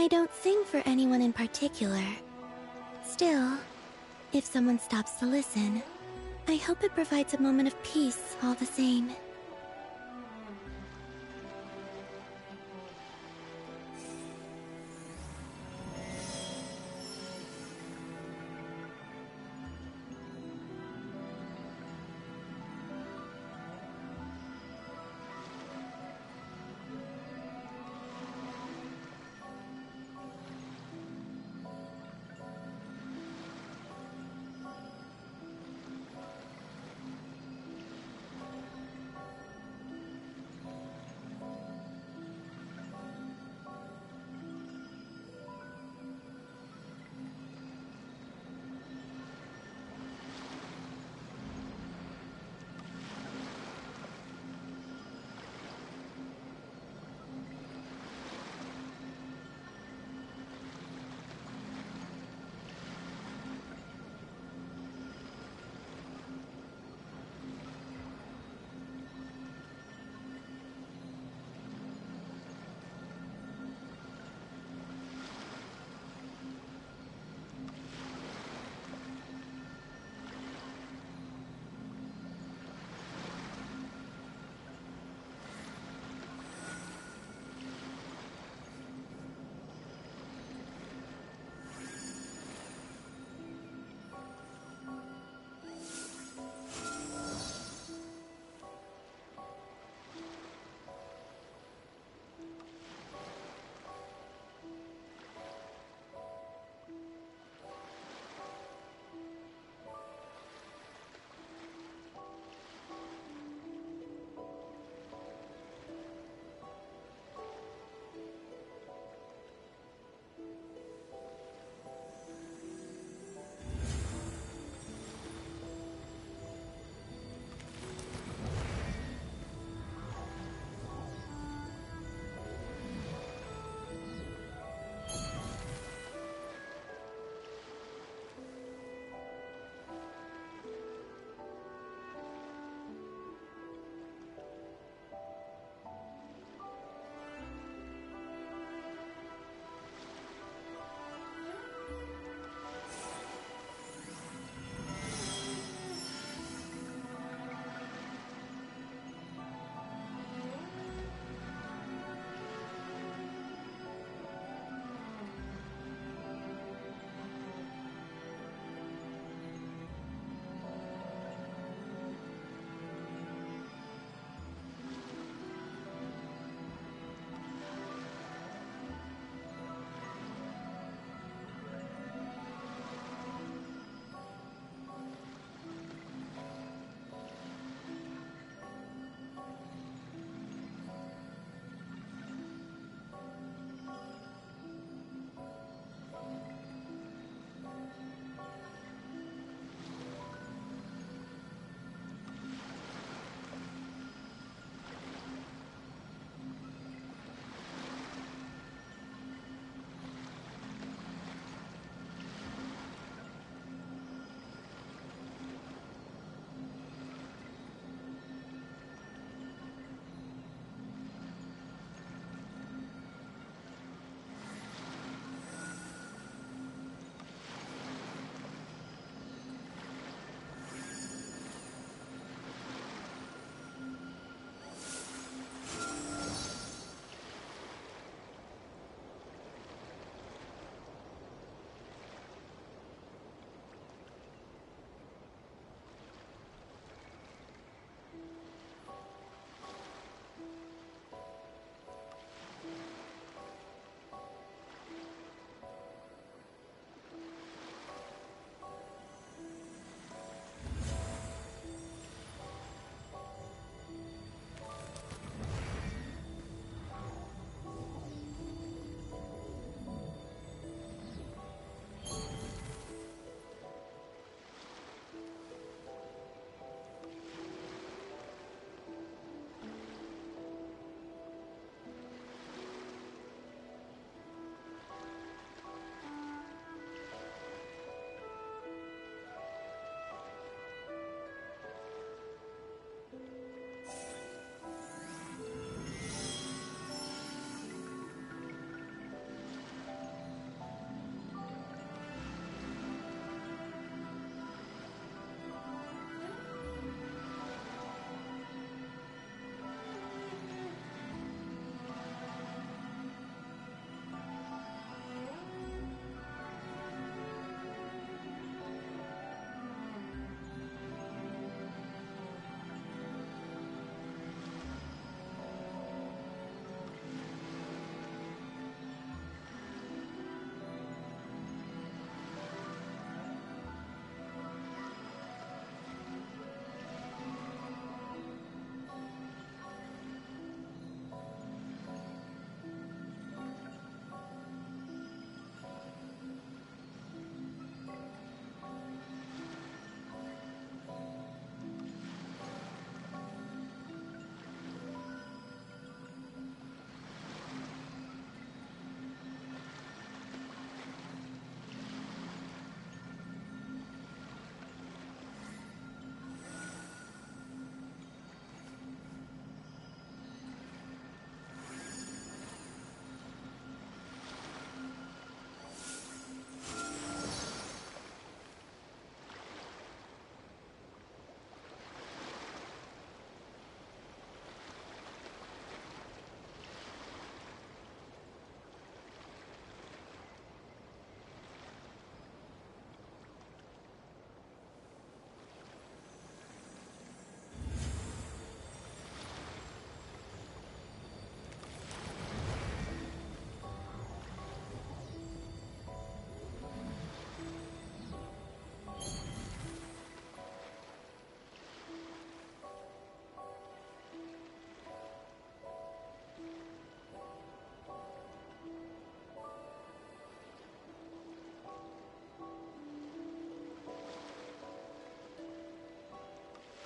I don't sing for anyone in particular. Still, if someone stops to listen, I hope it provides a moment of peace all the same.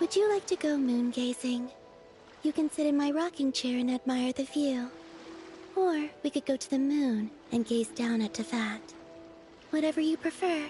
Would you like to go moon gazing? You can sit in my rocking chair and admire the view. Or we could go to the moon and gaze down at Tefat. Whatever you prefer.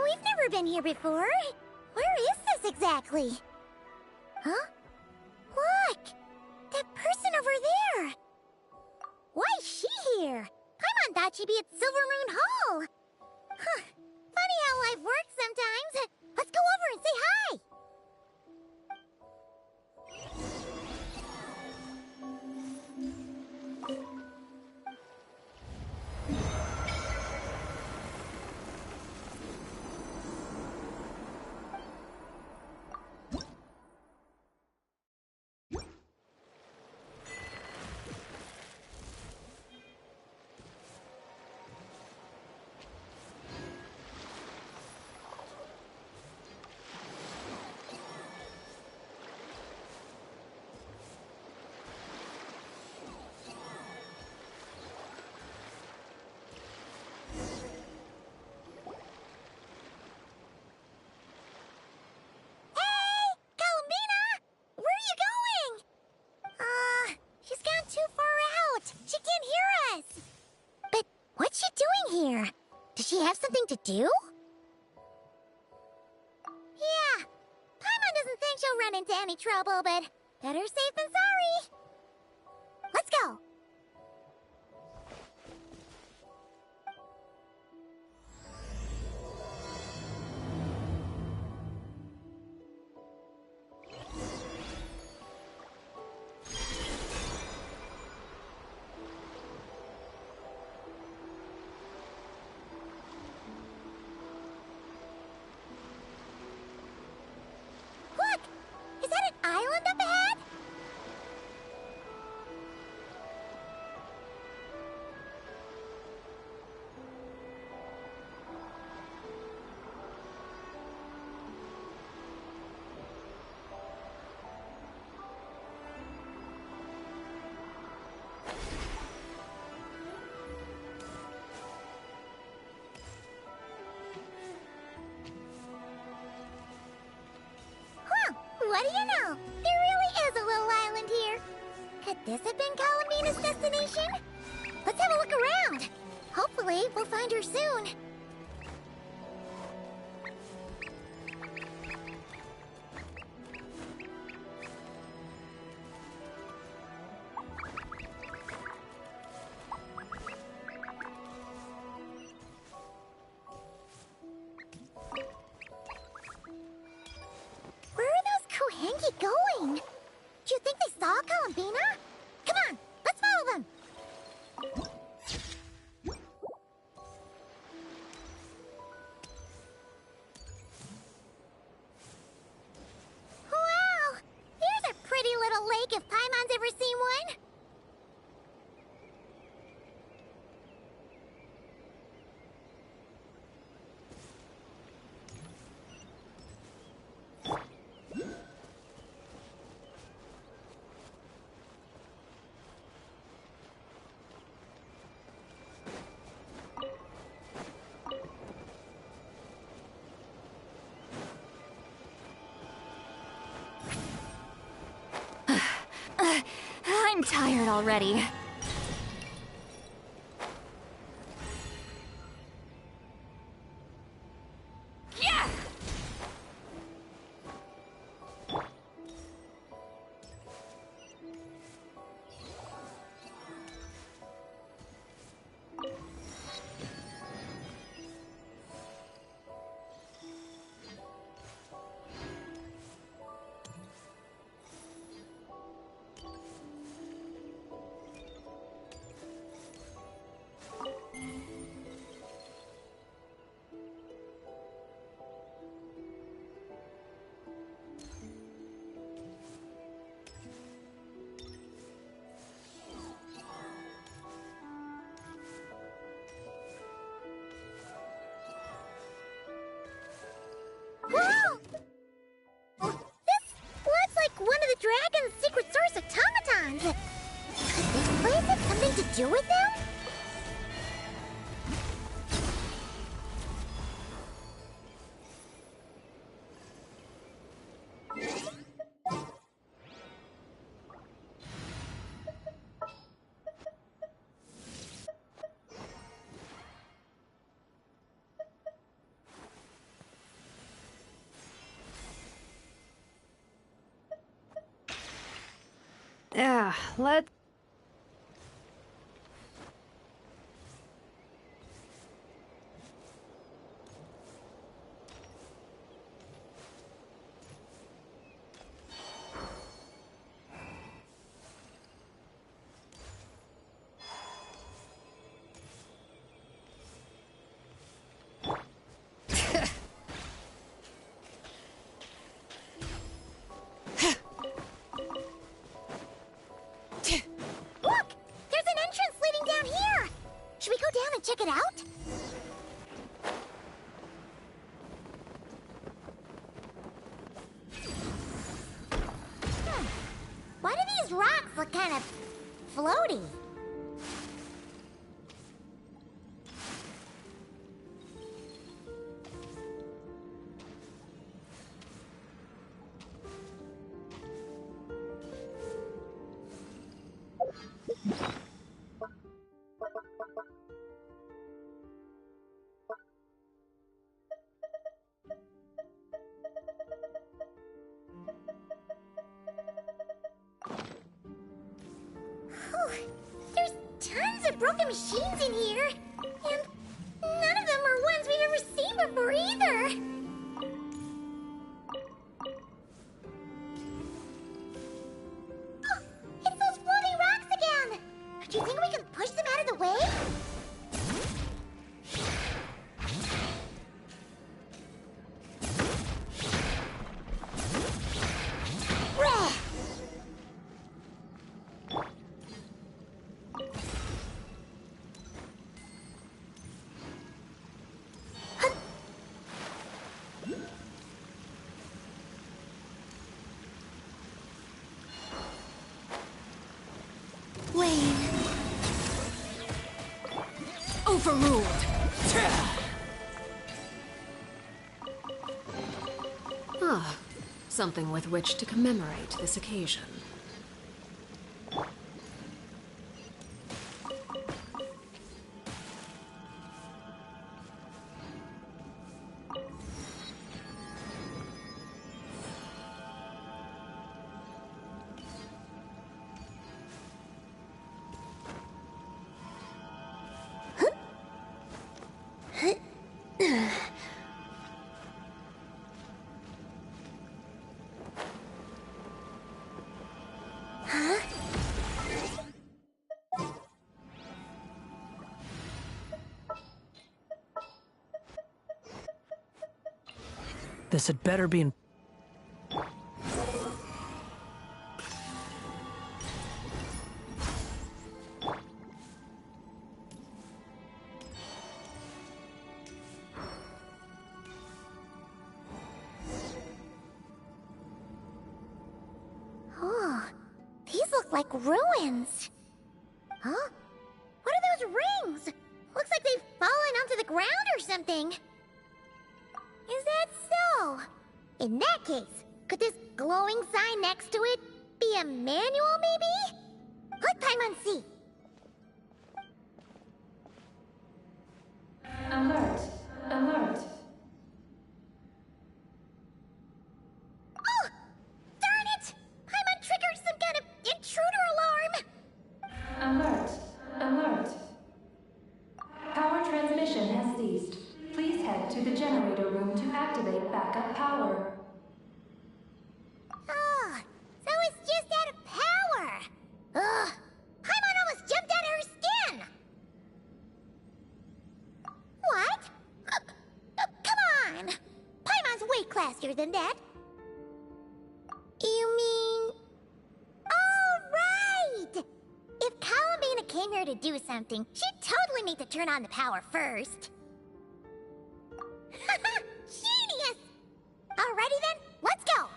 We've never been here before. Where is this exactly? Huh? Look! That person over there! Why is she here? Paimon thought she'd be at Silver Moon Hall! Huh. Funny how life works sometimes. Let's go over and say hi! She's gone too far out. She can't hear us. But what's she doing here? Does she have something to do? Yeah. Paimon doesn't think she'll run into any trouble, but better safe than sorry. Let's go. Look! Is that an island up ahead? Huh, what do you know? There really is a little island here. Could this have been Columbina's destination? Let's have a look around. Hopefully, we'll find her soon. Where are those Kohengi going? Do you think they saw Columbina? Come on, let's follow them. Wow, here's a pretty little lake if Paimon's ever seen one. I'm tired already. Yeah! do with them? Yeah, let's... Look! There's an entrance leading down here! Should we go down and check it out? Why do these rocks look kind of floaty? There's tons of broken machines in here, and none of them are ones we've ever seen before either. Oh, it's those floating rocks again! Do you think we can push them out of the way? Wayne. Overruled. Ah, something with which to commemorate this occasion. This had better be in... Oh, these look like ruins. Huh? What are those rings? Looks like they've fallen onto the ground or something. Is that so? In that case, could this glowing sign next to it be a manual, maybe? Let Paimon see. Alert! Alert! Oh! Darn it! Paimon triggered some kind of intruder alarm! Alert! Alert! Power transmission has ceased. Please head to the generator room to activate backup power. Oh, so it's just out of power! Ugh! Paimon almost jumped out of her skin! What? Come on! Paimon's way classier than that. You mean... Oh, right! If Columbina came here to do something, she'd totally need to turn on the power first. Genius! Alrighty then, let's go!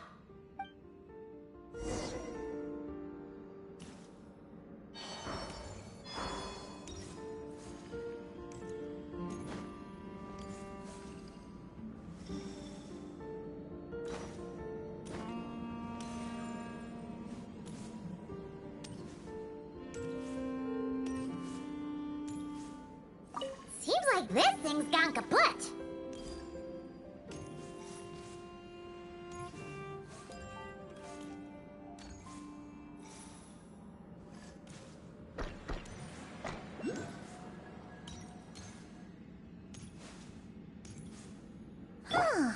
This thing's gone kaput. Huh.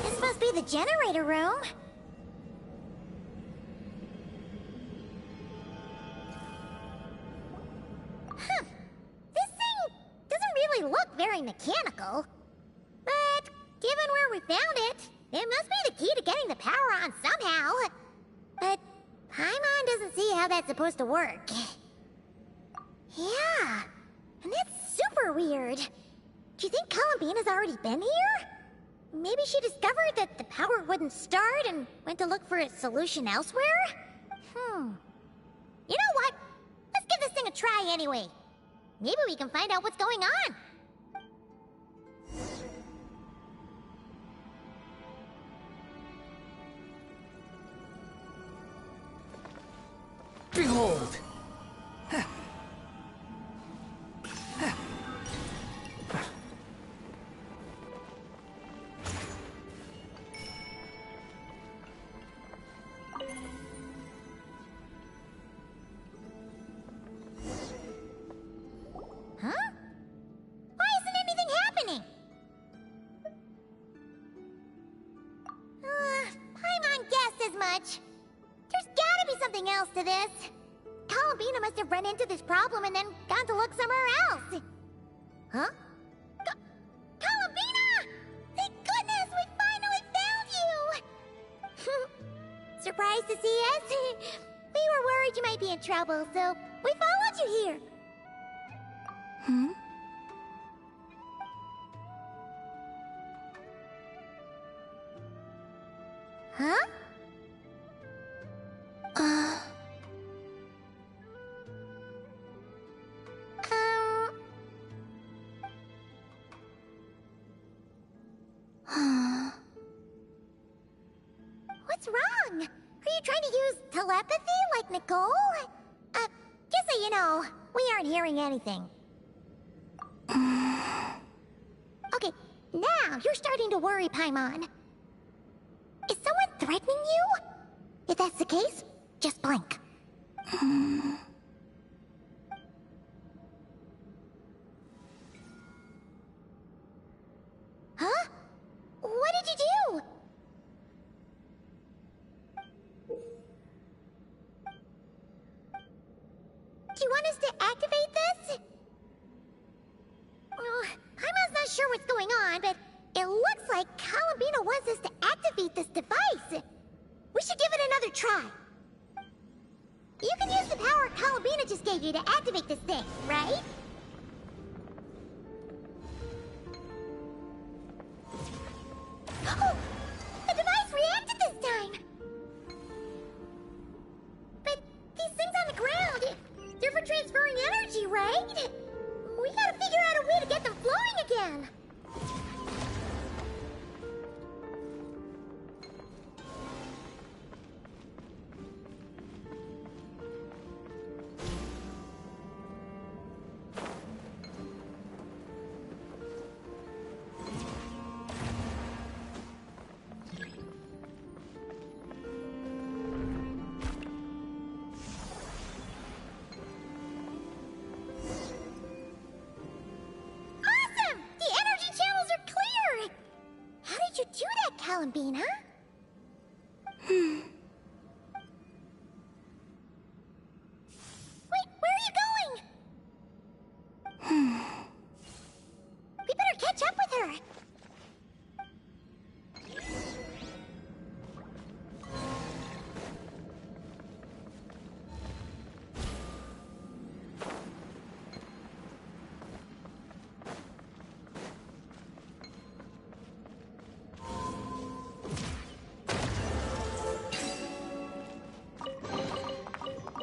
This must be the generator room. Huh. This thing doesn't really look very mechanical. But given where we found it, it must be the key to getting the power on somehow. But Paimon doesn't see how that's supposed to work. Yeah, and that's super weird. Do you think Columbina's already been here? Maybe she discovered that the power wouldn't start and went to look for a solution elsewhere? You know what? Let's give this thing a try anyway. Maybe we can find out what's going on. Behold! Huh? Why isn't anything happening? Paimon guessed as much. There's gotta be something else to this. Columbina must have run into this problem and then gone to look somewhere else. Huh? Columbina! Thank goodness we finally found you! Surprised to see us? We were worried you might be in trouble, so we followed you here. Huh? What's wrong? Are you trying to use telepathy like Nicole? Just so you know, we aren't hearing anything. Okay, now you're starting to worry, Paimon. Is someone threatening you? If that's the case, just blink. Huh? What did you do? Do you want us to activate this? Paimon's not sure what's going on, but it looks like Columbina wants us to activate this device. We should give it another try. You can use the power Columbina just gave you to activate this thing, right? Oh! The device reacted this time! But these things on the ground, they're for transferring energy, right? We gotta figure out a way to get them flowing again. Columbina? Wait, where are you going? We better catch up with her.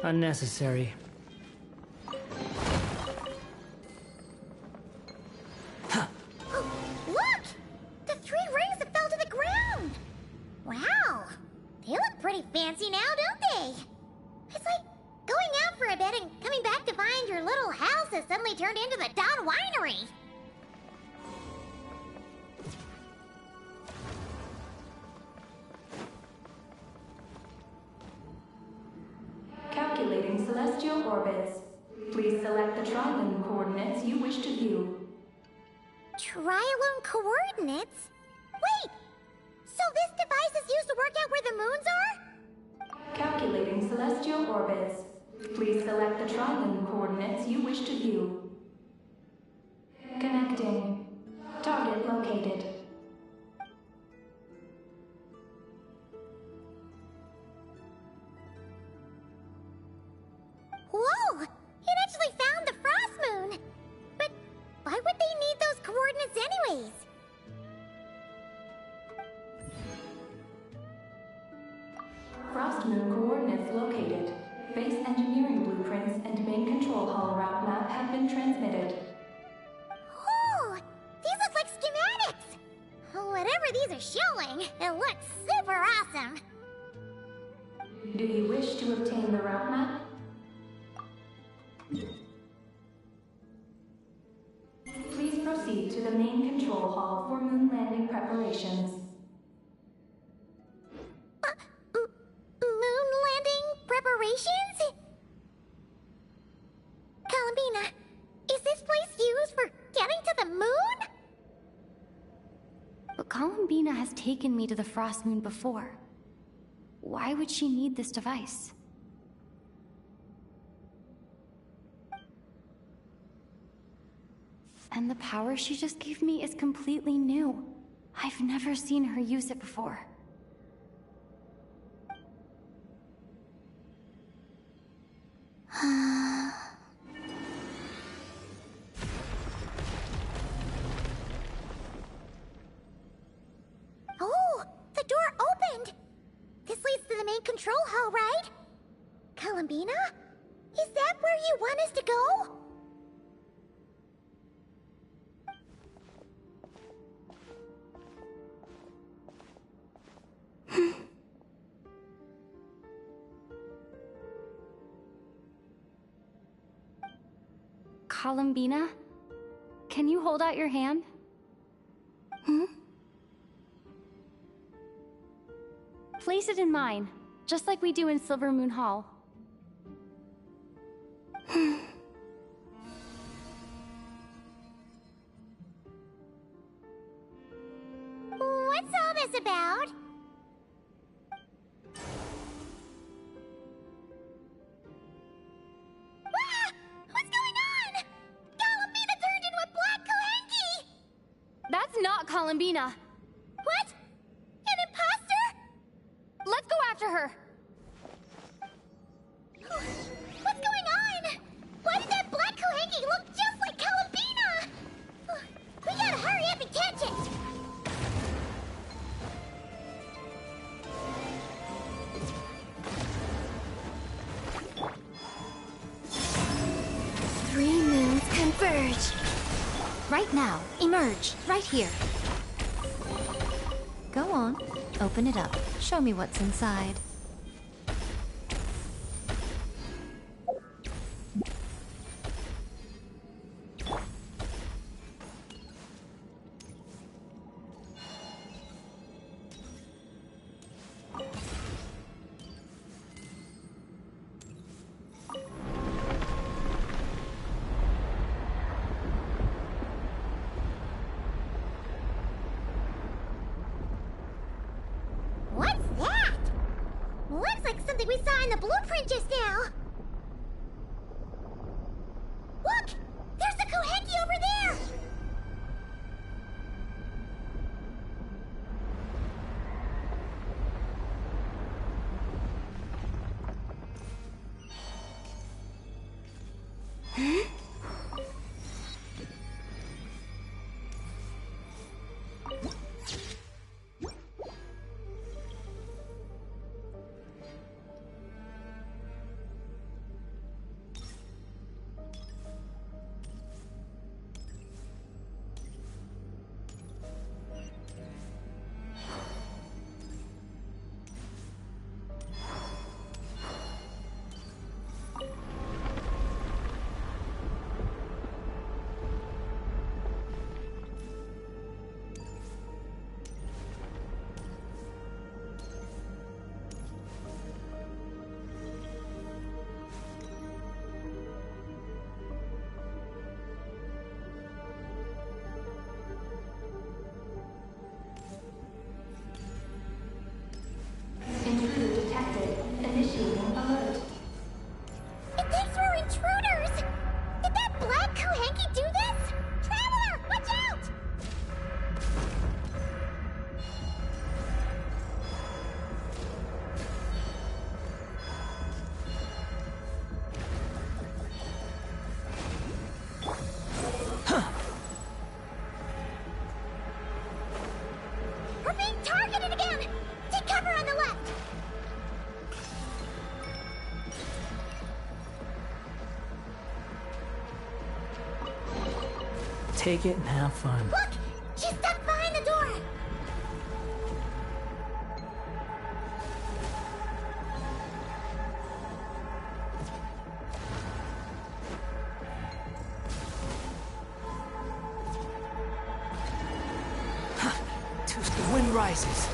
Unnecessary. Oh, look! The 3 rings that fell to the ground! Wow! They look pretty fancy now, don't they? It's like going out for a bit and coming back to find your little house has suddenly turned into the Dawn Winery. celestial orbits. Please select the triune coordinates you wish to view. Trialone coordinates? Wait! So this device is used to work out where the moons are? Calculating celestial orbits. Please select the triune coordinates you wish to view. Connecting. Target located. Whoa! It actually found the frost moon! But why would they need those coordinates anyways? Frost moon coordinates located. Base engineering blueprints and main control hall route map have been transmitted. Oh! These look like schematics! Whatever these are showing, it looks super awesome! Do you wish to obtain the route map? Please proceed to the main control hall for moon landing preparations. Moon landing preparations? Columbina, is this place used for getting to the moon? But Columbina has taken me to the Frost Moon before. Why would she need this device? And the power she just gave me is completely new. I've never seen her use it before. Oh, the door opened! This leads to the main control hall, right? Columbina? Is that where you want us to go? Columbina? Can you hold out your hand? Place it in mine, just like we do in Silver Moon Hall. What's all this about? Ah! What's going on? Columbina turned into a black Kohenki! That's not Columbina! What? An imposter? Let's go after her! What's going on? Why did that black Kohenki look just like Columbina? We gotta hurry up and catch it! Three moons converge. Right now, emerge, right here. Go on, open it up. Show me what's inside. What's that? Looks like something we saw in the blueprint just now. Look! There's the Kohenki over there! Take it and have fun. Look! She's stuck behind the door! The wind rises.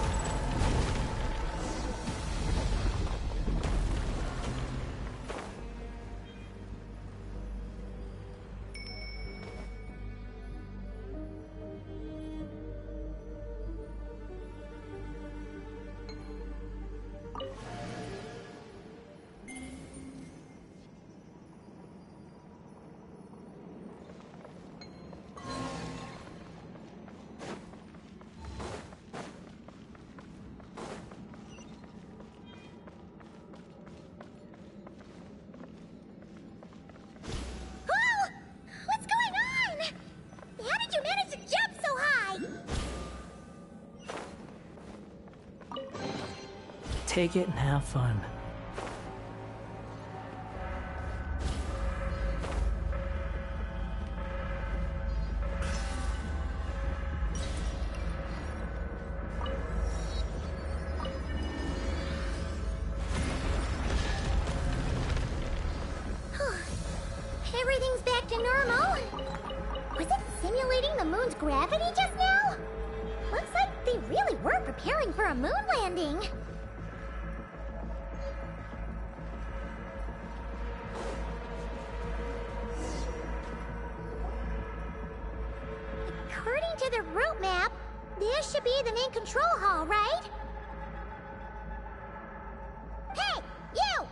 Take it and have fun. Everything's back to normal. Was it simulating the moon's gravity just now? Looks like they really were preparing for a moon landing. According to the route map, this should be the main control hall, right? Hey, you!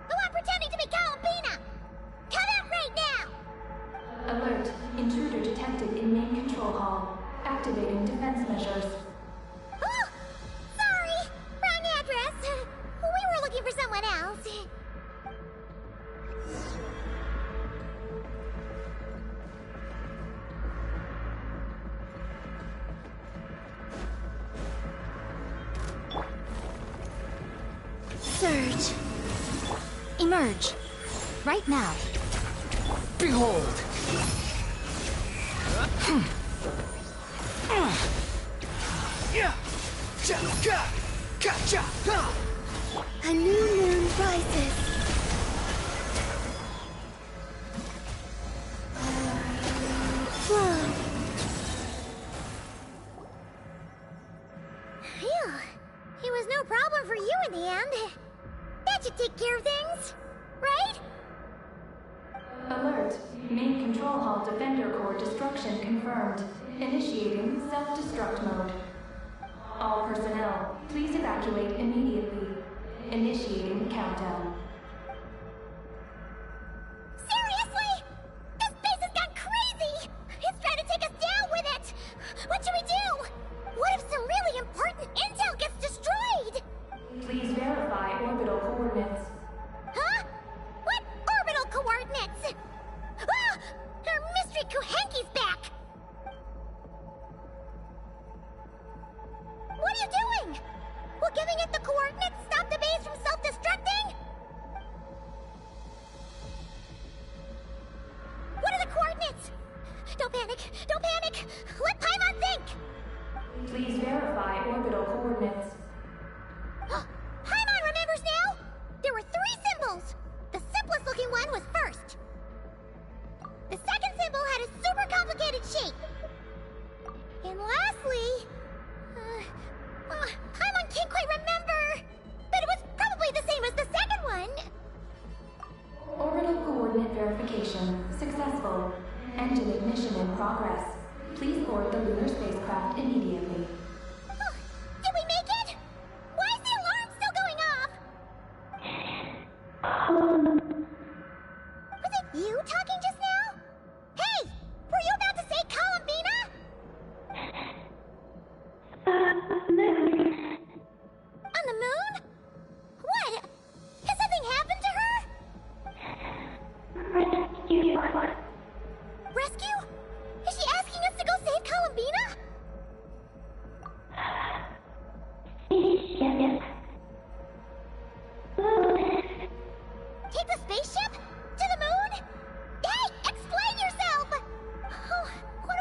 The one pretending to be Columbina! Come out right now! Alert. Intruder detected in main control hall. Activating defense measures. Oh! Sorry! Wrong address! We were looking for someone else. Surge. Emerge. Right now. Behold! A new moon rises. Whoa. Phew. It was no problem for you in the end. That should take care of things, right? Alert. Main control hall defender core destruction confirmed. Initiating self-destruct mode. All personnel, please evacuate immediately. Initiating countdown. Seriously? This base has gone crazy! It's trying to take us down with it! What should we do? What if some really important intel gets destroyed? Please verify orbital coordinates. Huh? What orbital coordinates? Ah! Our mystery Kuhenki's back! What are you doing? Will giving it the coordinates stop the base from self-destructing? What are the coordinates? Don't panic! Don't panic! Let Paimon think! Please verify orbital coordinates. Paimon remembers now! There were 3 symbols! The simplest looking one was first. The second symbol had a super complicated shape. And lastly... Paimon can't quite remember! But it was probably the same as the second one! Orbital coordinate verification successful. Engine ignition in progress. Please board the lunar spacecraft immediately. Did we make it? Why is the alarm still going off? Was it you talking just now? Hey! Were you about to say Columbina? On the moon? What? Has something happened to her? Rescue? Is she asking us to go save Columbina? Take the spaceship? To the moon? Hey, explain yourself! Oh, what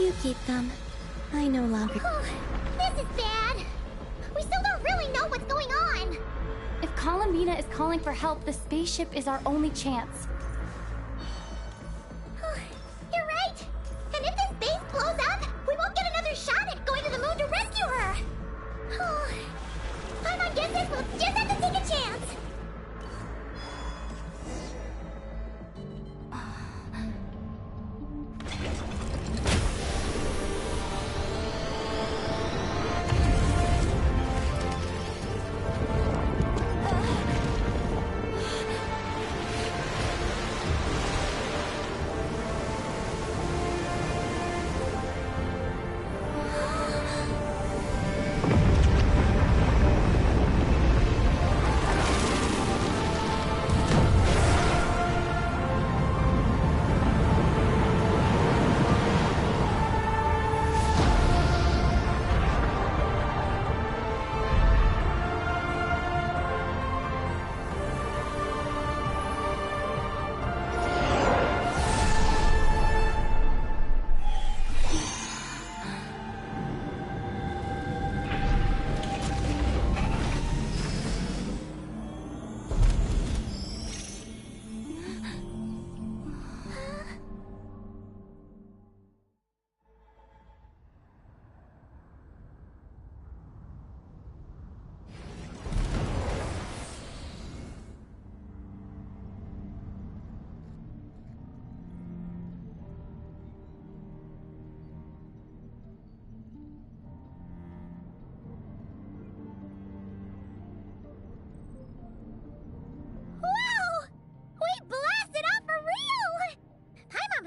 You keep them. I no longer... This is bad. We still don't really know what's going on. If Columbina is calling for help, the spaceship is our only chance. You're right. And if this base blows up, we won't get another shot at going to the moon to rescue her. Paimon guesses we'll just have to take a chance.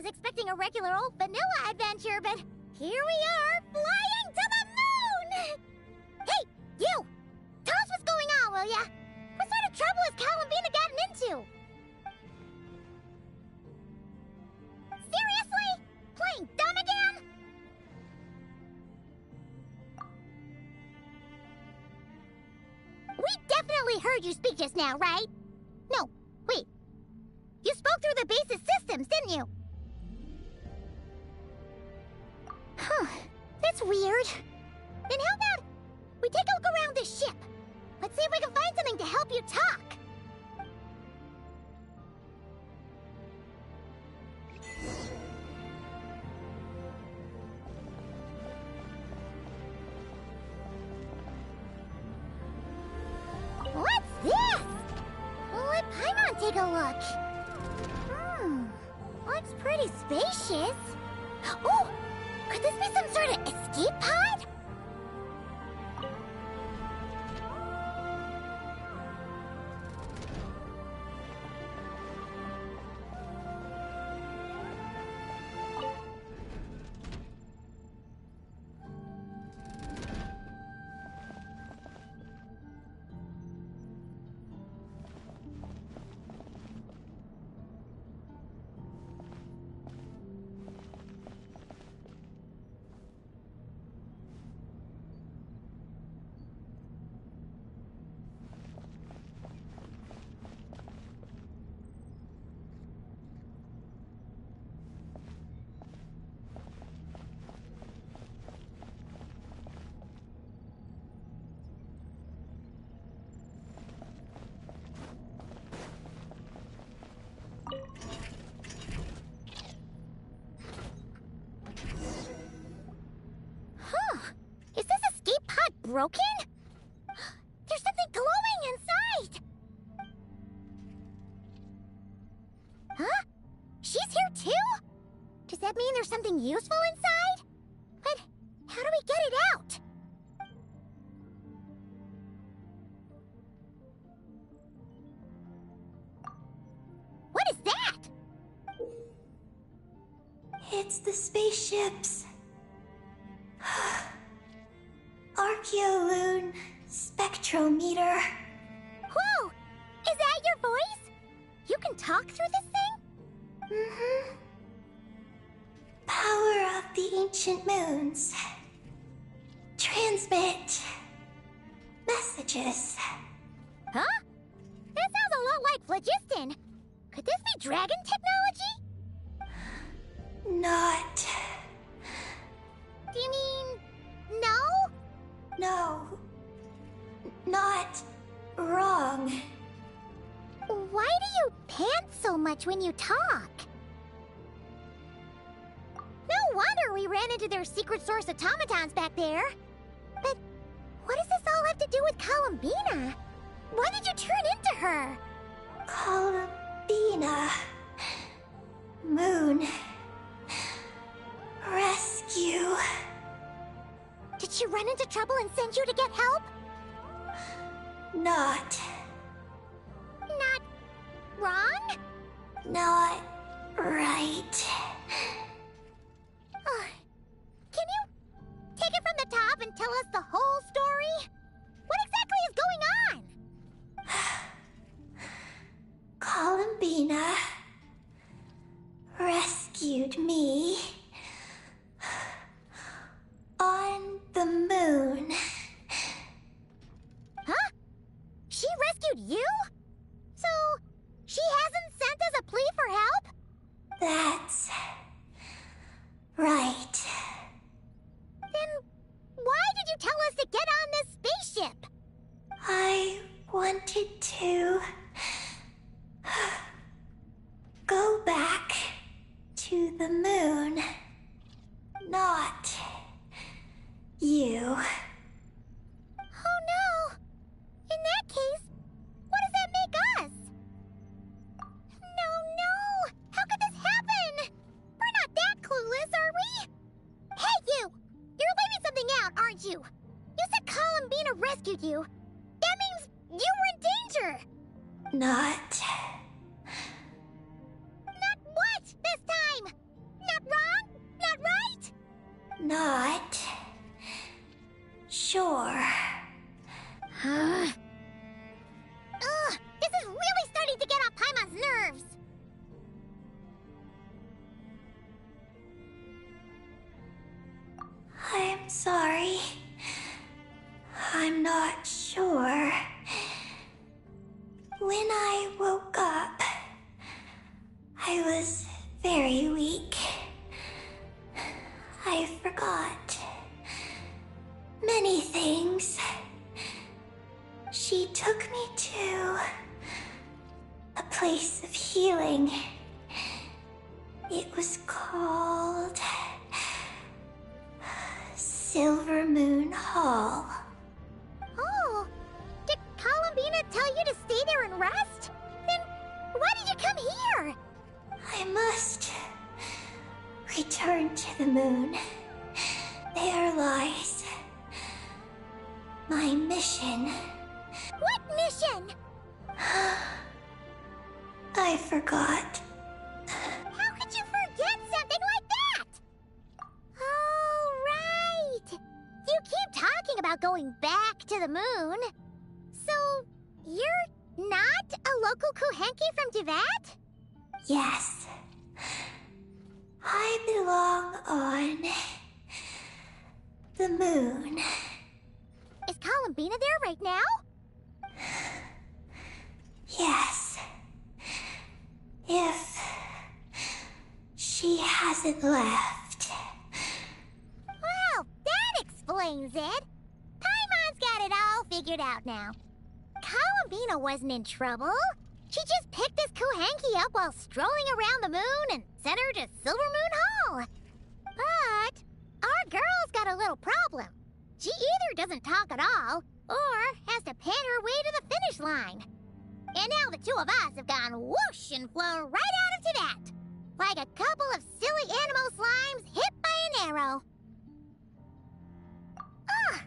Expecting a regular old vanilla adventure, but here we are, flying to the moon! Hey, you! Tell us what's going on, will ya? What sort of trouble has Columbina gotten into? Seriously? Playing dumb again? We definitely heard you speak just now, right? No, wait. You spoke through the base's systems, didn't you? Huh, that's weird. Then how about we take a look around this ship? Let's see if we can find something to help you talk. What's this? Let Paimon take a look. Looks pretty spacious. Oh! Could this be some sort of escape pod? Broken? There's something glowing inside! Huh? She's here too? Does that mean there's something useful inside? But how do we get it out? What is that? It's the spaceships. Archeoloon spectrometer. Whoa! Is that your voice? You can talk through this thing? Mm-hmm. Power of the ancient moons. Transmit messages. Huh? That sounds a lot like phlogiston. Could this be dragon technology? Not Do you mean no? No. Not wrong. Why do you pant so much when you talk? No wonder we ran into their secret source automatons back there. But what does this all have to do with Columbina? Why did you turn into her? Columbina. Moon. Rescue. Did she run into trouble and send you to get help? Not Wrong? Not right. Can you take it from the top and tell us the whole story? What exactly is going on? Columbina rescued me on the moon. Huh? She rescued you? So, she hasn't sent us a plea for help? That's right. Then why did you tell us to get on this spaceship? I wanted to go back to the moon. Not you. Oh no! In that case, what does that make us? No! How could this happen? We're not that clueless, are we? Hey, you! You're leaving something out, aren't you? You said Columbina rescued you. That means you were in danger! Not. Not what this time? Not wrong? Not right? Not. Sure. Ugh, this is really starting to get on Paimon's nerves. I'm sorry. I'm not sure. When I woke up, I was very weak. I forgot many things. She took me to a place of healing. It was called Silver Moon Hall. Oh, did Columbina tell you to stay there and rest? Then why did you come here? I must return to the moon. There lies my mission. What mission? I forgot. How could you forget something like that? Oh, right. You keep talking about going back to the moon. So, you're not a local Kuhenki from Tivat? Yes. I belong on the moon. Is Columbina there right now? Yes. If she hasn't left. Well, that explains it. Paimon's got it all figured out now. Columbina wasn't in trouble. She just picked this Kuhenki up while strolling around the moon and sent her to Silver Moon Hall. But our girl's got a little problem. She either doesn't talk at all, or has to pant her way to the finish line. And now the two of us have gone whoosh and flown right out of Tivat, like a couple of silly animal slimes hit by an arrow. Ugh!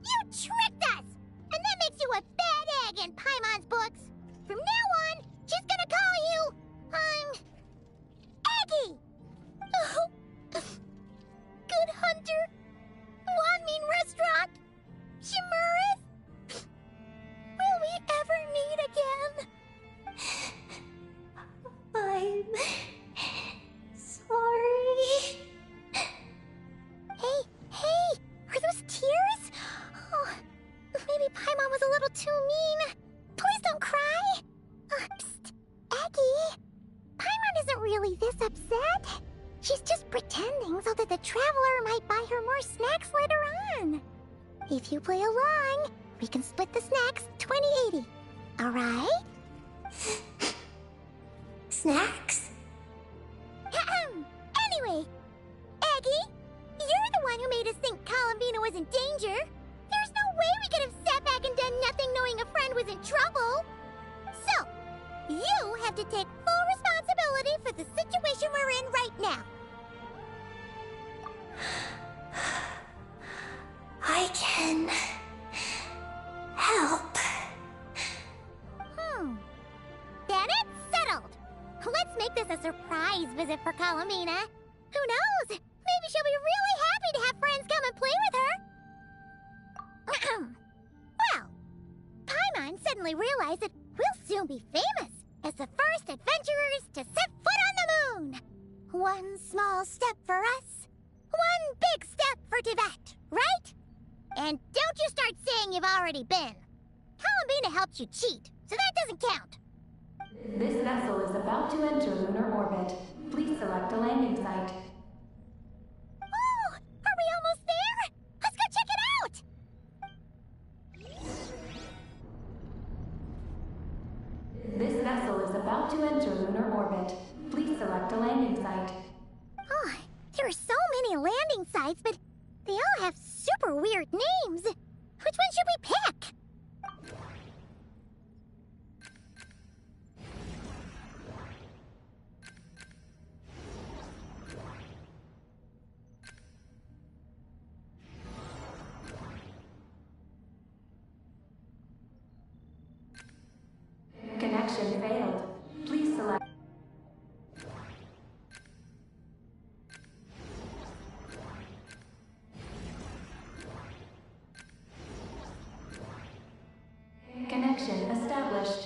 You tricked us! And that makes you a bad egg in Paimon's books. From now on, she's gonna call you, Aggie! Oh, Good Hunter, Wanmin Restaurant, Shimurith. Will we ever meet again? I'm sorry. Hey, are those tears? Oh, maybe Paimon was a little too mean. Please don't cry. Psst, Aggie. Paimon isn't really this upset. She's just pretending so that the Traveler might buy her more snacks later on. If you play along, we can split the snacks 20-80. Alright? Snacks? Anyway, Aggie, you're the one who made us think Columbina was in danger. There's no way we could have sat back and done nothing knowing a friend was in trouble. So, you have to take full responsibility for the situation we're in right now. I can help. Then it's settled. Let's make this a surprise visit for Columbina. Who knows? Maybe she'll be really happy to have friends come and play with her. Well, Paimon suddenly realized that we'll soon be famous as the first adventurers to set foot on the moon. One small step for us, one big step for Tibet, right? And don't you start saying you've already been. Columbina helped you cheat, so that doesn't count. This vessel is about to enter lunar orbit. Please select a landing site. Oh, are we almost there? Let's go check it out! This vessel is about to enter lunar orbit. Please select a landing site. Oh, there are so many landing sites, but they all have super weird names. Which one should we pick? Connection failed. Please select. Connection established.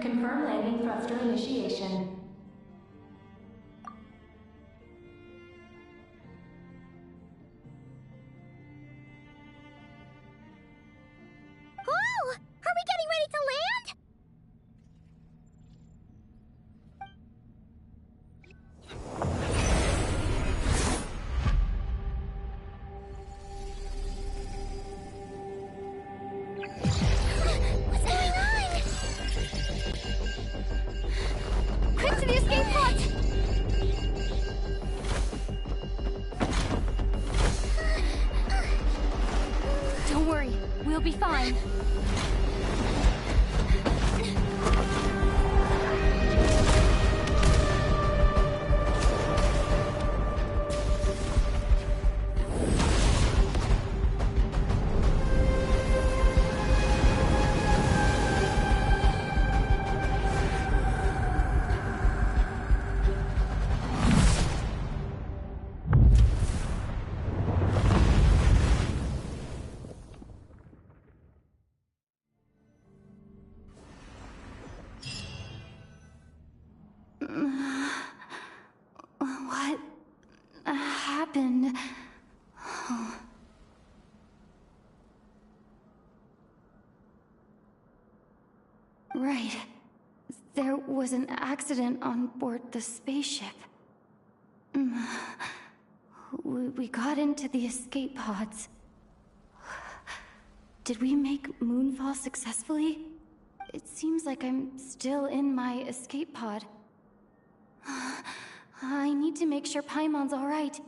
Confirm landing thruster initiation. Oh, are we getting ready to land? What's going on? Quick to the escape pod! Don't worry, we'll be fine. What happened? Oh. Right. There was an accident on board the spaceship. We got into the escape pods. Did we make moonfall successfully? It seems like I'm still in my escape pod. I need to make sure Paimon's all right.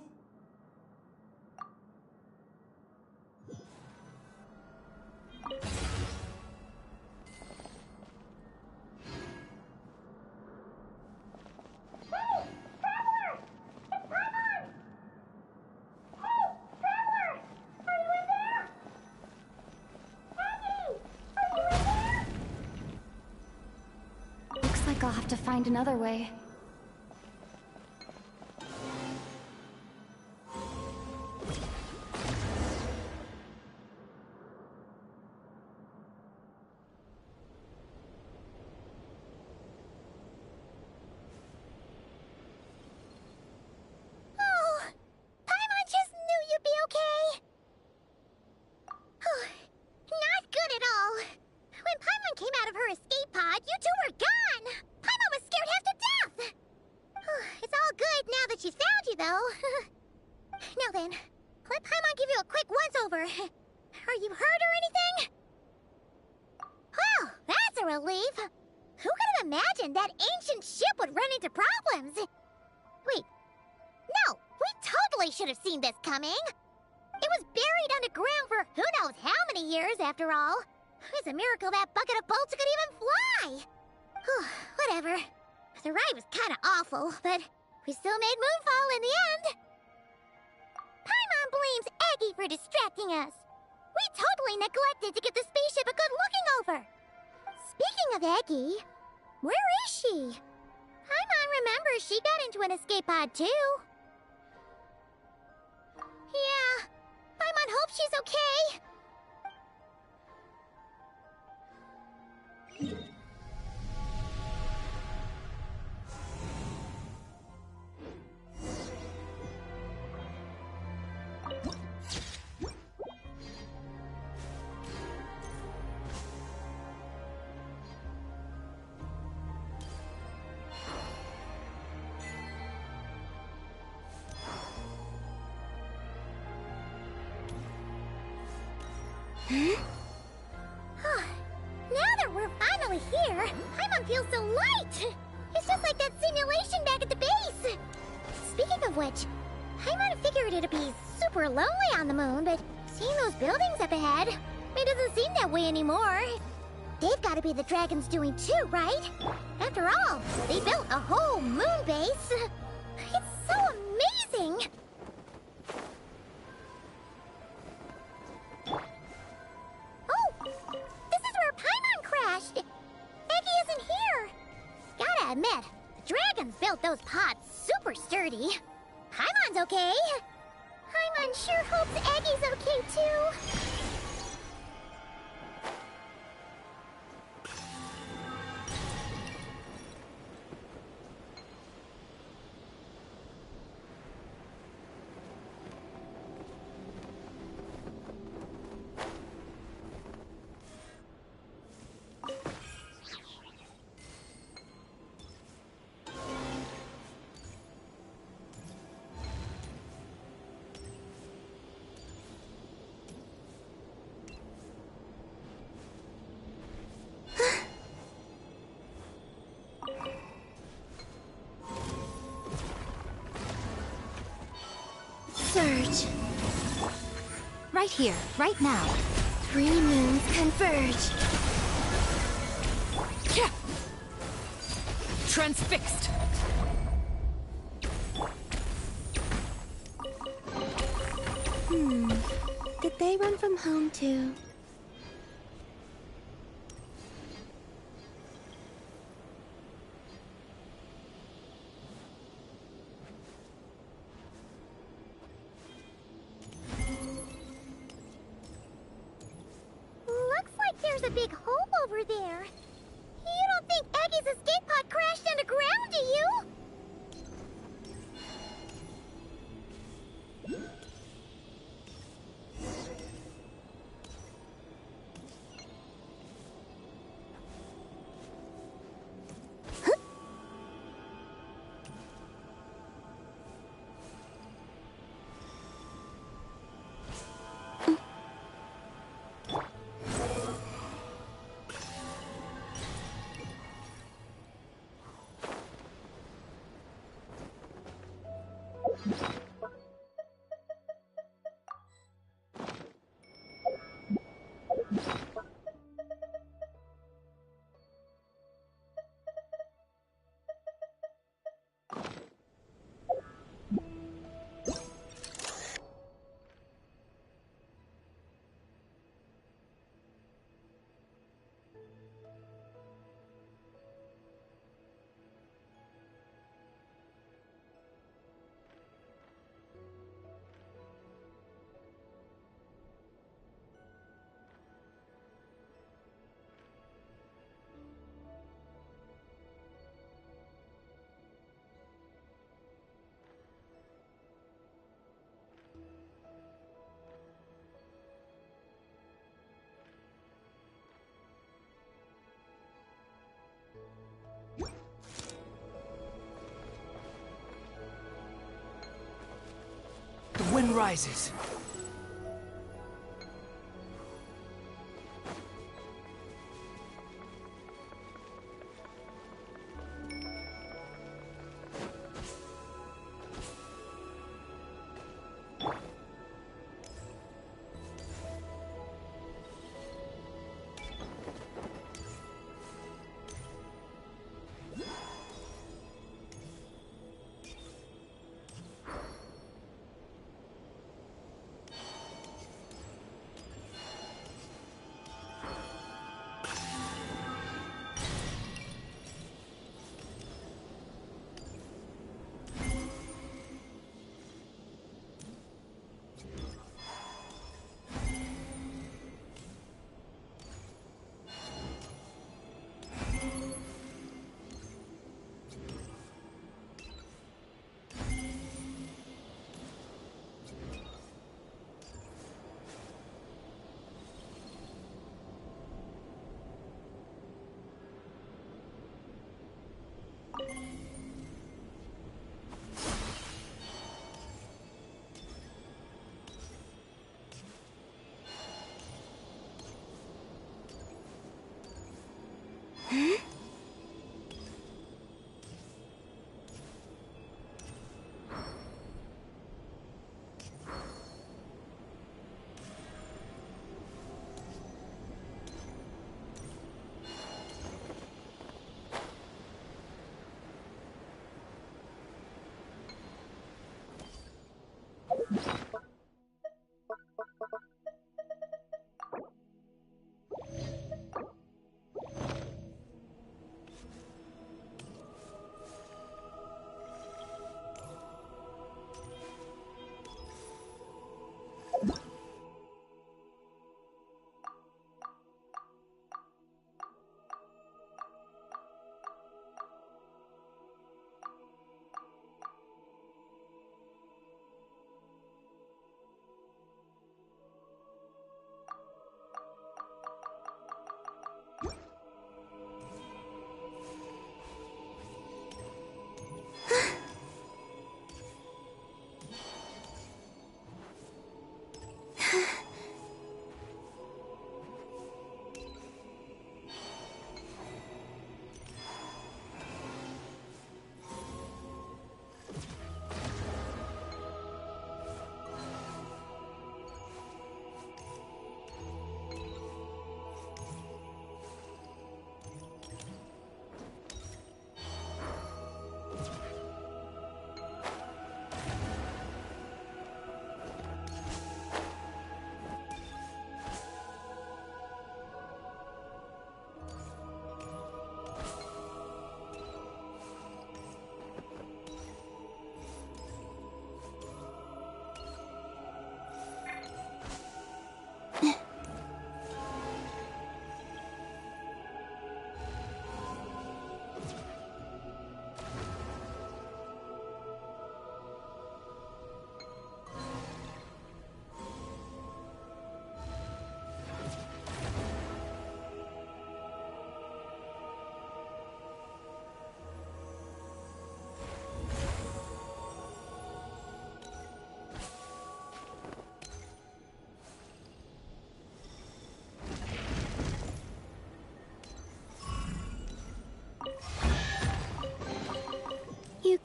Looks like I'll have to find another way. Came out of her escape pod, you two were gone! Paimon was scared half to death! relief. Who could have imagined that ancient ship would run into problems? Wait, no, we totally should have seen this coming. It was buried underground for who knows how many years, after all. It's a miracle that bucket of bolts could even fly. Whatever. The ride was kind of awful, but we still made Moonfall in the end. Paimon blames Aggie for distracting us. We totally neglected to give the spaceship a good looking over. Speaking of Aggie, where is she? Paimon remembers she got into an escape pod too. Yeah, Paimon hopes she's okay. Now that we're finally here, Paimon feels so light! It's just like that simulation back at the base! Speaking of which, Paimon figured it'd be super lonely on the moon, but seeing those buildings up ahead, it doesn't seem that way anymore. They've gotta be the dragon's doing too, right? After all, they built a whole moon base. It's so amazing! Aggie isn't here! Gotta admit, the dragons built those pods super sturdy. Paimon's okay. Paimon sure hopes Aggie's okay too. Surge. Right here, right now. 3 moons converge. Transfixed! Did they run from home too? Looks like there's a big hole over there. You don't think Aggie's escape pod crashed underground, do you? The wind rises.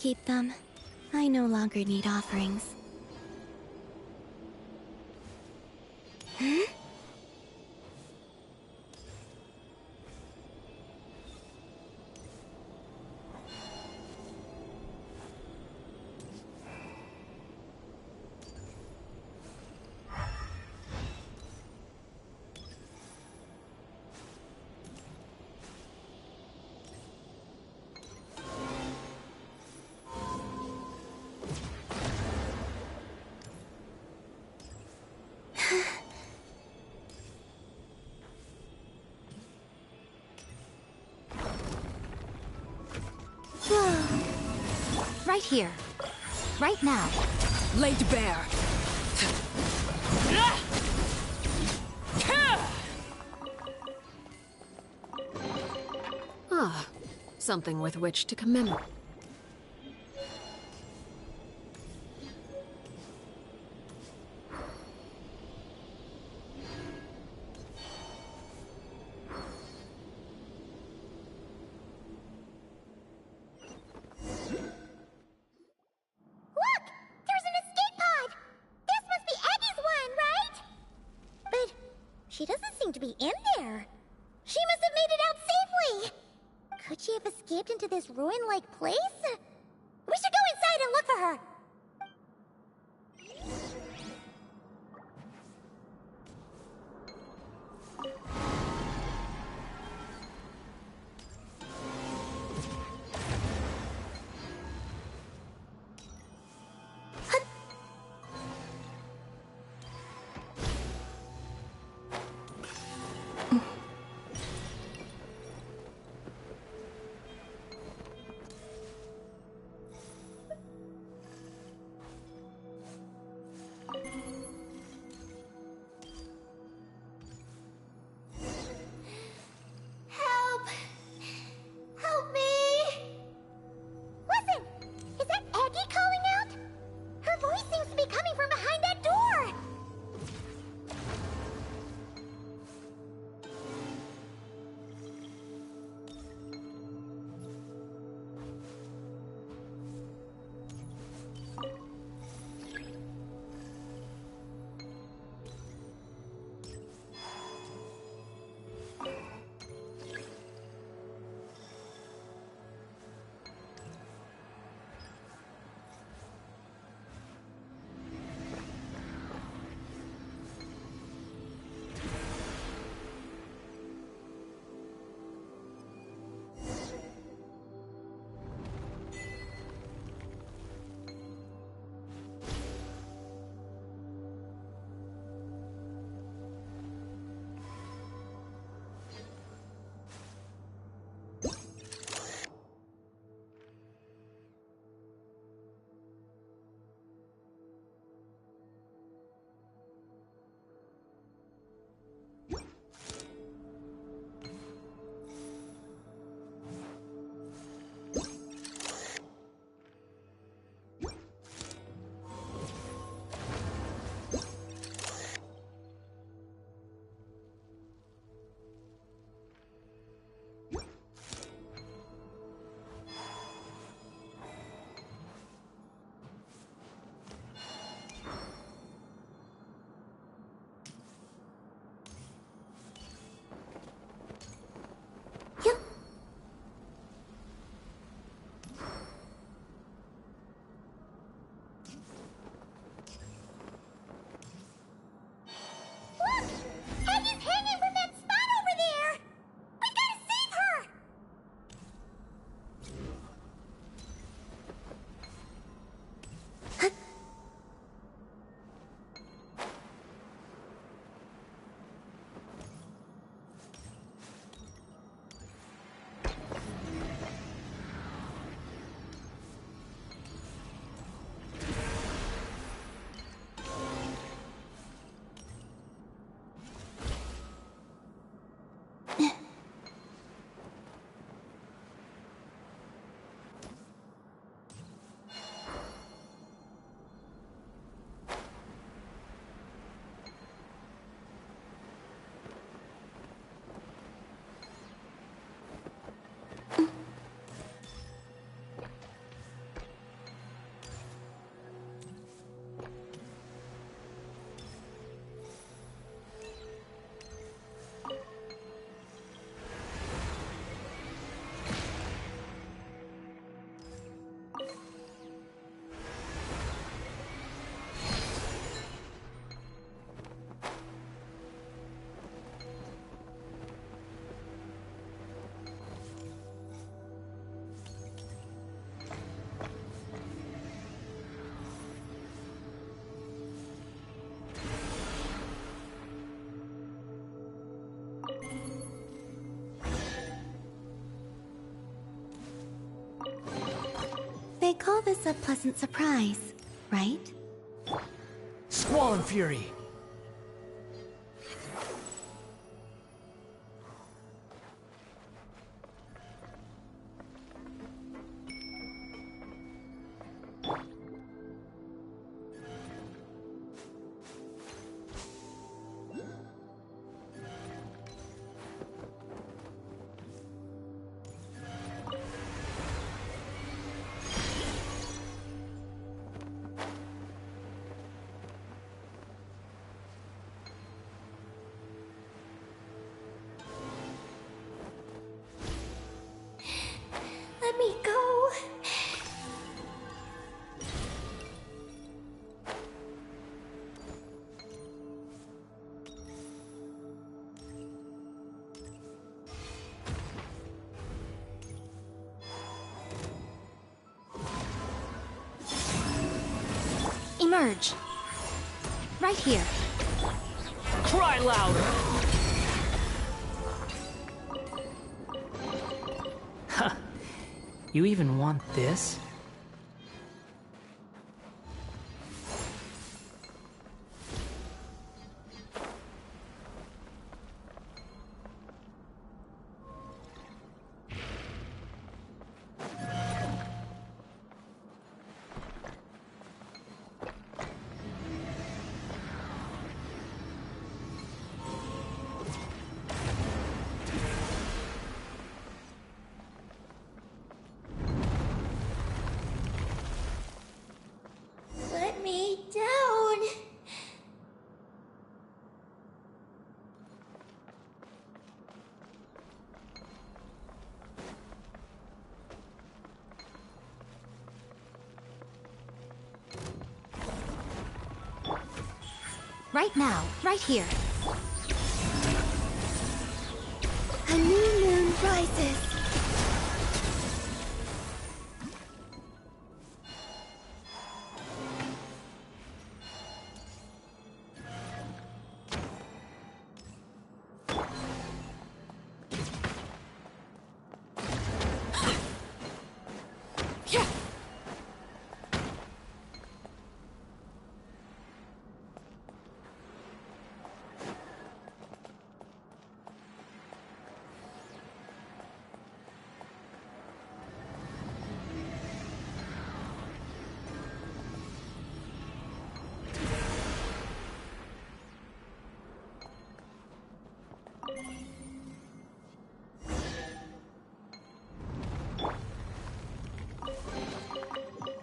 keep them. I no longer need offerings. Huh? Right here. Right now. Laid bare. Ah, something with which to commemorate. Look! There's an escape pod! This must be Eddie's one, right? But she doesn't seem to be in there. She must have made it out safely! Could she have escaped into this ruin-like place? We should go inside and look for her! call this a pleasant surprise, right? Squall and Fury. Let me go. Emerge. Right here. Cry louder! Huh. You even want this? Let me down. Right now. Right here. A new moon rises.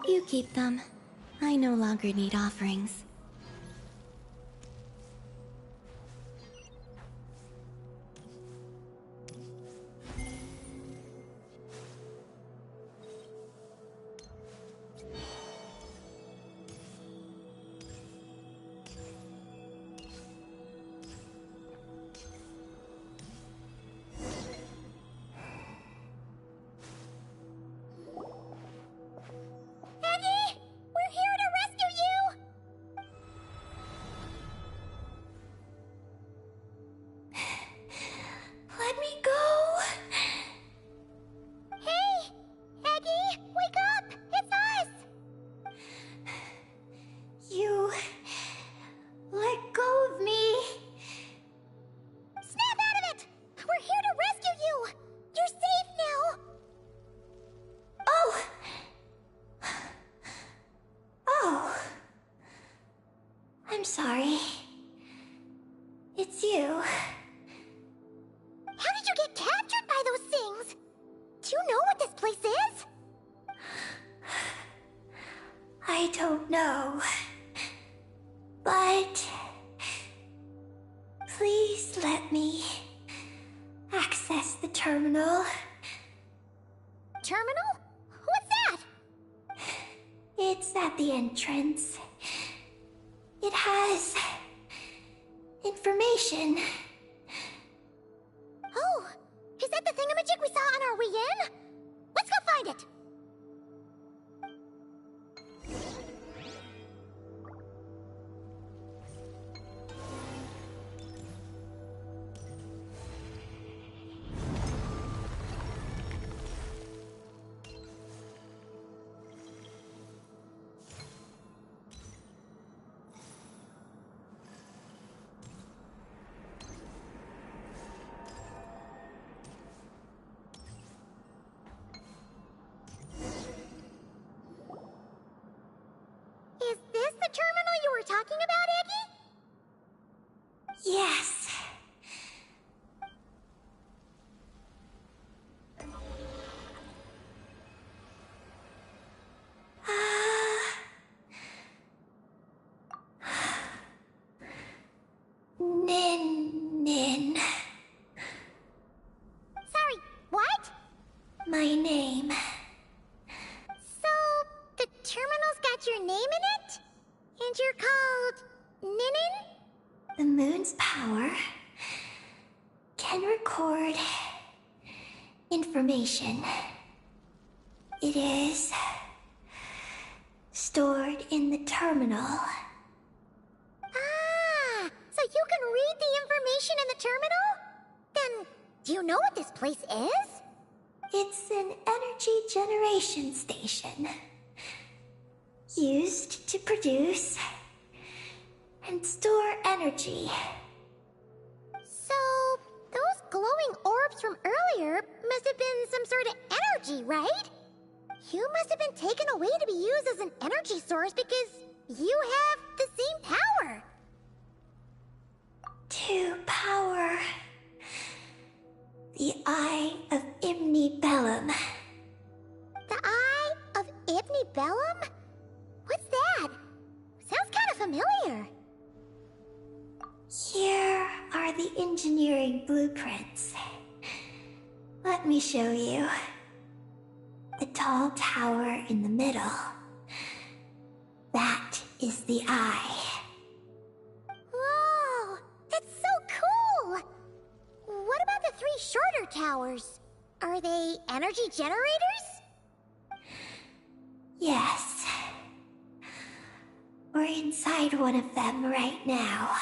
You keep them. I no longer need offerings. Aggie! We're here to rescue you! Let me go. Hey! Aggie! Wake up! It's us! You let go of me. Snap out of it! We're here to rescue you! You're safe now! Oh. Oh. I'm sorry. It's you. How did you get captured by those things? Do you know what this place is? I don't know. But please let me access the terminal. Terminal? What's that? It's at the entrance. It has information. Oh, is that the thingamajig we saw on our way in? Let's go find it! talking about, Eggy? Yes. Nin. Sorry, what? My name. So, the terminal's got your name in it? And you're called Ninin? The moon's power can record information. It is stored in the terminal. Ah, so you can read the information in the terminal? Then, do you know what this place is? It's an energy generation station used to produce and store energy. So, those glowing orbs from earlier must have been some sort of energy, right? You must have been taken away to be used as an energy source because you have the same power. To power the Eye of Imnibellum. The Eye of Ibnibellum? What's that? Sounds kind of familiar. Here are the engineering blueprints. Let me show you. The tall tower in the middle. That is the eye. Whoa, that's so cool! What about the three shorter towers? Are they energy generators? Yes. We're inside one of them right now.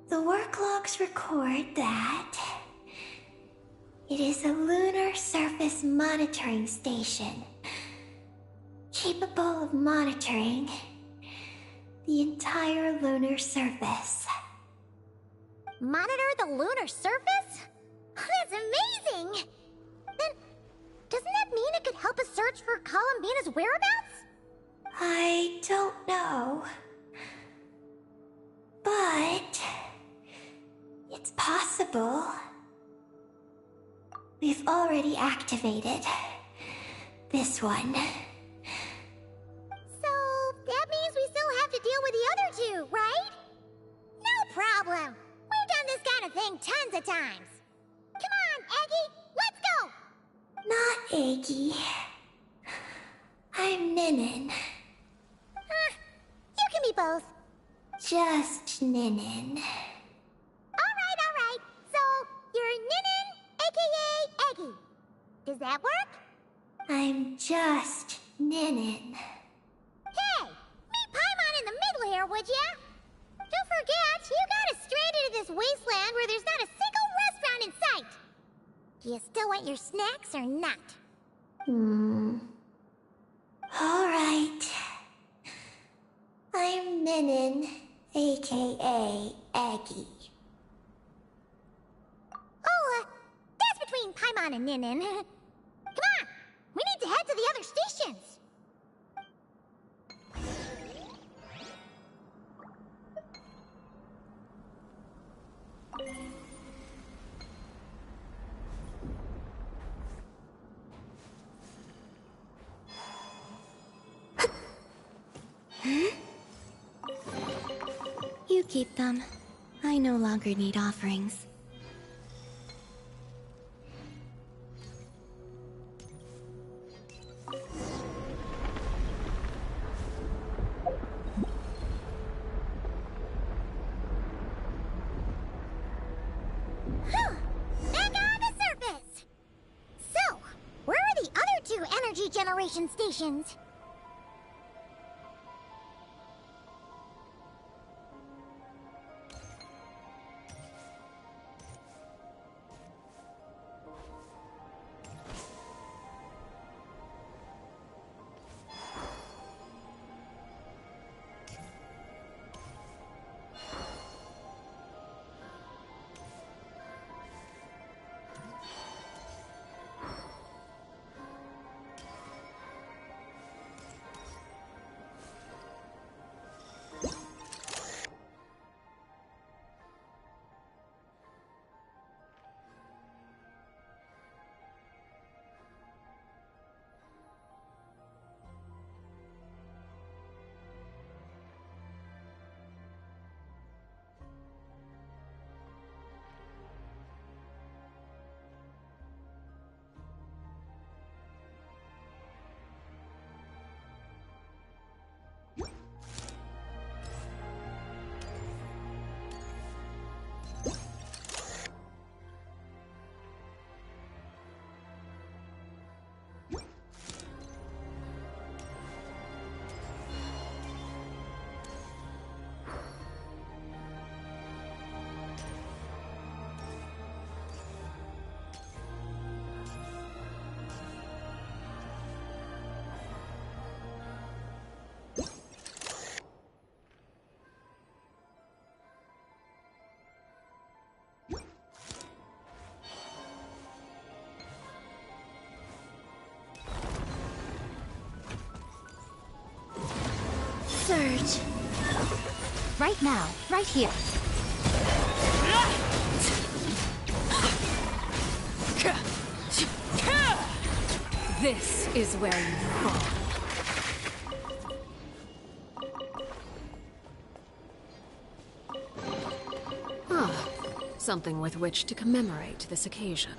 The work logs record that it is a lunar surface monitoring station, capable of monitoring the entire lunar surface. Monitor the lunar surface? That's amazing! Then, doesn't that mean it could help us search for Columbina's whereabouts? I don't know. But it's possible. We've already activated this one. So, that means we still have to deal with the other two, right? No problem! We've done this kind of thing tons of times. Come on, Aggie, let's go! Not Aggie. I'm Ninin. You can be both. Just Ninin. Alright. So, you're Ninin, aka Aggie. Does that work? I'm just Ninin. Hey, meet Paimon in the middle here, would ya? Don't forget, you got us stranded in this wasteland where there's not a single restaurant in sight. Do you still want your snacks or not? Alright. I'm Ninin, aka Aggie. Oh, that's between Paimon and Ninin. Come on, we need to head to the other stations. You keep them. I no longer need offerings. Back on the surface! So, where are the other two energy generation stations? urge. Right now, right here. This is where you fall. Ah, something with which to commemorate this occasion.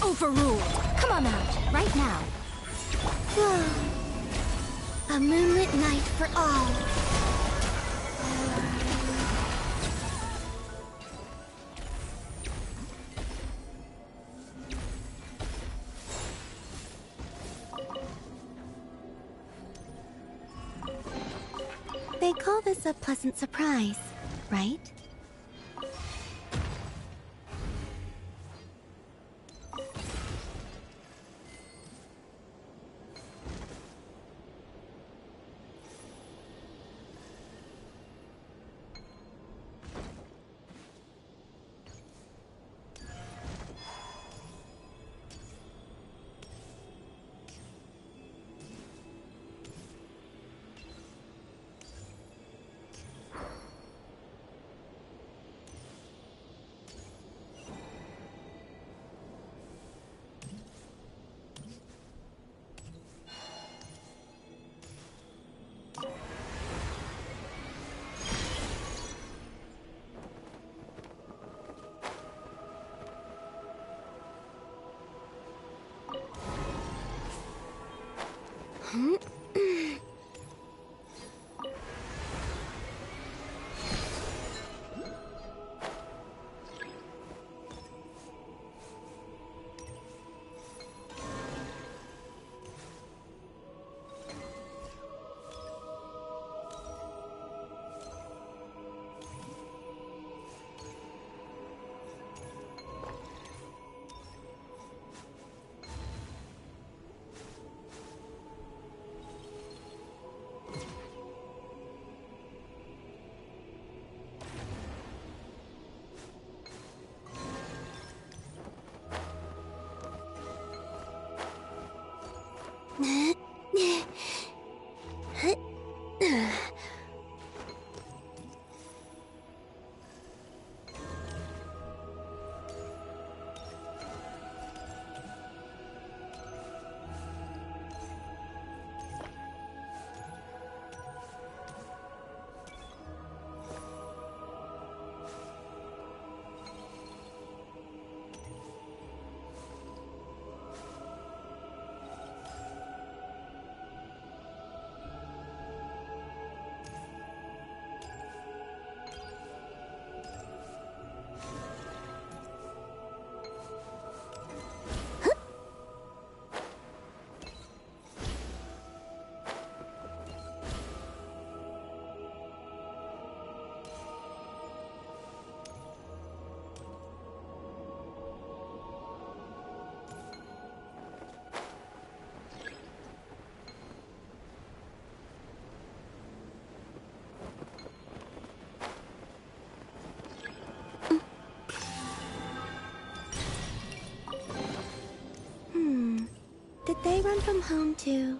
Overruled. Come on out, right now. Whoa. A moonlit night for all. They call this a pleasant surprise, right? Did they run from home too?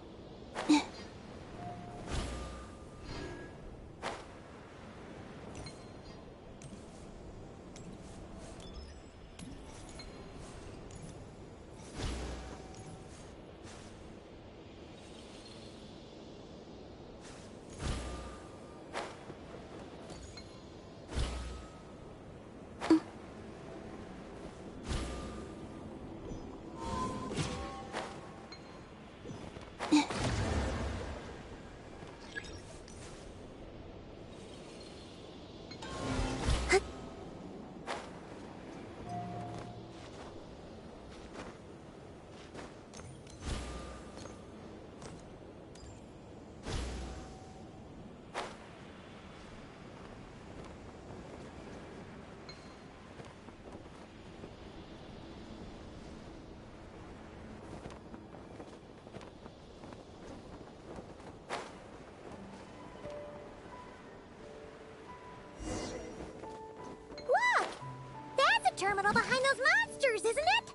terminal behind those monsters, isn't it?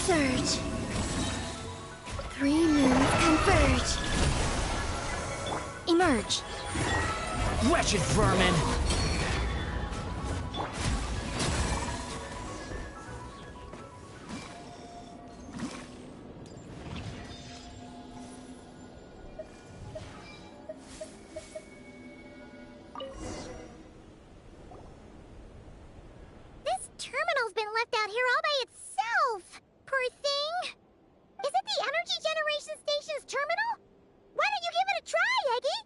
Surge. 3 moons converge. Emerge. Wretched vermin! This terminal's been left out here all by itself. Poor thing. Is it the energy generation station's terminal? Why don't you give it a try, Eggy?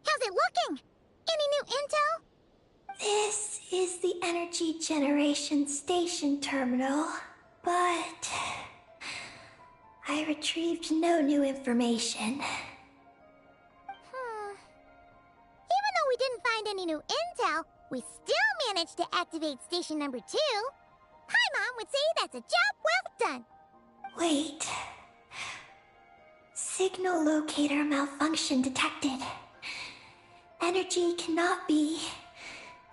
How's it looking? Any new intel? This is the energy generation station terminal, but I retrieved no new information. Even though we didn't find any new intel, we still managed to activate station number 2. Paimon would say that's a job well done. Wait. Signal locator malfunction detected. Energy cannot be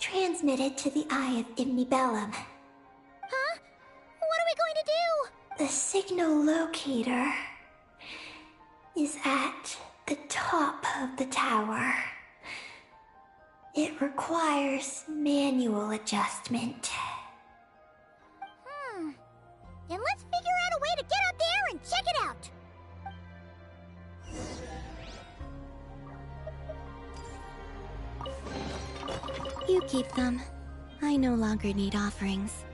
transmitted to the Eye of Imnibellum. Huh? What are we going to do? The signal locator is at the top of the tower. It requires manual adjustment. Then let's figure out a way to get up there and check it out. You keep them. I no longer need offerings.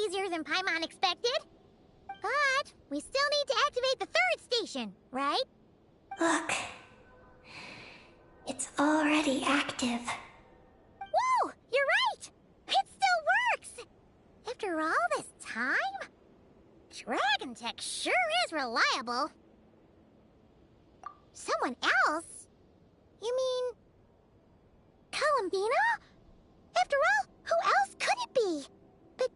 Easier than Paimon expected. But we still need to activate the 3rd station, right? Look. It's already active. Whoa! You're right! It still works! After all this time? Dragon Tech sure is reliable. Someone else? You mean... Columbina? After all, who else could it be? But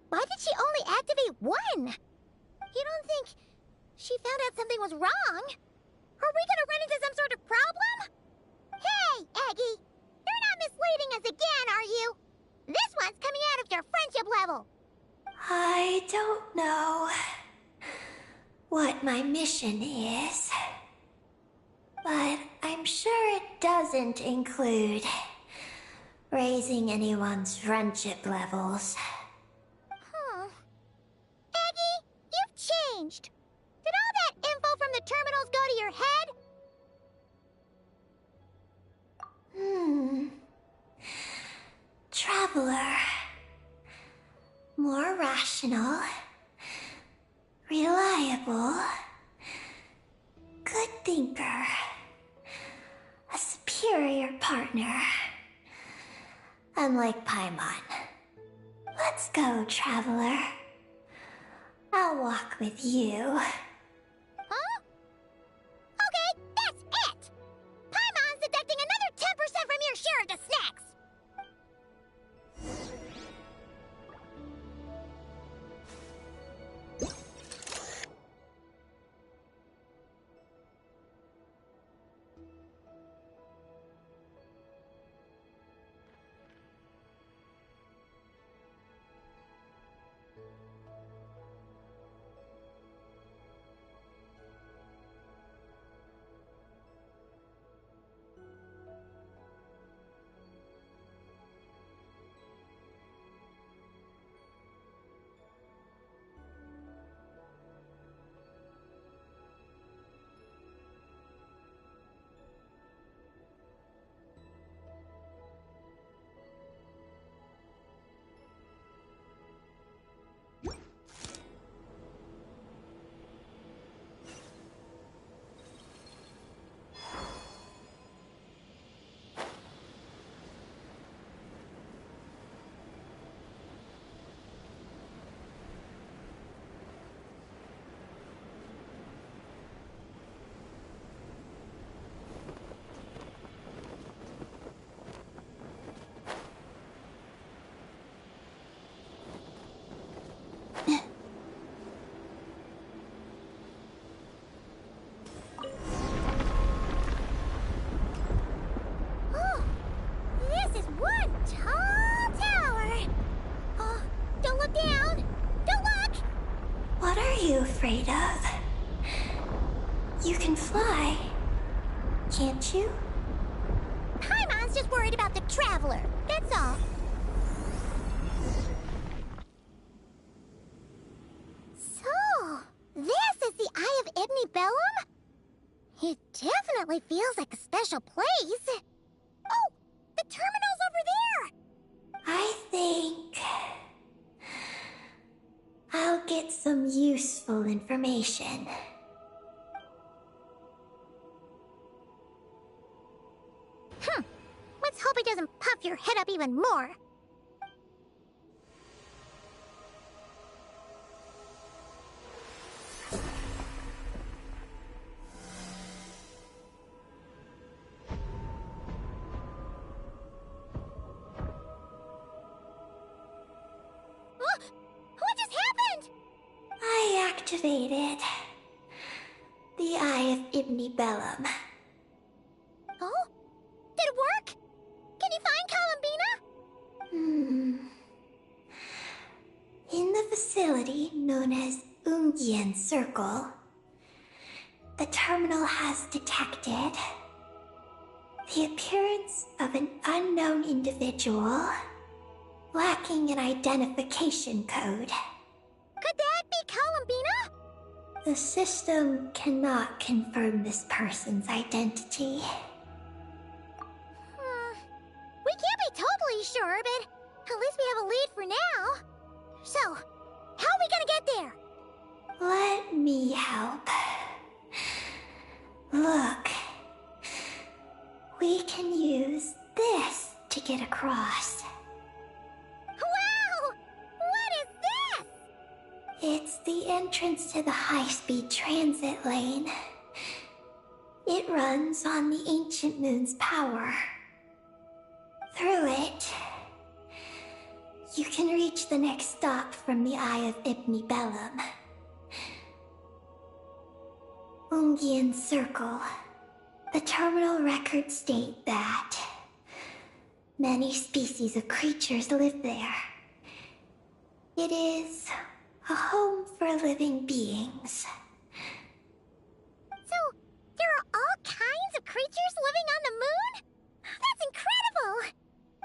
why did she only activate 1? You don't think she found out something was wrong? Are we gonna run into some sort of problem? Hey, Aggie! You're not misleading us again, are you? This one's coming out of your friendship level. I don't know what my mission is, but I'm sure it doesn't include raising anyone's friendship levels. Aggie, you've changed. Did all that info from the terminals go to your head? Traveler. More rational. Reliable. Good thinker. A superior partner. Unlike Paimon. Let's go, traveler. I'll walk with you. Huh? Okay, that's it! Paimon's deducting another 10% from your share of the snacks! What are you afraid of? You can fly, can't you? Paimon's just worried about the traveler, that's all. So, this is the Eye of Ibni Bellum? It definitely feels like a special place. Oh, the terminal's over there! I think I'll get some useful information. Let's hope it doesn't puff your head up even more. What just happened? I activated the Eye of Ibni Bellum. Oh? Did it work? Can you find Columbina? In the facility known as Ungyen Circle, the terminal has detected the appearance of an unknown individual lacking an identification code. Could that be Columbina? The system cannot confirm this person's identity. We can't be totally sure, but at least we have a lead for now. So, how are we gonna get there? Let me help. Look. We can use this to get across. Wow! What is this? It's the entrance to the high-speed transit lane. It runs on the ancient moon's power. Through it, you can reach the next stop from the Eye of Ibni Bellum. Ungyen Circle. The terminal records state that many species of creatures live there. It is a home for living beings. So, there are all kinds of creatures living on the moon? That's incredible!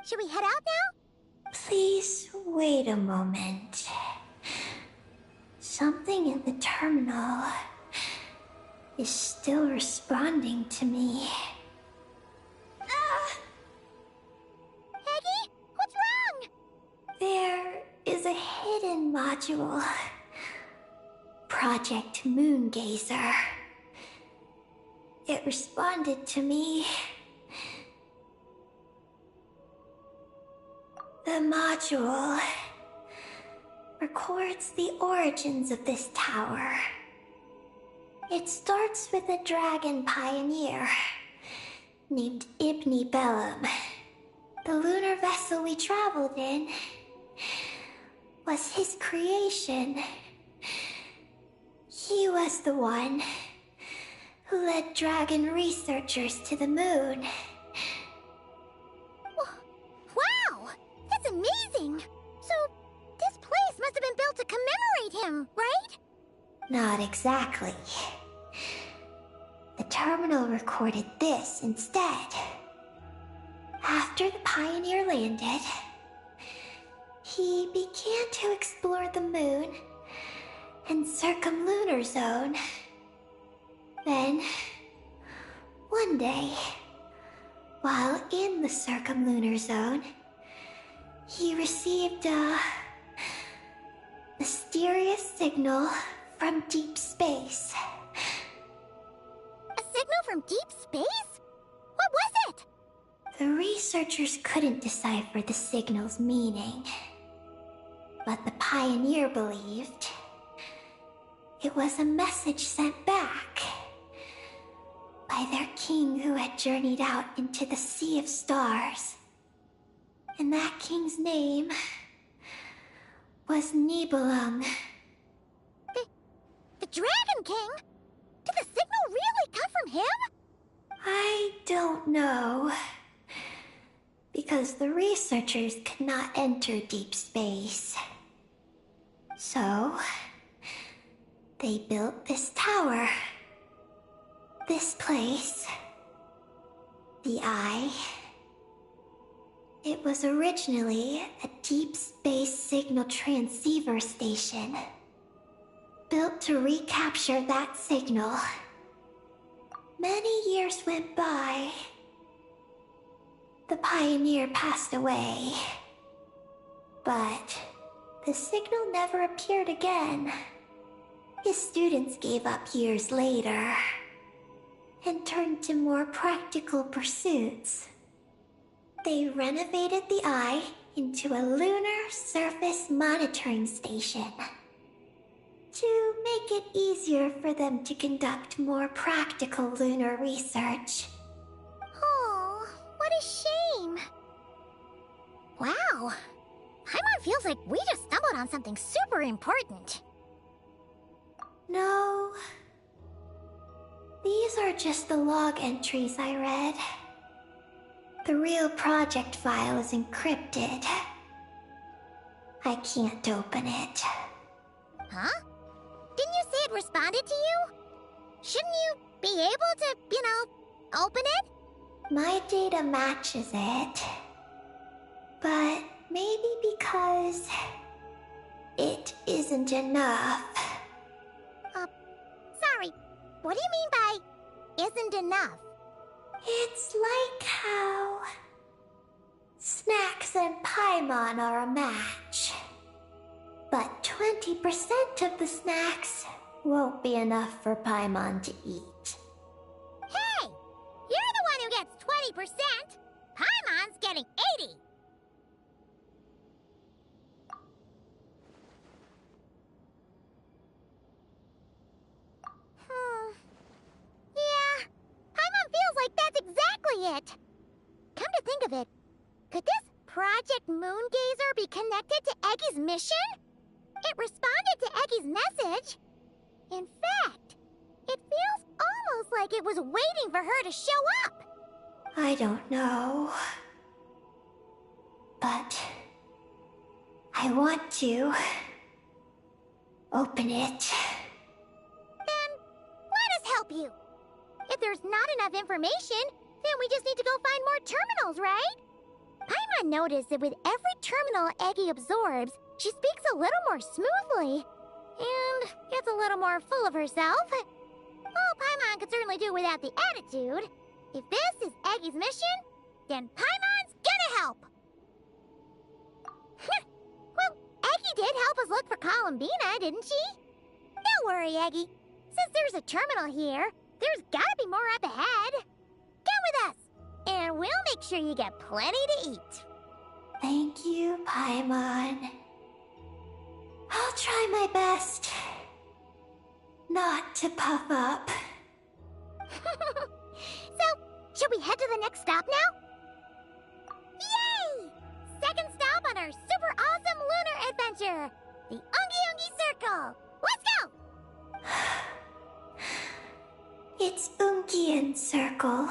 Should we head out now? Please wait a moment. Something in the terminal is still responding to me. Eggy, what's wrong? There is a hidden module. Project Moongazer. It responded to me. The module records the origins of this tower. It starts with a dragon pioneer named Ibni Bellum. The lunar vessel we traveled in was his creation. He was the one who led dragon researchers to the moon. Wow! That's amazing! So, this place must have been built to commemorate him, right? Not exactly. The terminal recorded this instead. After the Pioneer landed, he began to explore the moon and circumlunar zone. Then, one day, while in the circumlunar zone, he received a mysterious signal from deep space. A signal from deep space? What was it? The researchers couldn't decipher the signal's meaning, but the Pioneer believed it was a message sent back by their king who had journeyed out into the Sea of Stars. And that king's name was Nibelung. The Dragon King? Did the signal really come from him? I don't know. Because the researchers could not enter deep space. So, they built this tower. This place. The Eye. It was originally a deep space signal transceiver station, built to recapture that signal. Many years went by. The Pioneer passed away, but the signal never appeared again. His students gave up years later and turned to more practical pursuits. They renovated the Eye into a lunar surface monitoring station to make it easier for them to conduct more practical lunar research. Oh, what a shame. Wow. Paimon feels like we just stumbled on something super important. No. These are just the log entries I read. The real project file is encrypted. I can't open it. Huh? Didn't you say it responded to you? Shouldn't you be able to, open it? My data matches it. But maybe because it isn't enough. Sorry. What do you mean by isn't enough? It's like how Snacks and Paimon are a match. But 20% of the snacks won't be enough for Paimon to eat. Hey! You're the one who gets 20%! Paimon's getting 80! Yeah, Paimon feels like that's exactly it! Come to think of it, could this Project Moongazer be connected to Eggy's mission? It responded to Eggy's message. In fact, it feels almost like it was waiting for her to show up. I don't know. But I want to open it. Then let us help you. If there's not enough information, then we just need to go find more terminals, right? Paimon noticed that with every terminal Eggy absorbs, she speaks a little more smoothly and gets a little more full of herself. Well, Paimon could certainly do without the attitude. If this is Eggy's mission, then Paimon's gonna help. Well, Eggy did help us look for Columbina, didn't she? Don't worry, Eggy. Since there's a terminal here, there's gotta be more up ahead. Come with us, and we'll make sure you get plenty to eat. Thank you, Paimon. I'll try my best not to puff up. So, should we head to the next stop now? Yay! Second stop on our super awesome lunar adventure! The Ungi Ungi Circle! Let's go! It's Ungian Circle.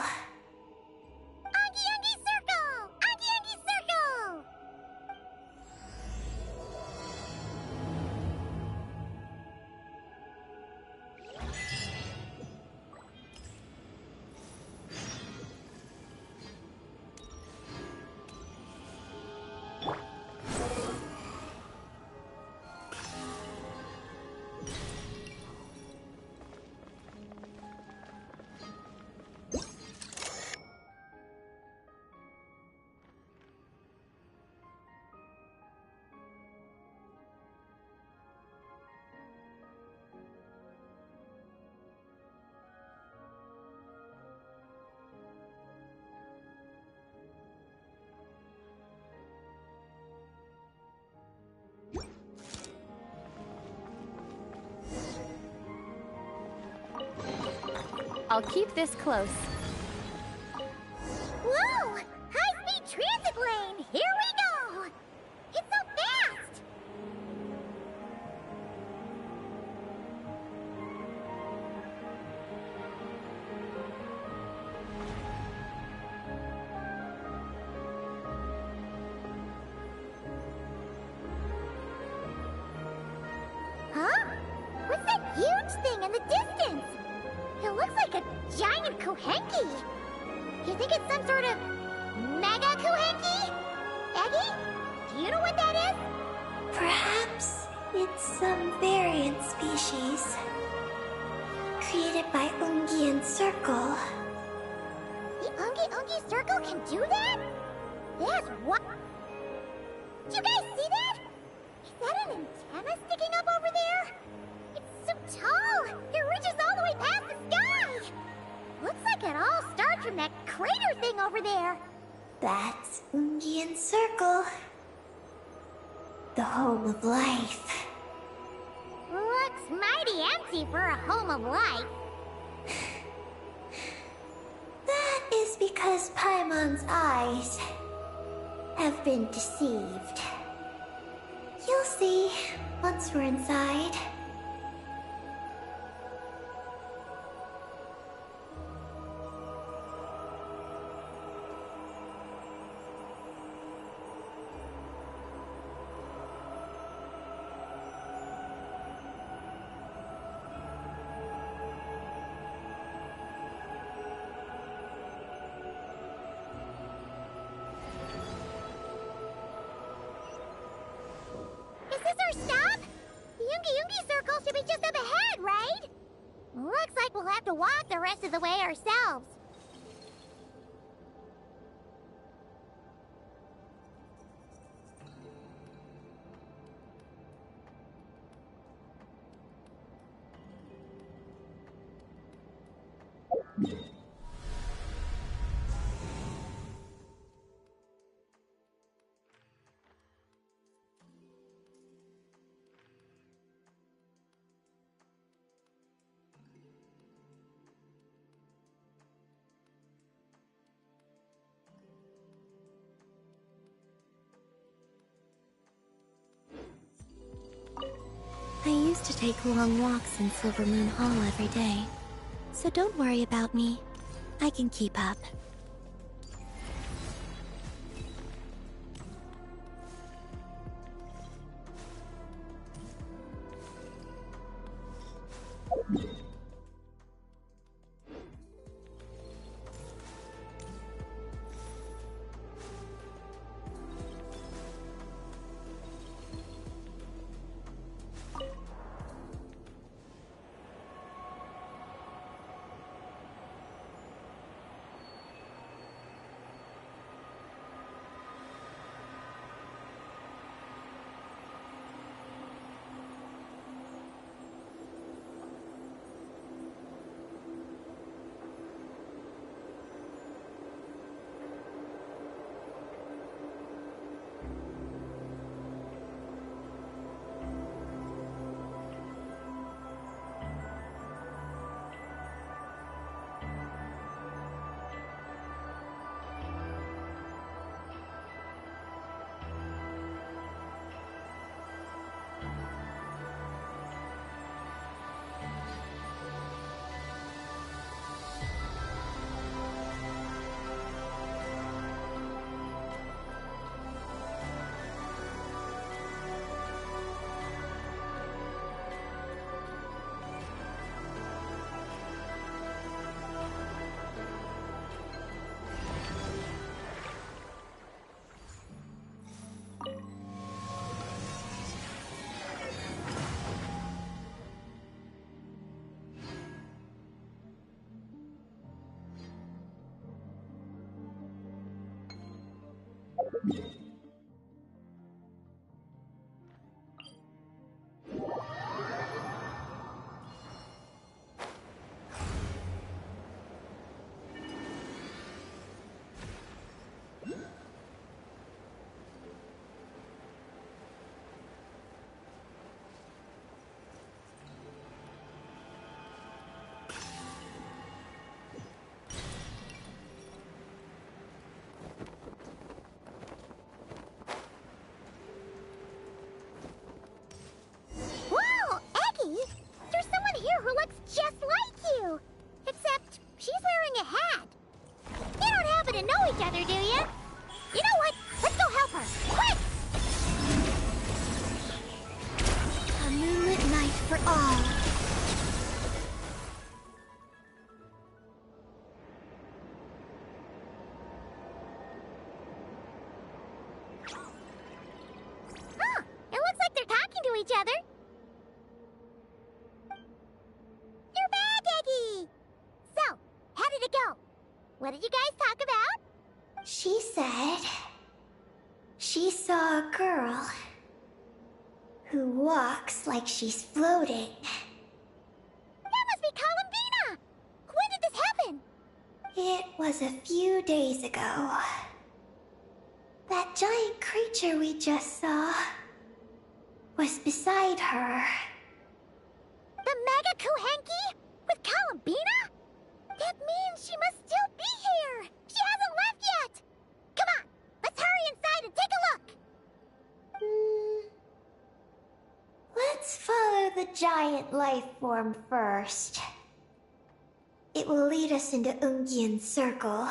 Ungi Ungi Circle! Ungi Ungi Circle! I'll keep this close. Whoa! High-speed transit lane! Here we go! It's so fast! Huh? What's that huge thing in the distance? It looks like a giant Kuhenki. You think it's some sort of mega Kuhenki? Eggy, do you know what that is? Perhaps it's some variant species created by Ungian Circle. The Ungi Ungi Circle can do that? That's what? Do you guys see that? Is that an antenna sticking up over there? It's so tall! It reaches all the way past the sky! Looks like it all starts from that crater thing over there. That's Ungian Circle, the home of life. Looks mighty empty for a home of life. That is because Paimon's eyes have been deceived. You'll see once we're inside. Is this our stop? The Ungi Ungi Circle should be just up ahead, right? Looks like we'll have to walk the rest of the way ourselves. I used to take long walks in Silver Moon Hall every day, so don't worry about me. I can keep up. Whoa, Eggie! There's someone here who looks just like you! Except she's wearing a hat. You don't happen to know each other, do you? You know what? Let's go help her! Quick! A moonlit night for all. Huh, it looks like they're talking to each other. You're back, Eggie! So, how did it go? What did you guys talk about? She said she saw a girl who walks like she's floating. That must be Columbina! When did this happen? It was a few days ago. That giant creature we just saw was beside her. The Mega Kuhenki? With Columbina? That means she must still be here! She hasn't left yet! Come on, let's hurry inside and take a look! Let's follow the giant life form first. It will lead us into Ungyen's circle.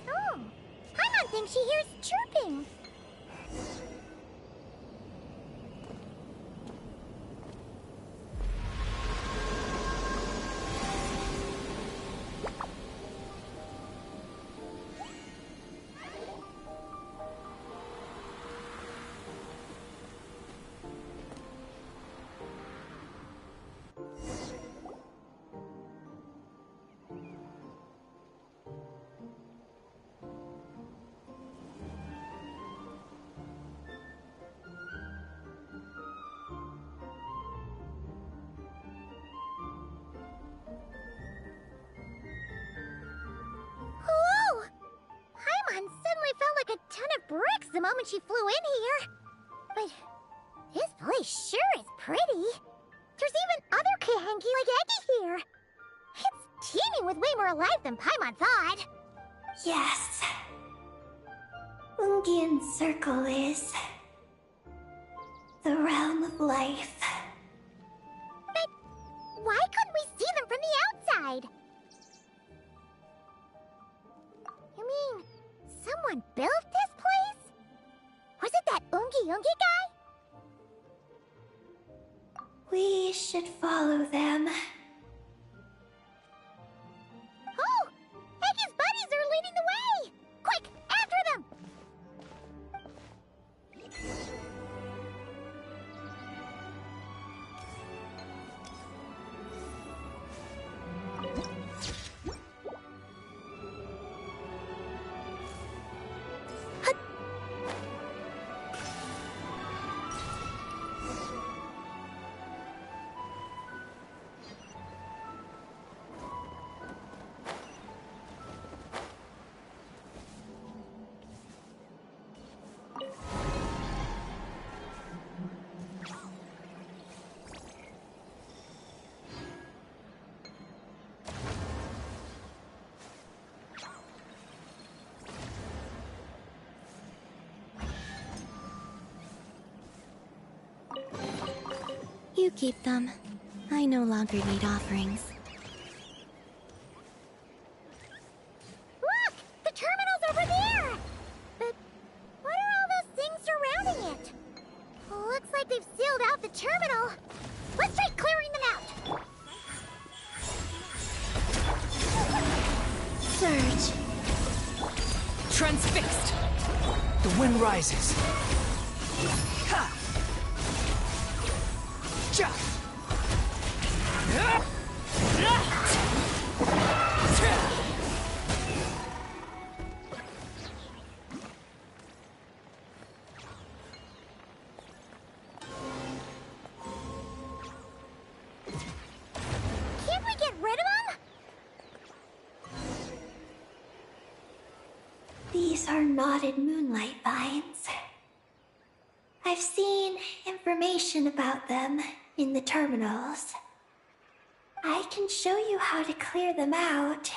Oh, Paimon thinks she hears chirping. Whoa! Paimon suddenly felt like a ton of bricks the moment she flew in here. But this place sure is pretty. There's even other Kuhenki like Eggie here. It's teeming with way more life than Paimon thought. Yes. Ungyen's circle is the realm of life. But why couldn't we see them from the outside? You mean someone built this place? Was it that Ungi guy? We should follow them. Oh! Eggie's buddies are leading the way! Quick, after them! You keep them. I no longer need offerings. Look! The terminal's over there! But what are all those things surrounding it? Looks like they've sealed out the terminal. Let's try clearing them out! Surge. Transfixed! The wind rises. Ha! Ja! Ah! Can't we get rid of him? These are knotted moonlight vines. I've seen information about them in the terminals. I can show you how to clear them out.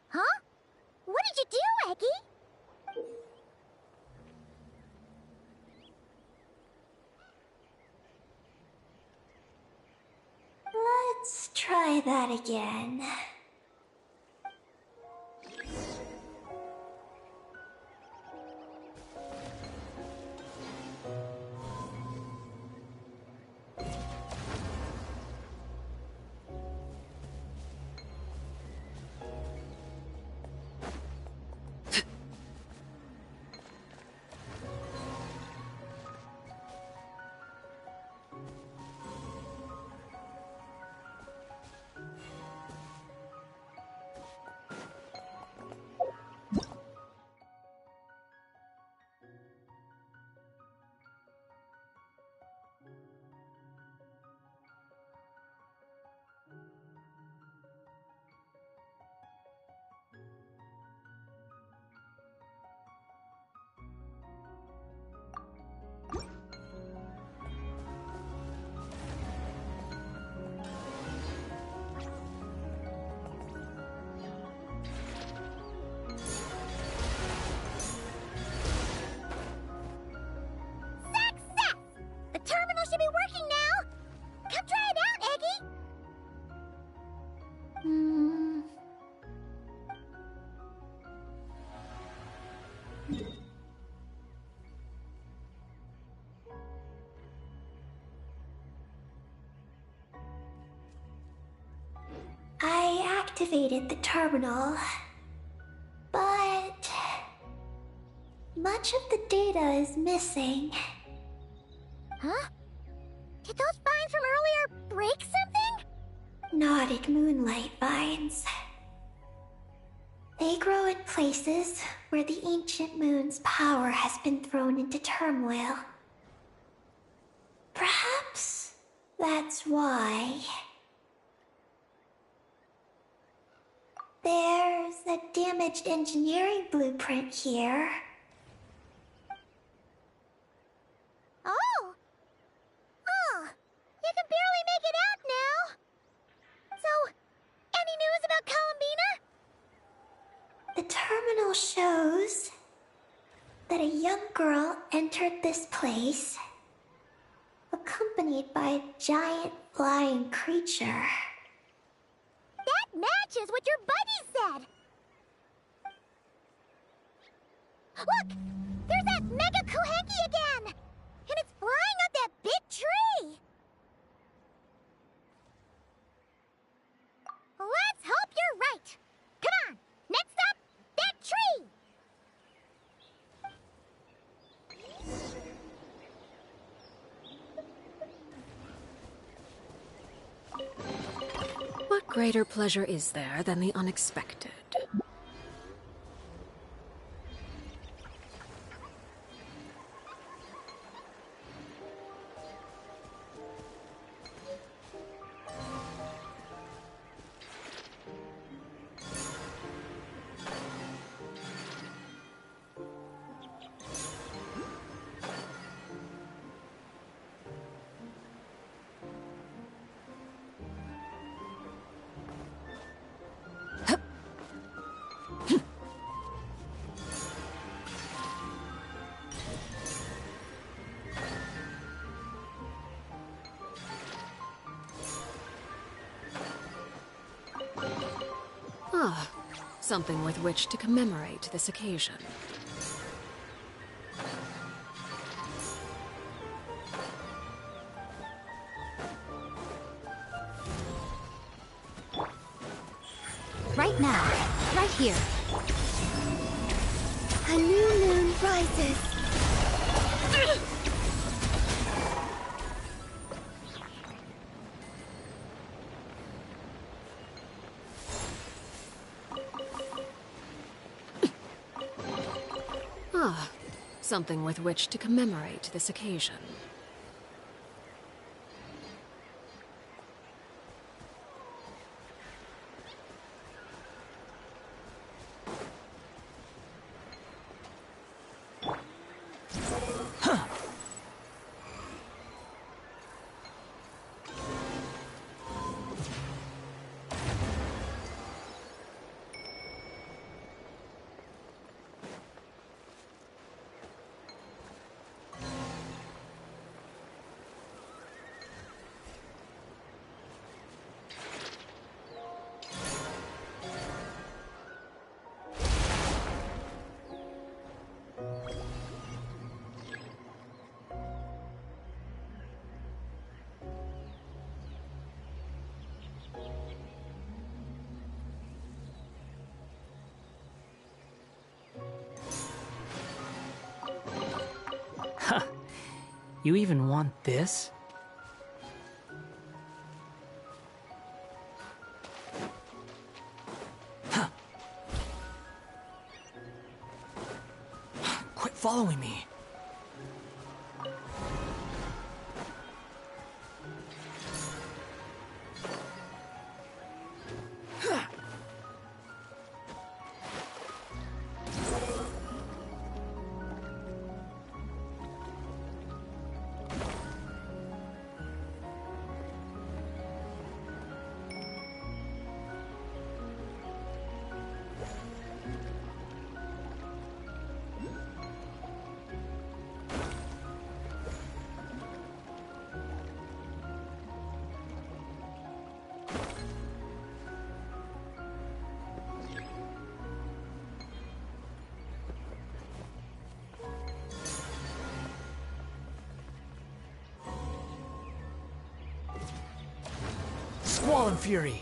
Huh? What did you do, Eggy? Let's try that again. Success! The terminal should be working now! Come try it out, Eggy! I activated the terminal, but much of the data is missing. Huh? Did those vines from earlier break something? Knotted moonlight vines. They grow in places where the ancient moon's power has been thrown into turmoil. Perhaps that's why. There's a damaged engineering blueprint here. Oh! Oh! You can barely make it out now! So, any news about Columbina? The terminal shows that a young girl entered this place, accompanied by a giant flying creature. That matches what your buddy said! Look! There's that Mega Kohenki again! And it's flying up that big tree! Let's hope you're right! Come on! Next up, that tree! What greater pleasure is there than the unexpected? Ah, something with which to commemorate this occasion. Right now. Right here. A new moon rises. Ah, something with which to commemorate this occasion. You even want this? Quit following me. Squall and Fury!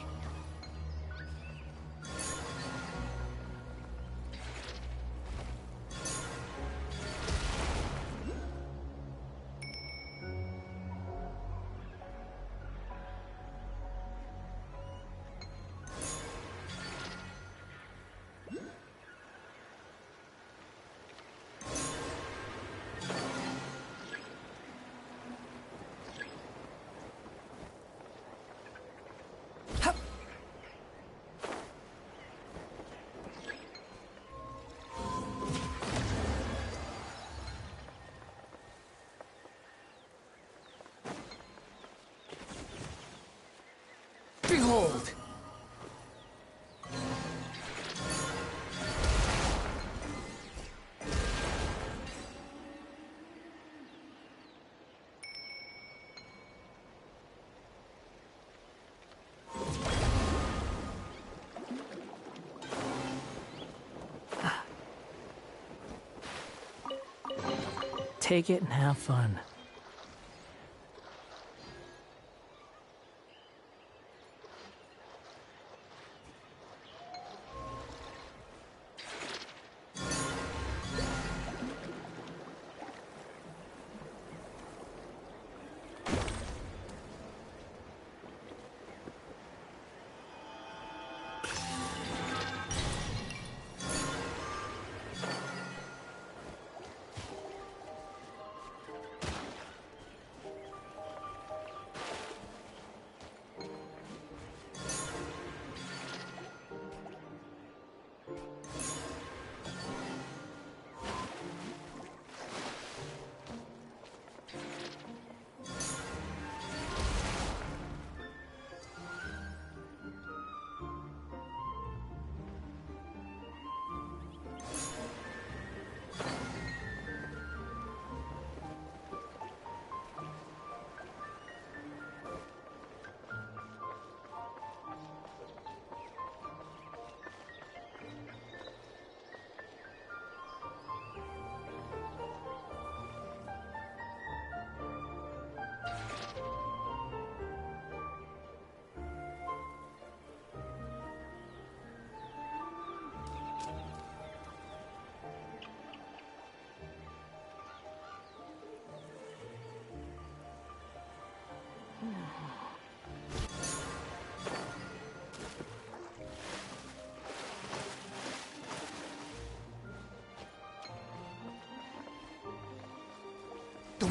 Behold! Take it and have fun.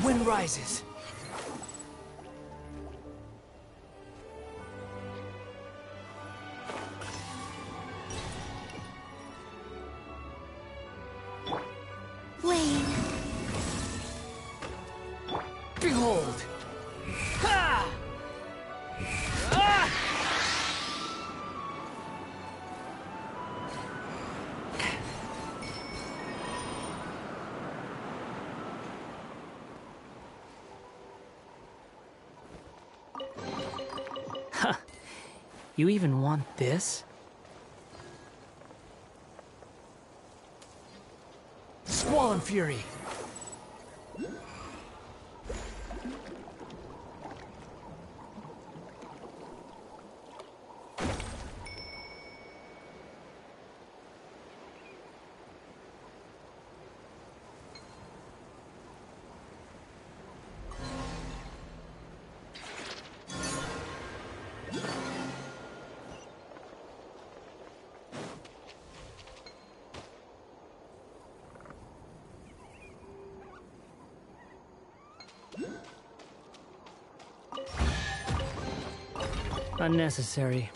wind rises. Wayne. Behold! Ha! Ah! Huh. You even want this? Squall and Fury! Unnecessary.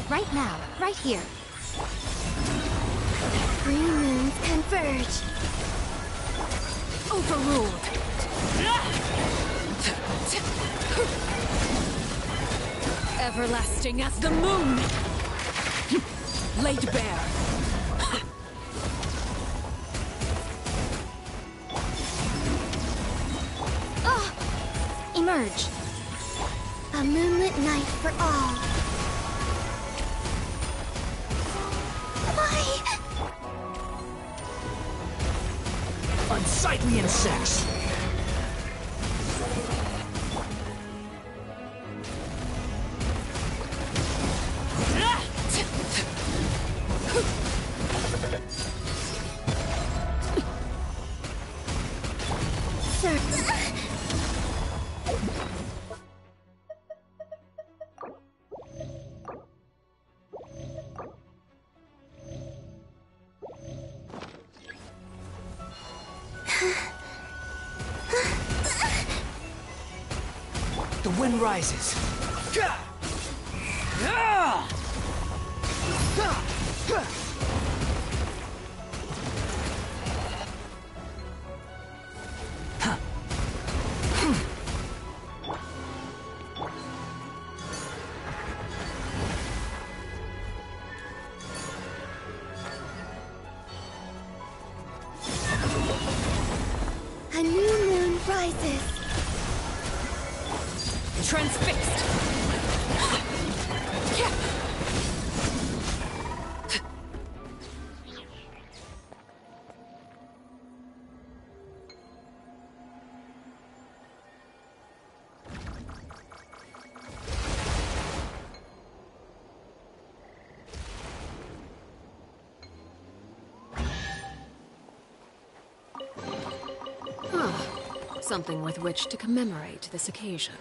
Right now, right here. Three moons converge. Overruled! Everlasting as the moon! Laid bare! Emerge. A moonlit night for all. Why? Unsightly insects! Sir. The wind rises. A new moon rises. Transfixed! Something with which to commemorate this occasion.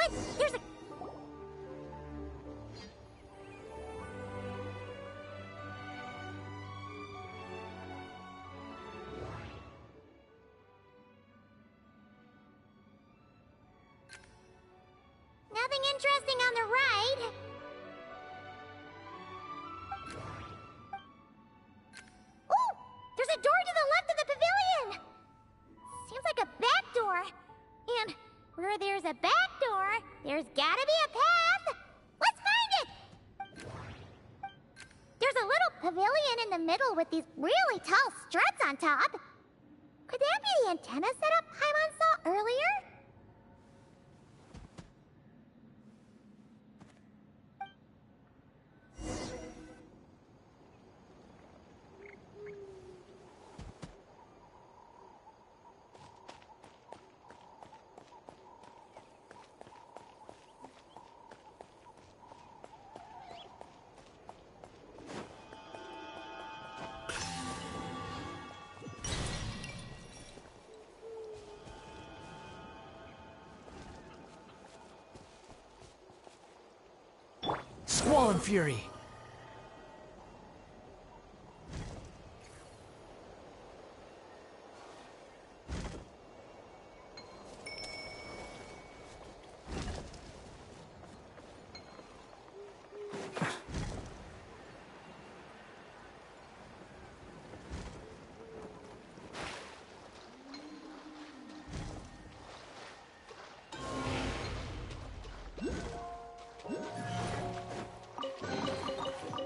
But there's a... Nothing interesting on the right. Ooh! There's a door to the left of the pavilion! Seems like a back door. And where there's a back door, there's gotta be a path! Let's find it! There's a little pavilion in the middle with these really tall struts on top. Could that be the antenna setup Paimon saw earlier? Squall and Fury!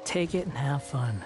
Take it and have fun.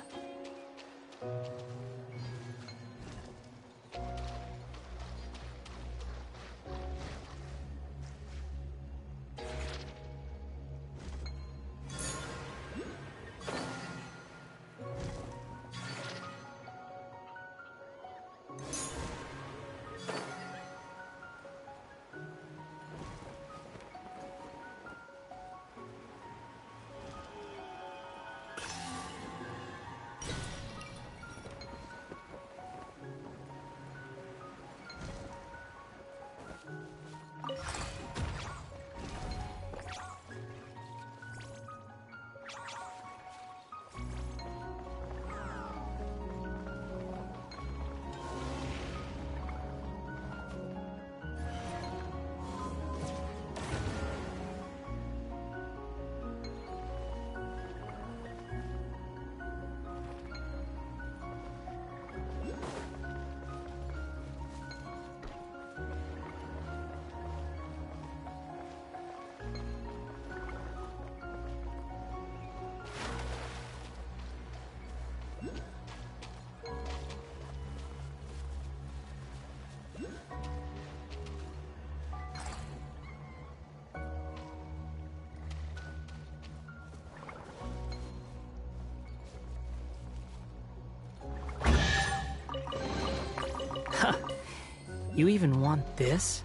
You even want this?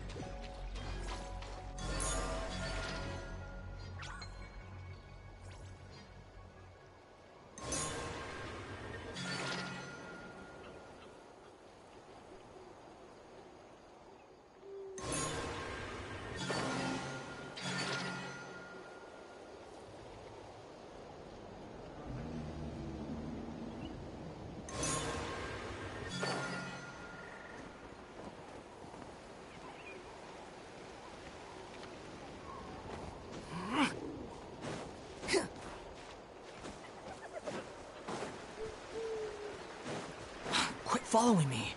Quit following me.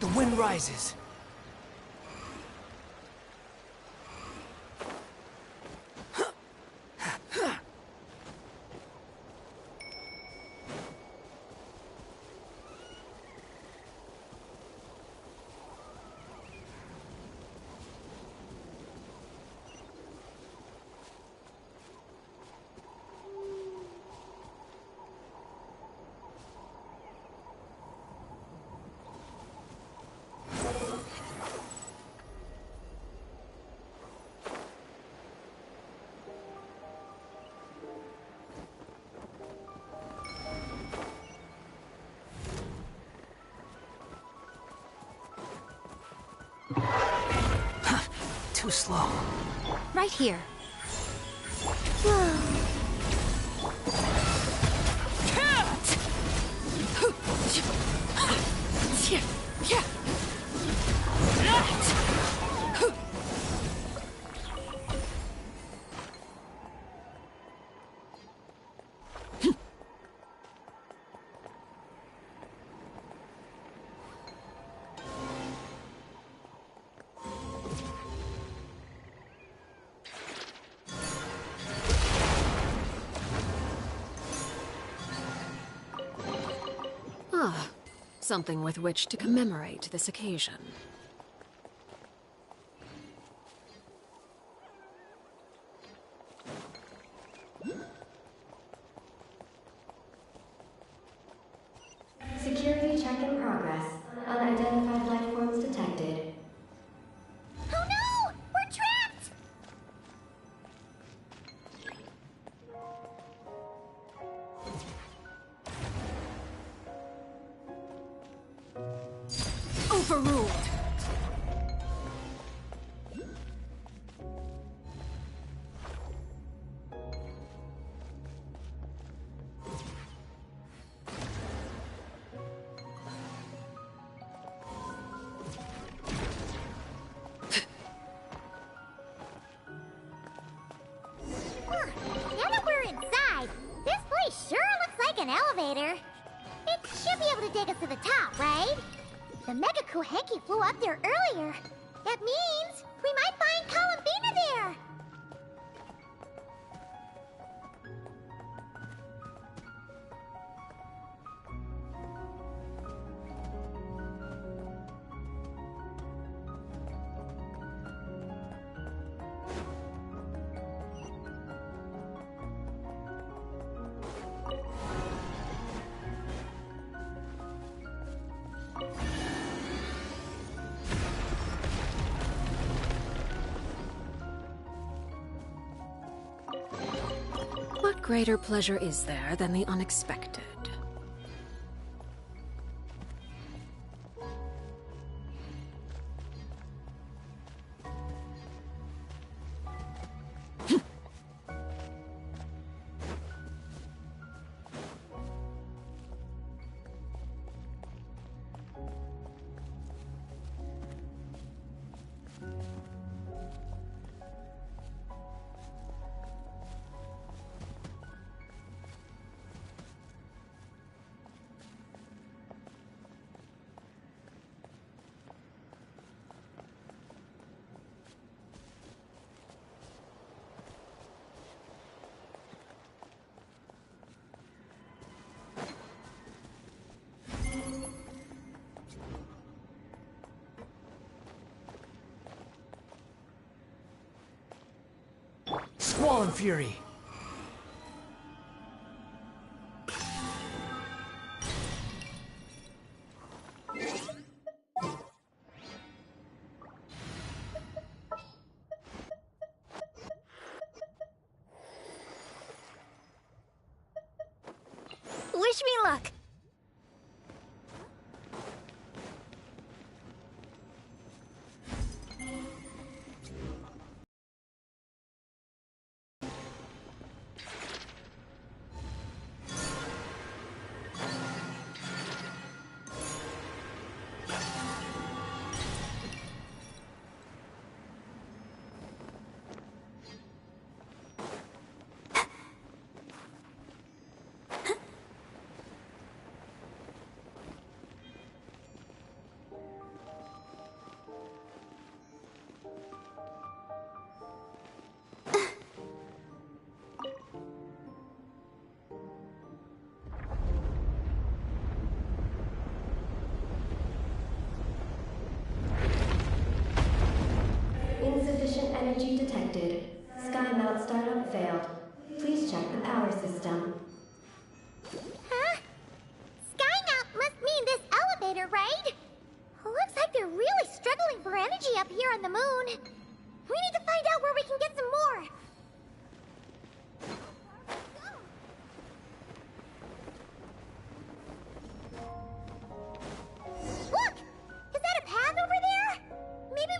The wind rises. Too slow. Right here. Ah, something with which to commemorate this occasion. Security check in progress. Unidentified life forms detected. Oh no! We're trapped! Overruled! Now that we're inside, this place sure looks like an elevator. It should be able to take us to the top, right? The Mega Kuhenki flew up there earlier. That means we might find Columbina there. What greater pleasure is there than the unexpected? Squall and Fury! Wish me luck. Insufficient energy detected. Sky mount startup failed. Please check the power system. Huh? Skynaut must mean this elevator, right? Looks like they're really struggling for energy up here on the moon. We need to find out where we can get some more. Look! Is that a path over there? Maybe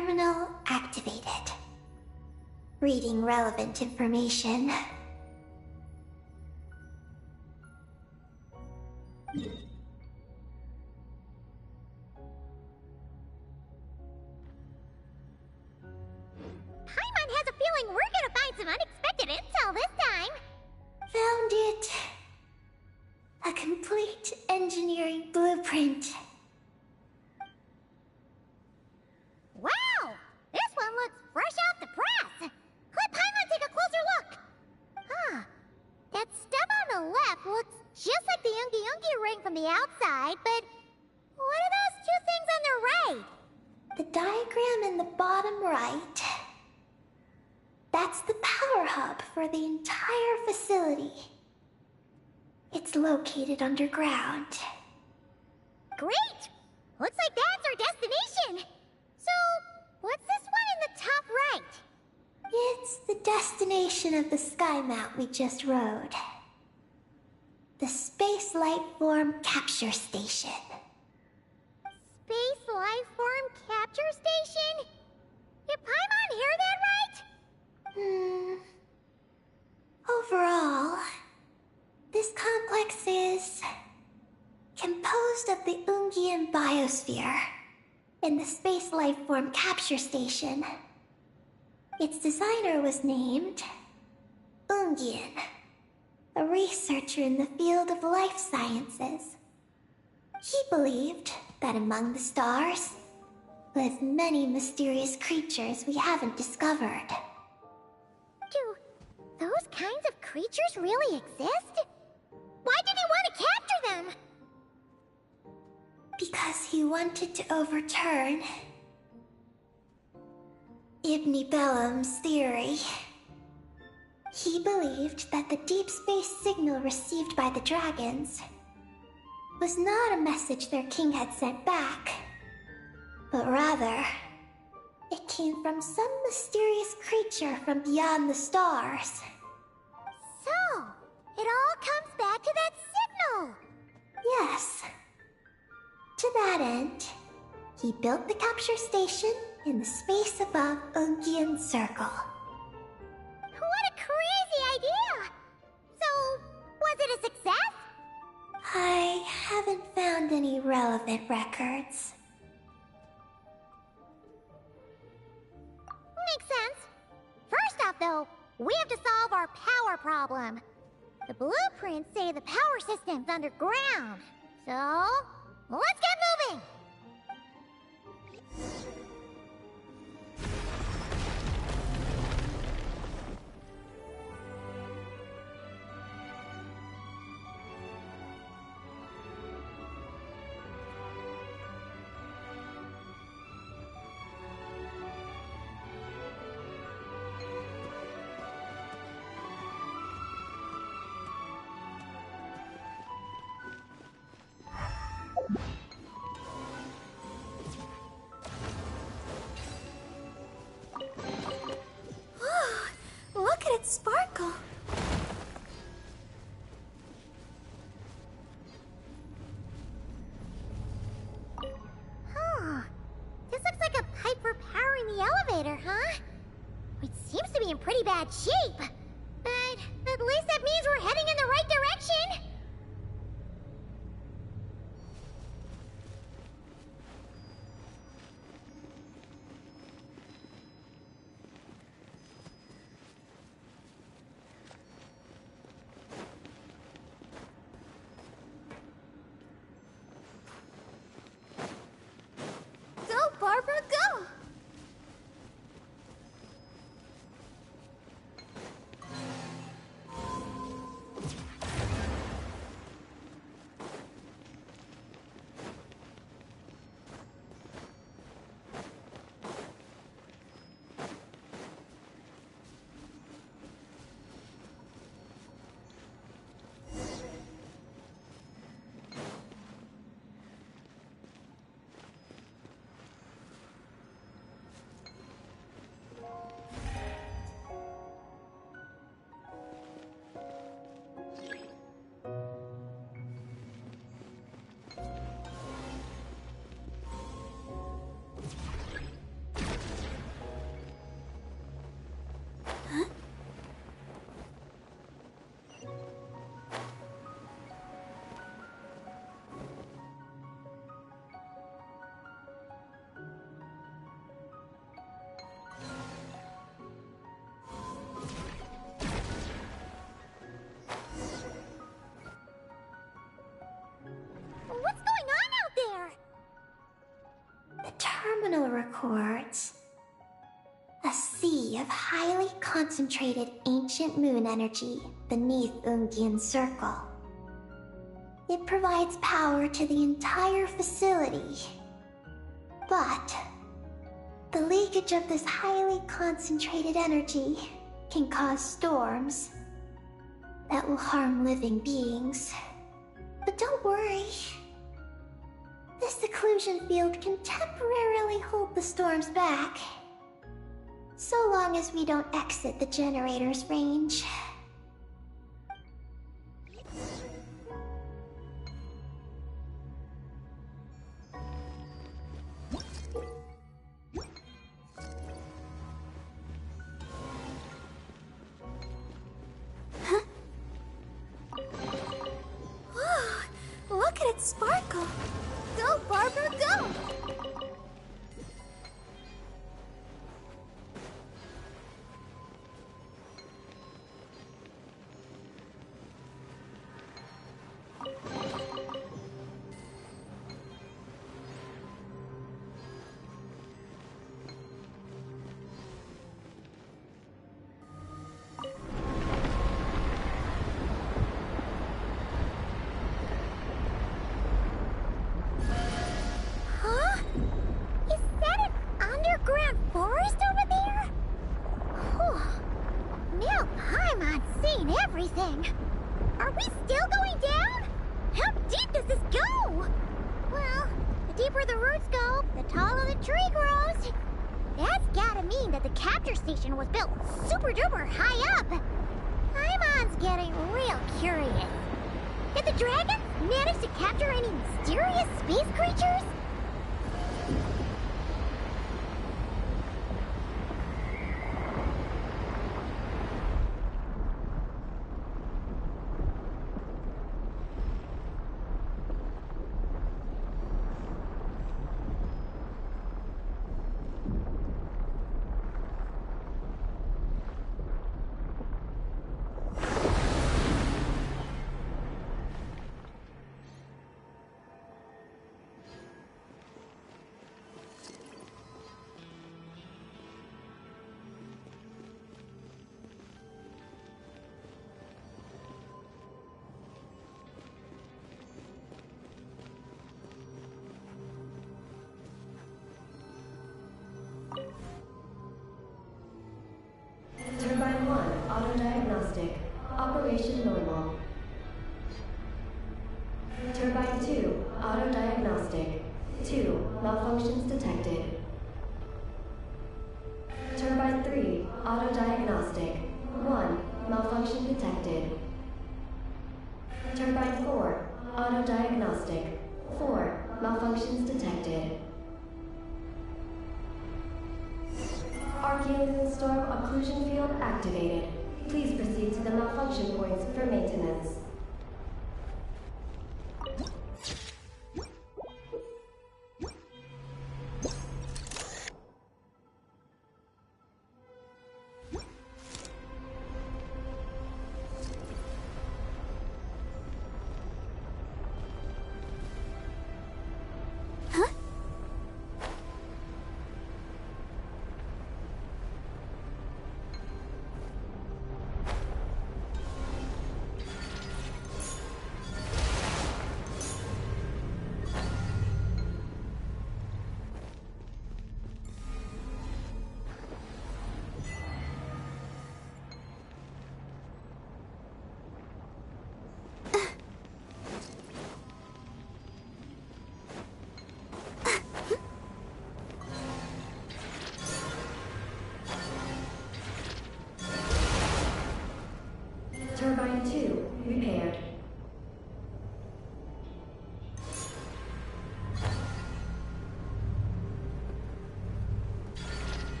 Terminal activated. Reading relevant information. Paimon has a feeling we're gonna find some unexpected intel this time. Found it. A complete engineering blueprint. Wow! This one looks fresh off the press! Let Paimon take a closer look! Huh. That stub on the left looks just like the Ungi Ungi ring from the outside, but what are those two things on the right? The diagram in the bottom right. That's the power hub for the entire facility. It's located underground. Great! Looks like that's our destination! So, what's this one in the top right? It's the destination of the sky mount we just rode. The Space Life Form Capture Station. Space Life Form Capture Station? Did Paimon hear that right? Overall, this complex is composed of the Ungian biosphere and the Space Life Form Capture Station. Its designer was named Ungian, a researcher in the field of life sciences. He believed that among the stars live many mysterious creatures we haven't discovered. Do those kinds of creatures really exist? Why did he want to capture them? Because he wanted to overturn Ibn Bellum's theory. He believed that the deep space signal received by the dragons was not a message their king had sent back, but rather, it came from some mysterious creature from beyond the stars. So, it all comes back to that signal! Yes. To that end, he built the capture station in the space above Ungian Circle. What a crazy idea! So, was it a success? I haven't found any relevant records. Makes sense. First off, though, we have to solve our power problem. The blueprints say the power system's underground. So, let's get moving! Look at it sparkle! Huh. This looks like a pipe for powering the elevator, huh? It seems to be in pretty bad shape. But at least that means we're heading in the right direction. Go, Barbara, go! terminal records, a sea of highly concentrated ancient moon energy beneath Ungian's circle. It provides power to the entire facility. But the leakage of this highly concentrated energy can cause storms that will harm living beings. But don't worry. This seclusion field can temporarily hold the storms back, so long as we don't exit the generator's range. Whoa! Look at it sparkle! Go, Barbara, go! Are we still going down? How deep does this go? Well, the deeper the roots go, the taller the tree grows. That's gotta mean that the capture station was built super duper high up. Paimon's getting real curious. Did the dragons manage to capture any mysterious space creatures? Turbine 1, auto-diagnostic. Operation normal. Turbine 2, auto-diagnostic. 2, malfunctions detected. Turbine 3, auto-diagnostic. 1, malfunction detected. Turbine 4, auto-diagnostic. 4, malfunctions detected. Archaean Storm Occlusion Field activated. Please proceed to the malfunction points for maintenance.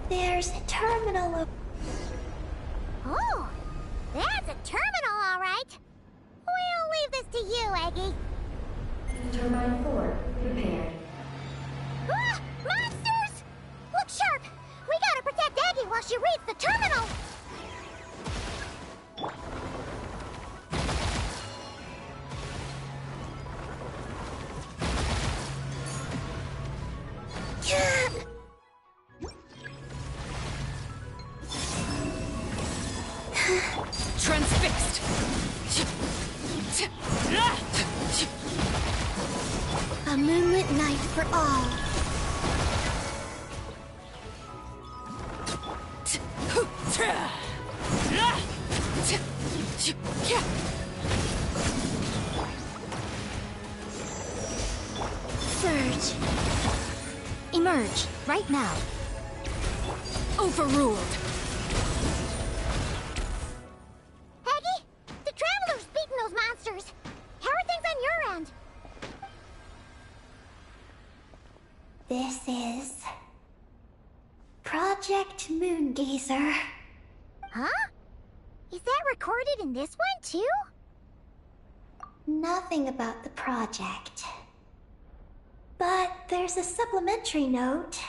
There's a terminal. Oh, that's a terminal, all right. We'll leave this to you, Eggy. Turbine 4 prepared. Ah! Monsters! Look sharp! We gotta protect Eggy while she reads the terminal! Transfixed! A moonlit night for all. Surge. Emerge, right now. Overruled! Eggy, the Traveler's beaten those monsters. How are things on your end? This is Project Moongazer. Huh? Is that recorded in this one, too? Nothing about the project. But there's a supplementary note.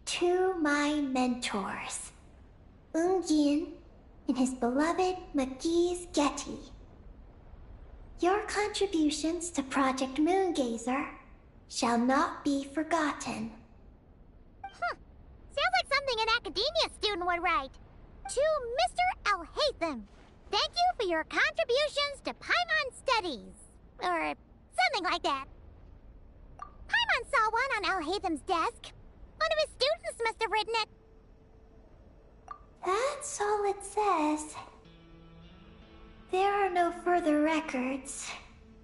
To my mentors, Yin and his beloved McGee's Getty. Your contributions to Project Moongazer shall not be forgotten. Sounds like something an academia student would write. To Mr. Alhaitham, thank you for your contributions to Paimon Studies. Or something like that. Paimon saw one on Alhaitham's desk. One of his students must have written it. That's all it says. There are no further records.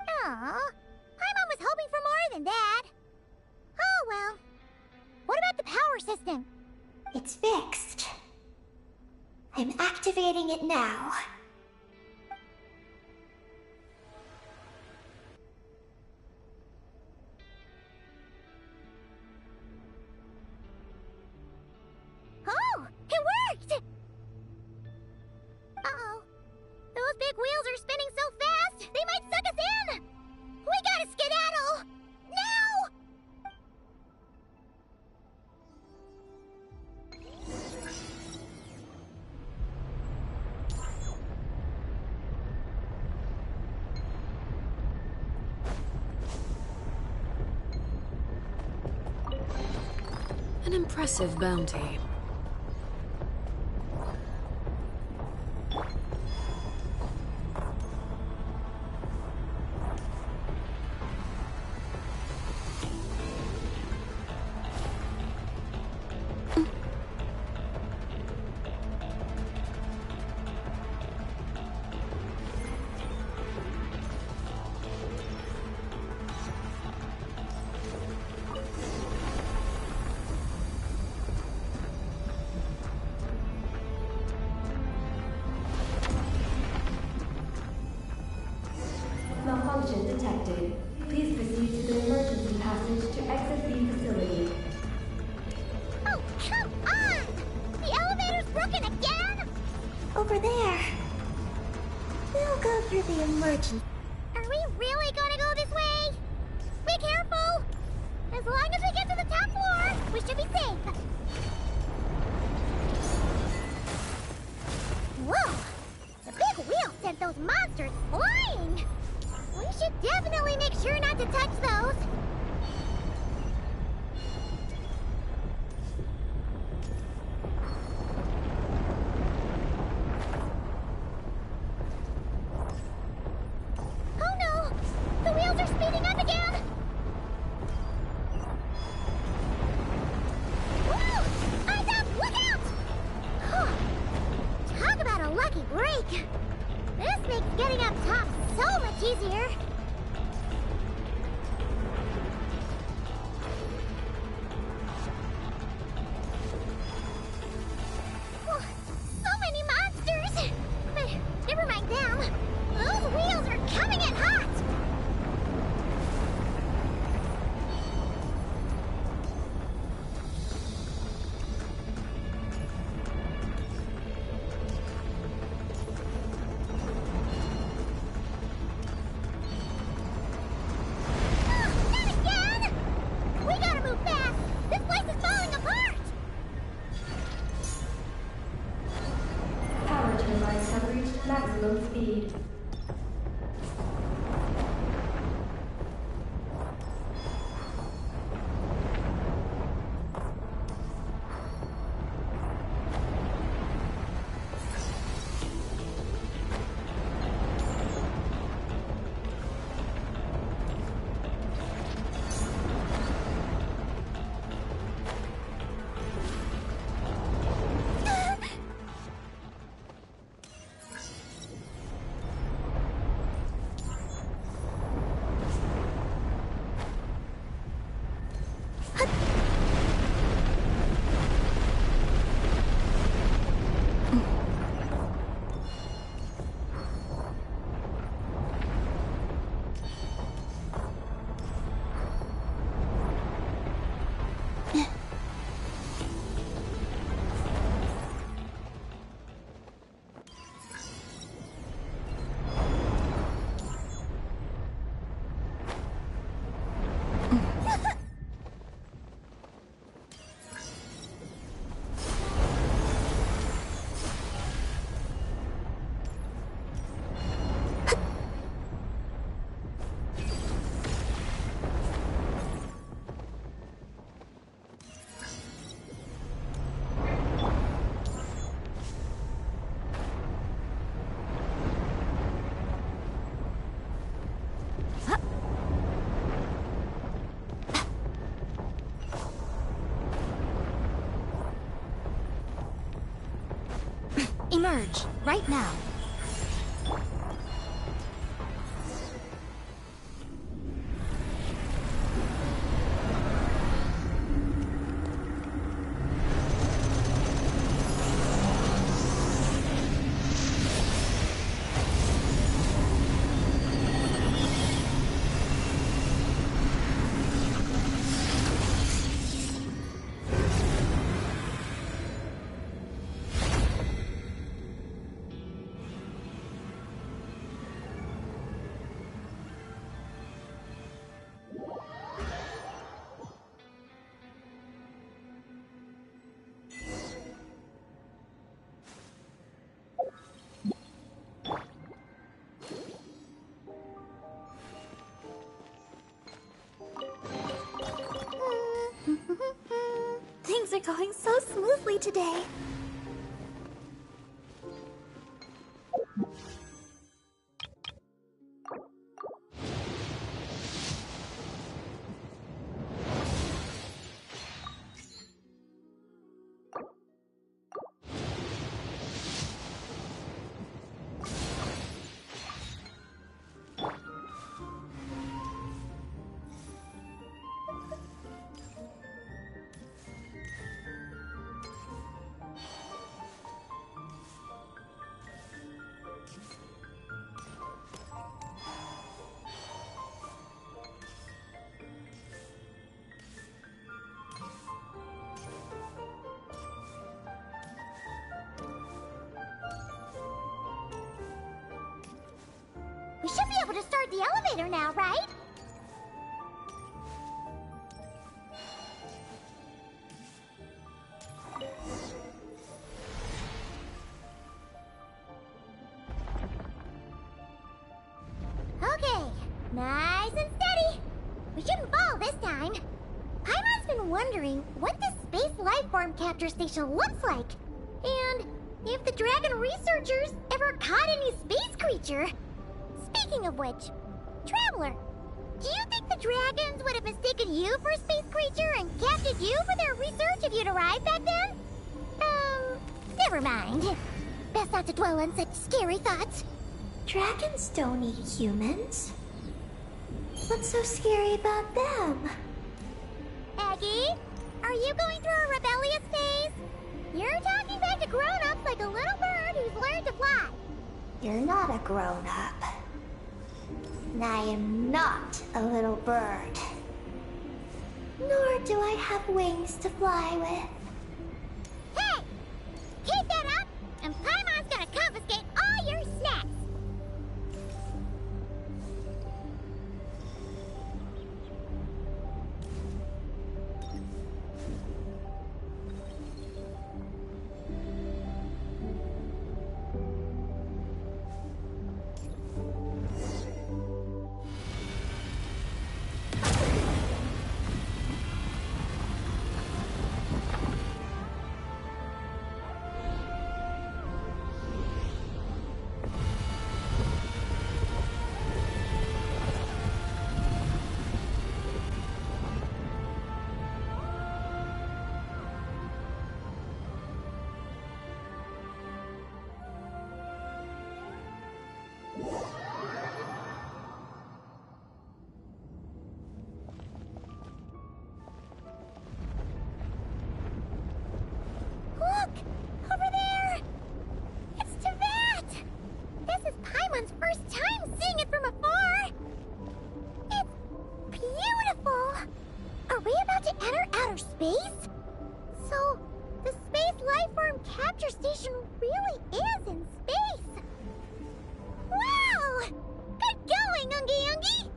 Aw, Paimon was hoping for more than that. Oh well. What about the power system? It's fixed. I'm activating it now. Oh, it worked! Uh-oh. Those big wheels are spinning so fast, they might suck us in! We gotta skedaddle! Now! An impressive bounty. Malfunction detected. Please proceed to the emergency passage to exit the facility. Oh, come on! The elevator's broken again? Over there. We'll go through the emergency. Are we really gonna go this way? Be careful! As long as we get to the top floor, we should be safe. Whoa! The big wheel sent those monsters flying! We should definitely make sure not to touch those. Oh no! The wheels are speeding up again! Whoa! Eyes up! Look out! Whew. Talk about a lucky break! This makes getting up top so much easier! Oh, so many monsters! But never mind them. Those wheels are coming in hot! proceed. Emerge, right now. Things are going so smoothly today. We should be able to start the elevator now, right? Okay, nice and steady. We shouldn't fall this time. Paimon's been wondering what this space life form capture station looks like. And if the dragon researchers ever caught any space creature. Speaking of which, Traveler, do you think the dragons would have mistaken you for a space creature and captured you for their research if you'd arrived back then? Never mind. Best not to dwell on such scary thoughts. Dragons don't eat humans. What's so scary about them? Aggie, are you going through a rebellious phase? You're talking back to grown-ups like a little bird who's learned to fly. You're not a grown-up. And I am not a little bird. Nor do I have wings to fly with. Hey! Keep that up, and Paimon's gonna confiscate all your snacks! Ranger Station really is in space! Wow! Good going, Ungi Ungi!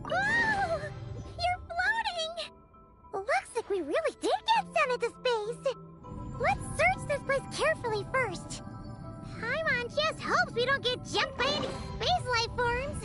Oh! You're floating! Looks like we really did get sent into space! Let's search this place carefully first. Paimon just hopes we don't get jumped by any space life forms.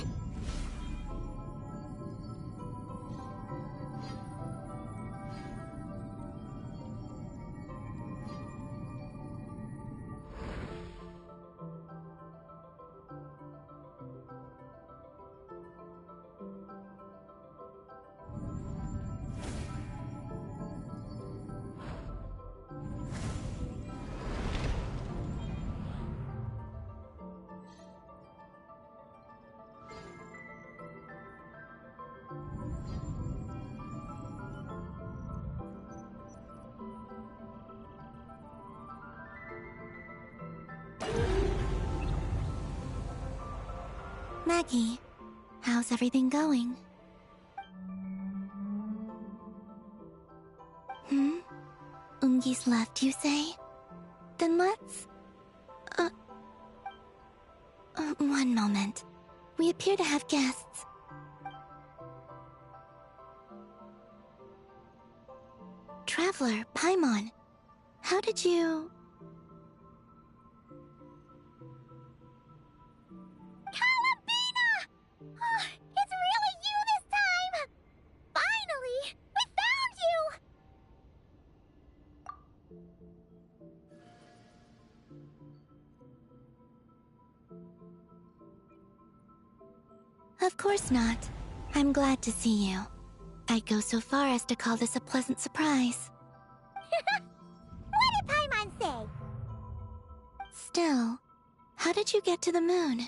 Maggie, how's everything going? Ungi's left, you say? Then let's... one moment. We appear to have guests. Traveler, Paimon, how did you... It's really you this time! Finally! We found you! Of course not. I'm glad to see you. I'd go so far as to call this a pleasant surprise. What did Paimon say? Still, how did you get to the moon?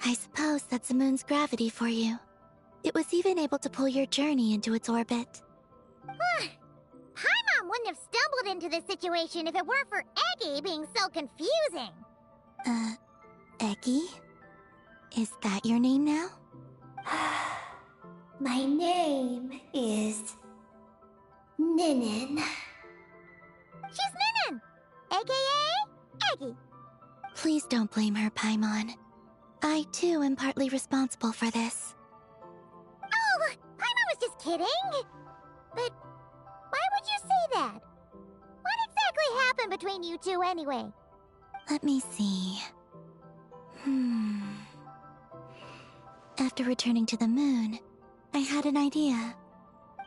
I suppose that's the moon's gravity for you. It was even able to pull your journey into its orbit. Paimon wouldn't have stumbled into this situation if it weren't for Eggy being so confusing. Eggy? Is that your name now? My name is... Ninin. She's Ninin, aka Eggy. Please don't blame her, Paimon. I, too, am partly responsible for this. Oh, Paimon was just kidding. But why would you say that? What exactly happened between you two anyway? Let me see. After returning to the moon, I had an idea.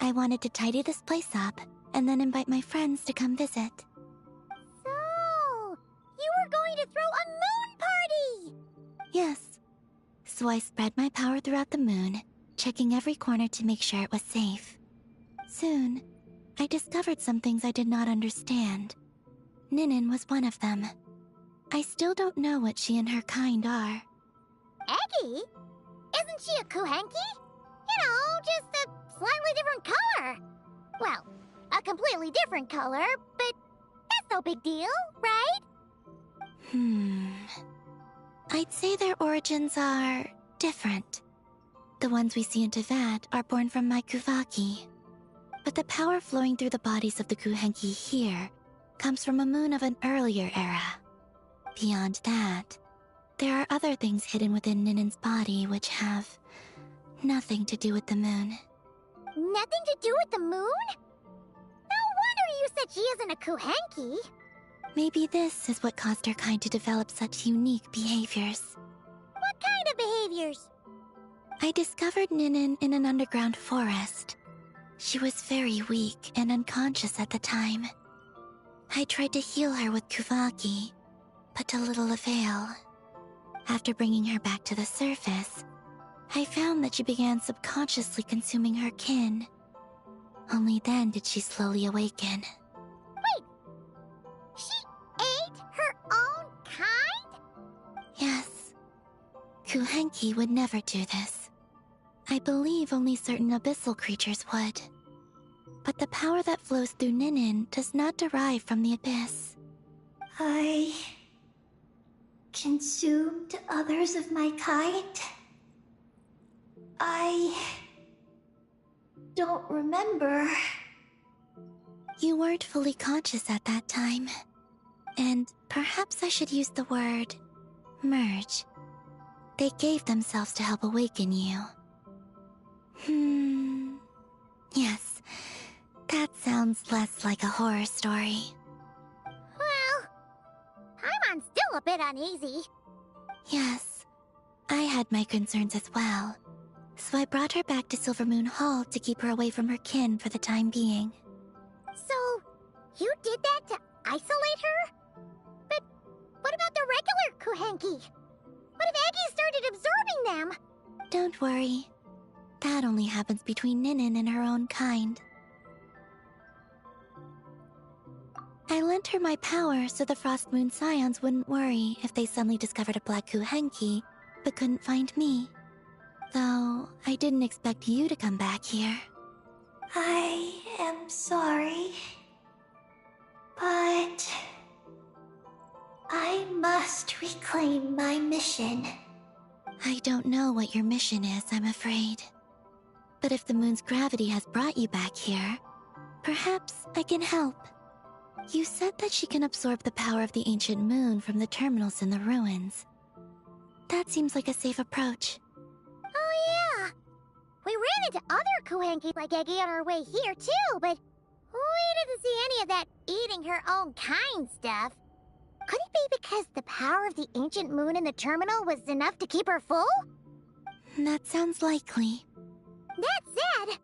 I wanted to tidy this place up and then invite my friends to come visit. So, you were going to throw a moon party! Yes. So I spread my power throughout the moon, checking every corner to make sure it was safe. Soon, I discovered some things I did not understand. Ninin was one of them. I still don't know what she and her kind are. Eggy? Isn't she a Kuhenki? You know, just a slightly different color. Well, a completely different color, but that's no big deal, right? I'd say their origins are different. The ones we see in Tevat are born from my Kuvaki. But the power flowing through the bodies of the Kuhenki here comes from a moon of an earlier era. Beyond that, there are other things hidden within Ninen's body which have nothing to do with the moon. Nothing to do with the moon? No wonder you said she isn't a Kuhenki. Maybe this is what caused her kind to develop such unique behaviors. What kind of behaviors? I discovered Ninin in an underground forest. She was very weak and unconscious at the time. I tried to heal her with Kuvaki, but to little avail. After bringing her back to the surface, I found that she began subconsciously consuming her kin. Only then did she slowly awaken. Wait! She ate her own kind? Yes. Kuhenki would never do this. I believe only certain abyssal creatures would. But the power that flows through Ninin does not derive from the abyss. I consumed others of my kind? I don't remember. You weren't fully conscious at that time. And perhaps I should use the word merge. They gave themselves to help awaken you. Yes, that sounds less like a horror story. Well, Paimon's still a bit uneasy. Yes, I had my concerns as well. So I brought her back to Silvermoon Hall to keep her away from her kin for the time being. So, you did that to isolate her? But what about the regular Kuhenki? What if Aggie started absorbing them? Don't worry. That only happens between Ninin and her own kind. I lent her my power so the Frost Moon Scions wouldn't worry if they suddenly discovered a black Kuhenki, but couldn't find me. Though, I didn't expect you to come back here. I am sorry, but I must reclaim my mission. I don't know what your mission is, I'm afraid. But if the moon's gravity has brought you back here, perhaps I can help. You said that she can absorb the power of the ancient moon from the terminals in the ruins. That seems like a safe approach. Oh yeah! We ran into other Kuhenki like Eggie on our way here too, but we didn't see any of that eating her own kind stuff. Could it be because the power of the ancient moon in the terminal was enough to keep her full? That sounds likely. That said,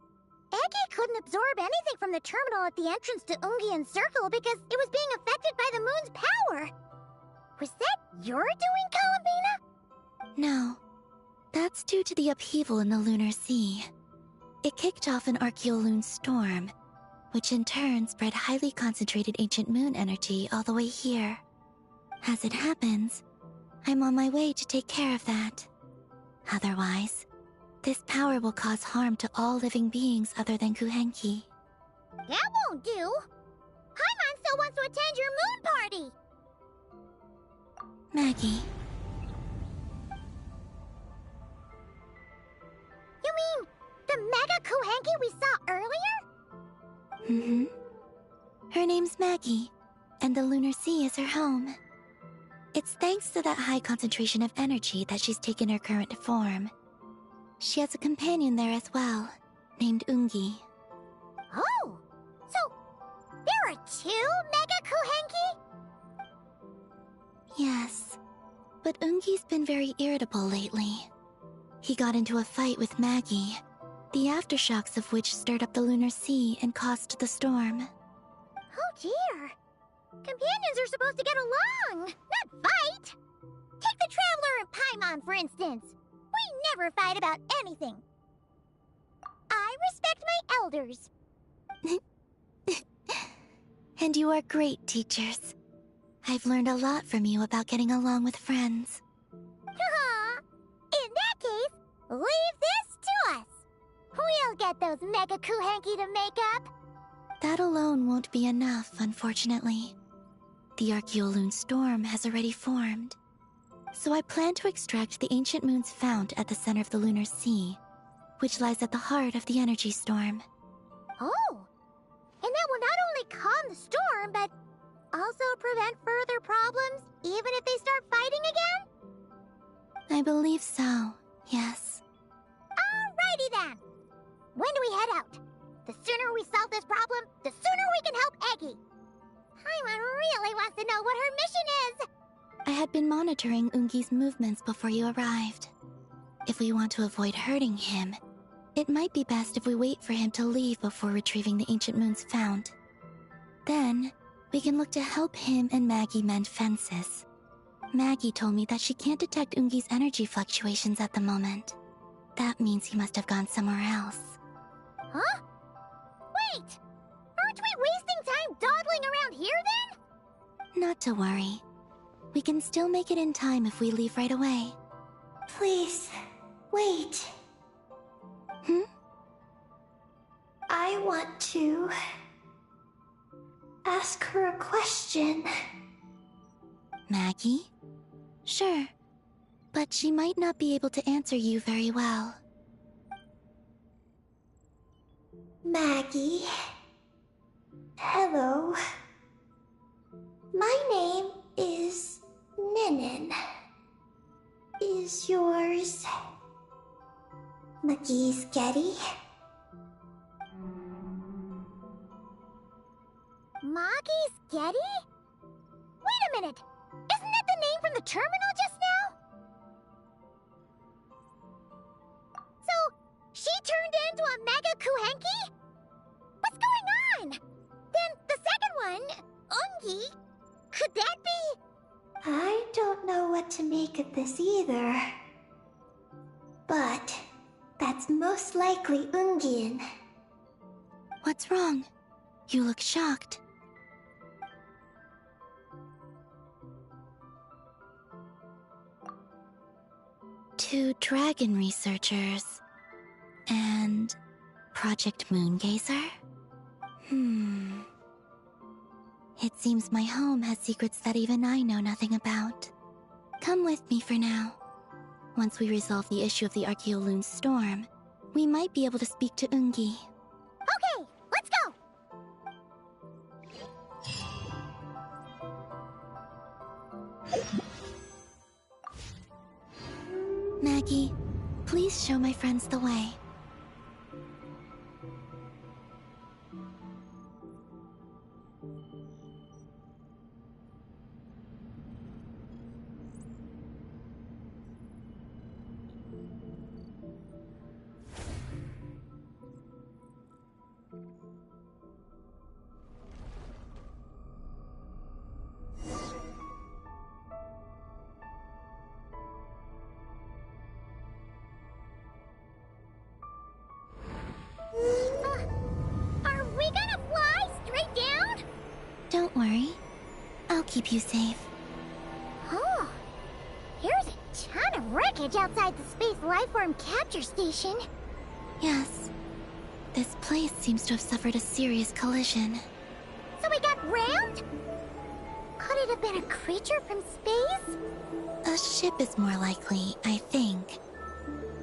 Eggie couldn't absorb anything from the terminal at the entrance to Ungian Circle because it was being affected by the moon's power. Was that your doing, Columbina? No. That's due to the upheaval in the lunar sea. It kicked off an Archeoloon storm, which in turn spread highly concentrated ancient moon energy all the way here. As it happens, I'm on my way to take care of that. Otherwise, this power will cause harm to all living beings other than Kuhenki. That won't do. Paimon still wants to attend your moon party. Maggie. You mean the Mega Kuhenki we saw earlier? Her name's Maggie, and the lunar sea is her home. It's thanks to that high concentration of energy that she's taken her current form. She has a companion there as well, named Ungi. Oh, so there are two Mega Kuhenki? Yes, but Ungi's been very irritable lately. He got into a fight with Maggie, the aftershocks of which stirred up the lunar sea and caused the storm. Oh dear. Companions are supposed to get along, not fight. Take the Traveler and Paimon, for instance. We never fight about anything. I respect my elders. And you are great teachers. I've learned a lot from you about getting along with friends. In that case, leave this to us. We'll get those Mega Kuhenki to make up. That alone won't be enough, unfortunately. The Archeoloon storm has already formed. So I plan to extract the ancient moon's fount at the center of the lunar sea, which lies at the heart of the energy storm. Oh! And that will not only calm the storm, but also prevent further problems, even if they start fighting again? I believe so, yes. Alrighty then! When do we head out? The sooner we solve this problem, the sooner we can help Eggie! Paimon really wants to know what her mission is! I had been monitoring Ungi's movements before you arrived. If we want to avoid hurting him, it might be best if we wait for him to leave before retrieving the ancient moon's fount. Then, we can look to help him and Maggie mend fences. Maggie told me that she can't detect Ungi's energy fluctuations at the moment. That means he must have gone somewhere else. Huh? Wait! Aren't we wasting time dawdling around here then? Not to worry. We can still make it in time if we leave right away. Please, wait. Hmm? I want to ask her a question. Maggie? Sure, but she might not be able to answer you very well. Maggie. Hello. My name is Ninin. Is yours McGee's Getty? Maggie's Getty? Wait a minute! Isn't that the name from the terminal just now? So, she turned into a Mega Kuhenki? What's going on? Then the second one, Ungi, could that be? I don't know what to make of this either. But that's most likely Ungin. What's wrong? You look shocked. Two dragon researchers and Project Moongazer? It seems my home has secrets that even I know nothing about. Come with me for now. Once we resolve the issue of the Archeoloon storm, we might be able to speak to Ungi. Okay, let's go! Maggie, please show my friends the way. Are we gonna fly straight down? Don't worry. I'll keep you safe. Oh, here's a ton of wreckage outside the Space Lifeform Capture Station. Yes. This place seems to have suffered a serious collision. So we got rammed? Could it have been a creature from space? A ship is more likely, I think.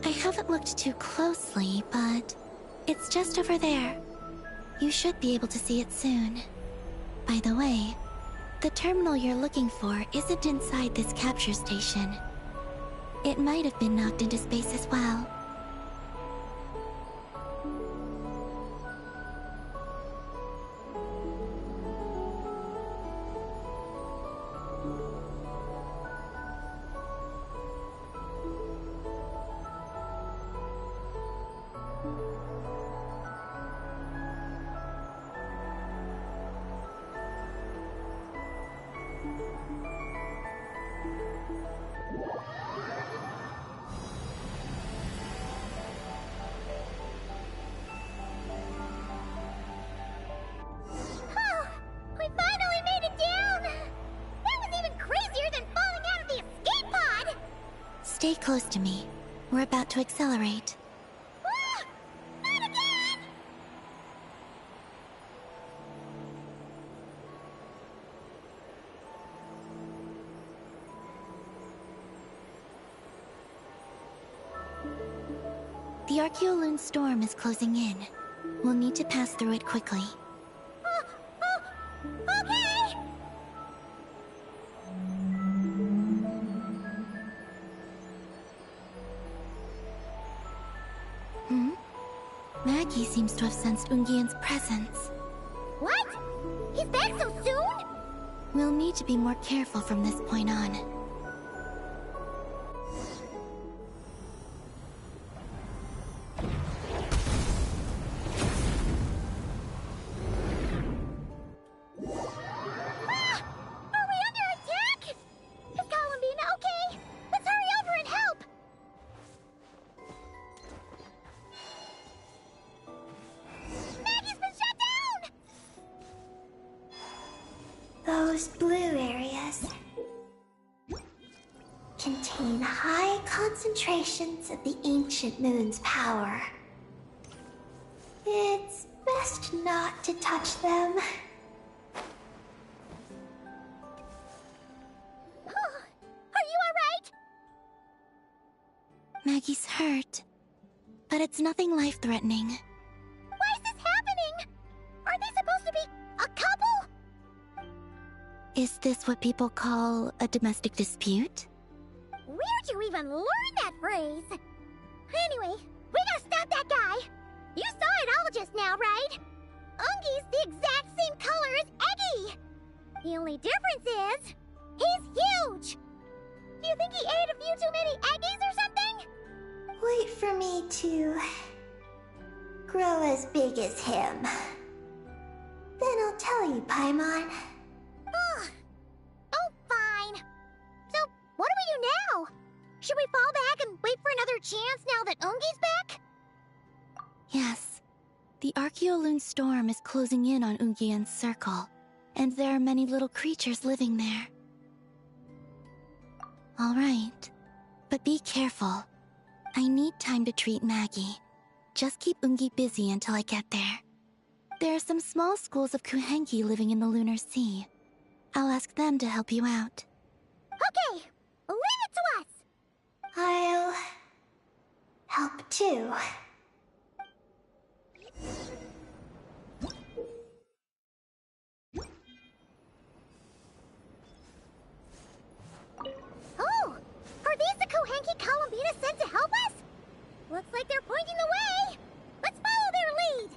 I haven't looked too closely, but it's just over there. You should be able to see it soon. By the way, the terminal you're looking for isn't inside this capture station. It might have been knocked into space as well. Oh, we finally made it down! That was even crazier than falling out of the escape pod! Stay close to me. We're about to accelerate. Ah! Not again! The Archeoloon storm is closing in. We'll need to pass through it quickly. Okay! Maggie seems to have sensed Ungian's presence. What? He's back so soon? We'll need to be more careful from this point on. Are we under attack? Is Columbina okay? Let's hurry over and help! Maggie's been shut down! Those blue areas contain high concentrations of the ancient moon's power. It's best not to touch them. Are you alright? Maggie's hurt, but it's nothing life-threatening. Why is this happening? Are they supposed to be a couple? Is this what people call a domestic dispute? Where'd you even learn that phrase? Anyway, we gotta stop that guy! You saw it all just now, right? Ungi's the exact same color as Eggy! The only difference is, he's huge! Do you think he ate a few too many Eggies or something? Wait for me to grow as big as him. Then I'll tell you, Paimon. Oh, fine. So, what do we do now? Should we fall back and wait for another chance now that Ungi's back? Yes. The Archeoloon storm is closing in on Ungian's circle, and there are many little creatures living there. All right. But be careful. I need time to treat Maggie. Just keep Ungi busy until I get there. There are some small schools of Kuhenki living in the Lunar Sea. I'll ask them to help you out. Okay, leave it to us! I'll help too. Oh! Are these the Kohenki Columbina sent to help us? Looks like they're pointing the way! Let's follow their lead!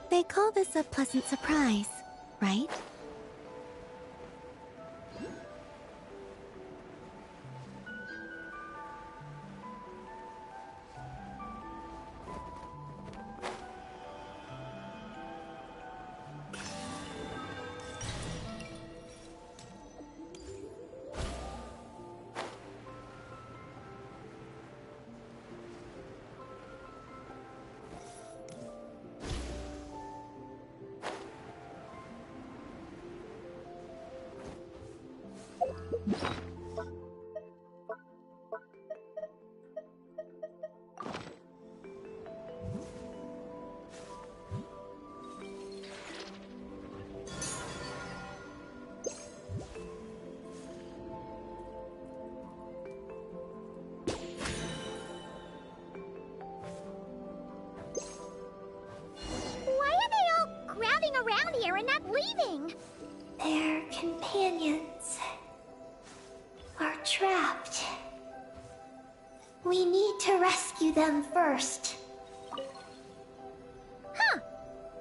They call this a pleasant surprise, right? Around here and not leaving! Their companions are trapped. We need to rescue them first. Huh.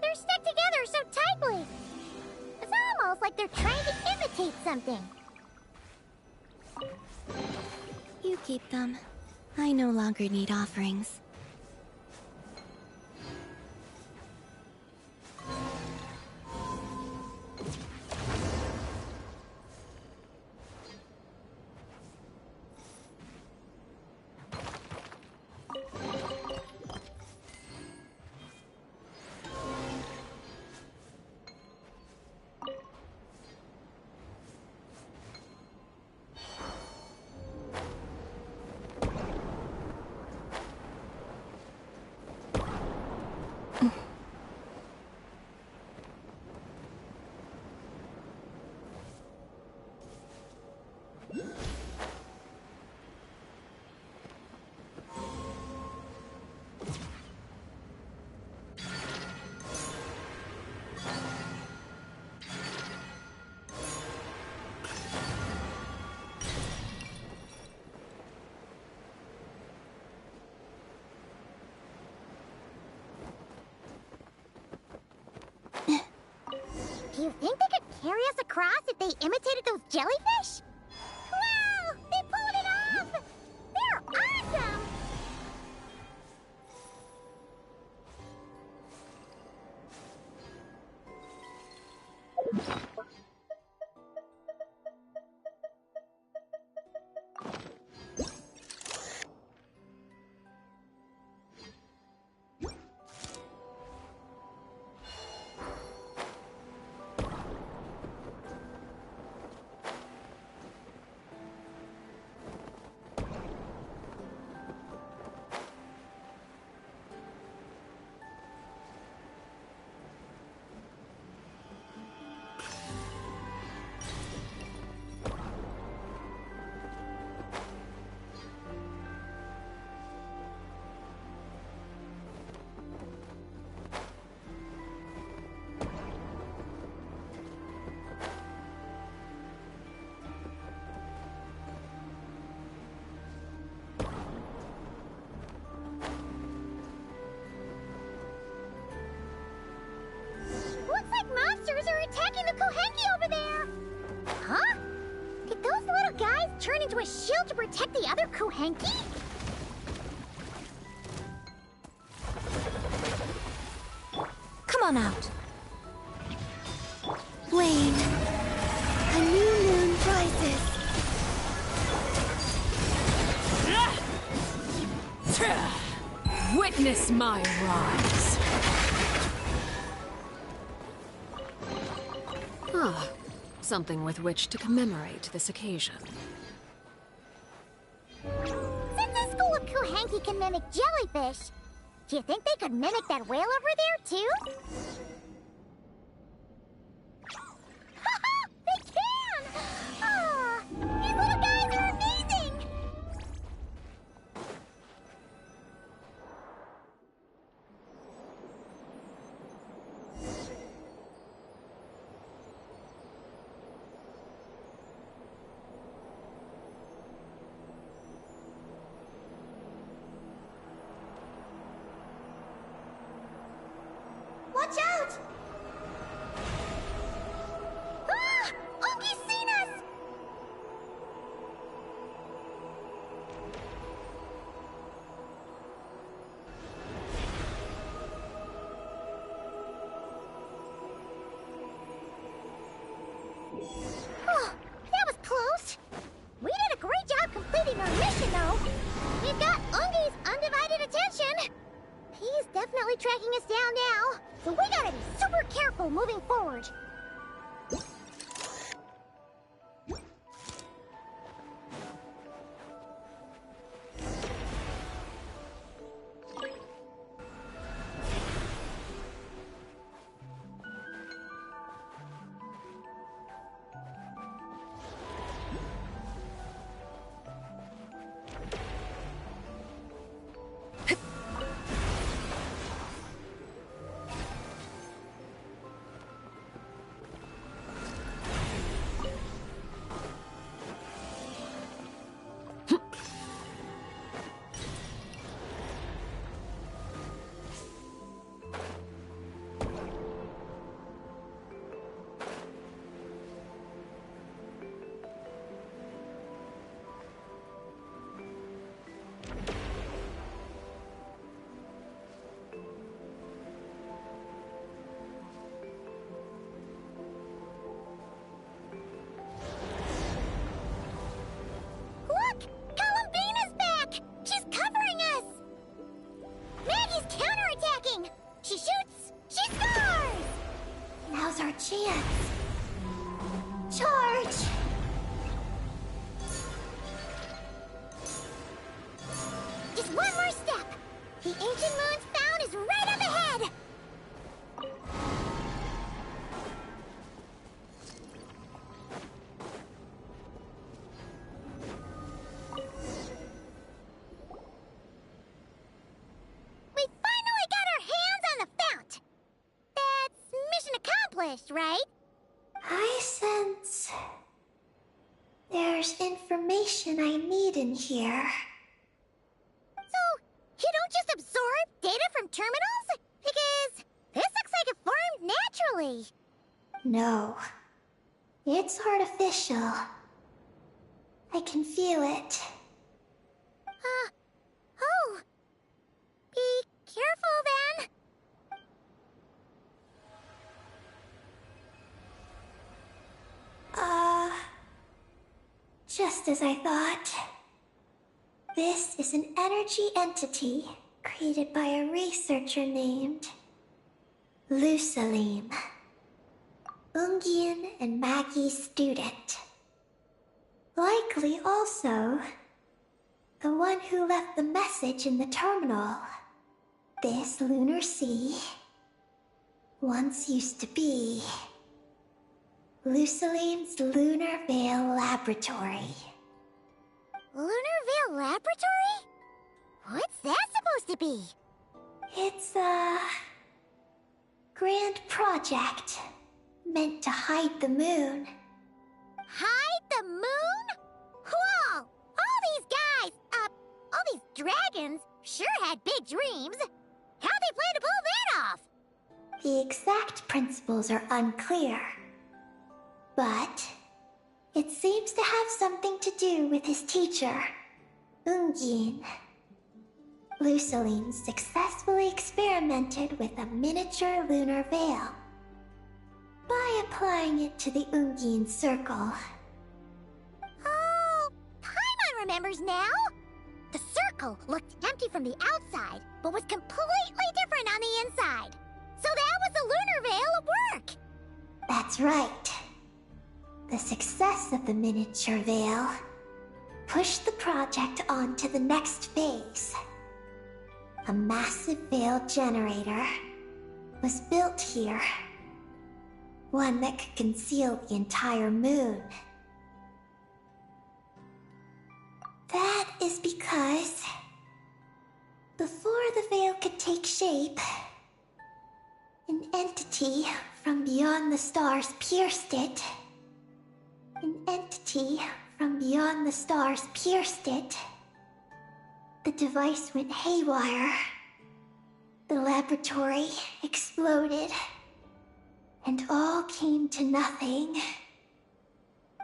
They're stuck together so tightly. It's almost like they're trying to imitate something. You keep them. I no longer need offerings. Do you think they could carry us across if they imitated those jellyfish? Wow! They pulled it off! They're awesome! Looks like monsters are attacking the Kohenki over there! Huh? Did those little guys turn into a shield to protect the other Kohenki? Come on out. Wayne, a new moon rises. Witness my rise. Ah, something with which to commemorate this occasion. Since a school of Kohenki can mimic jellyfish, do you think they could mimic that whale over there, too? Haha! They can! Ah, these little guys are amazing! Watch out! Ah! Unky's seen us! Oh, that was close. We did a great job completing our mission, though. We've got Unky's undivided attention. He's definitely tracking us down now, so we gotta be super careful moving forward. She shoots! She scores! Now's our chance. Charge! Just one more step. The ancient moon's found is right up ahead. We finally got our hands on the fount. That's mission accomplished, right? I sense there's information I need in here. So, you don't just absorb data from terminals? Because this looks like it formed naturally. No, it's artificial. I can feel it. Oh. Be careful then. Just as I thought. This is an energy entity created by a researcher named Lusalim. Ungian and Maggie's student. Likely also the one who left the message in the terminal. This lunar sea once used to be Lusalim's Lunar Veil Laboratory. Lunar Veil Laboratory? What's that supposed to be? It's a grand project meant to hide the moon. Hide the moon? Whoa! All these guys, all these dragons sure had big dreams. How'd they plan to pull that off? The exact principles are unclear, but it seems to have something to do with his teacher, Ungin. Lusaline successfully experimented with a miniature lunar veil by applying it to the Ungin circle. Oh, Paimon remembers now. The circle looked empty from the outside, but was completely different on the inside. So that was the lunar veil at work. That's right. The success of the miniature veil pushed the project on to the next phase. A massive veil generator was built here. One that could conceal the entire moon. That is because before the veil could take shape, an entity from beyond the stars pierced it. An entity from beyond the stars pierced it. The device went haywire. The laboratory exploded. And all came to nothing.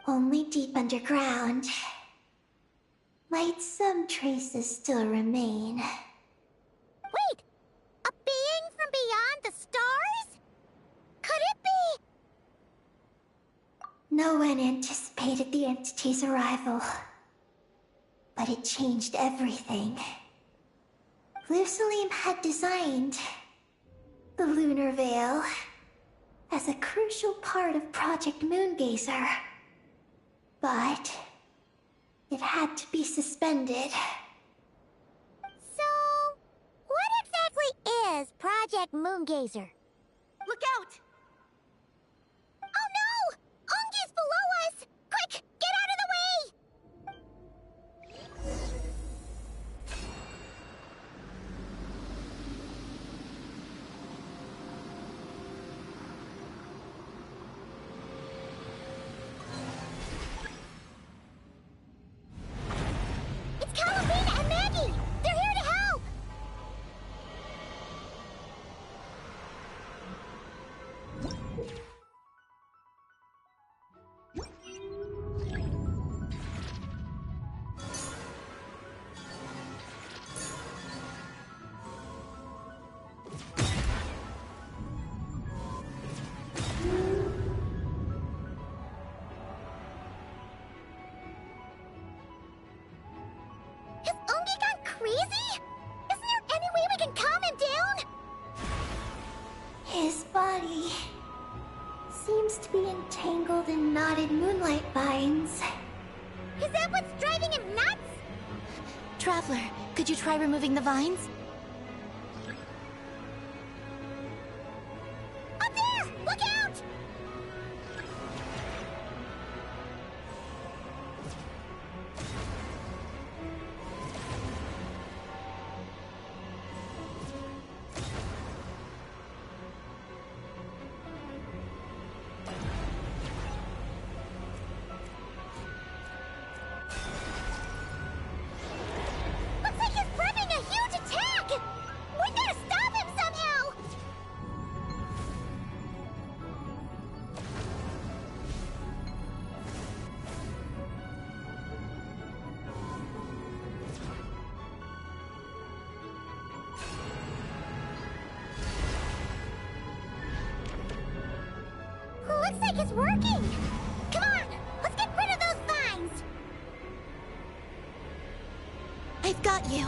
Only deep underground might some traces still remain. Wait! A being from beyond the stars? Could it be? No one anticipated the entity's arrival, but it changed everything. Lusalim had designed the lunar veil as a crucial part of Project Moongazer, but it had to be suspended. So, what exactly is Project Moongazer? Look out! Oh no! Ungi's below us! Quick, get out of the way! It's Calabina and Maggie! They're here to help! must be entangled in knotted moonlight vines. Is that what's driving him nuts? Traveler, could you try removing the vines? Up there! Look out! Looks like he's prepping a huge attack! We gotta stop him somehow! Looks like it's working! Come on, let's get rid of those vines! I've got you.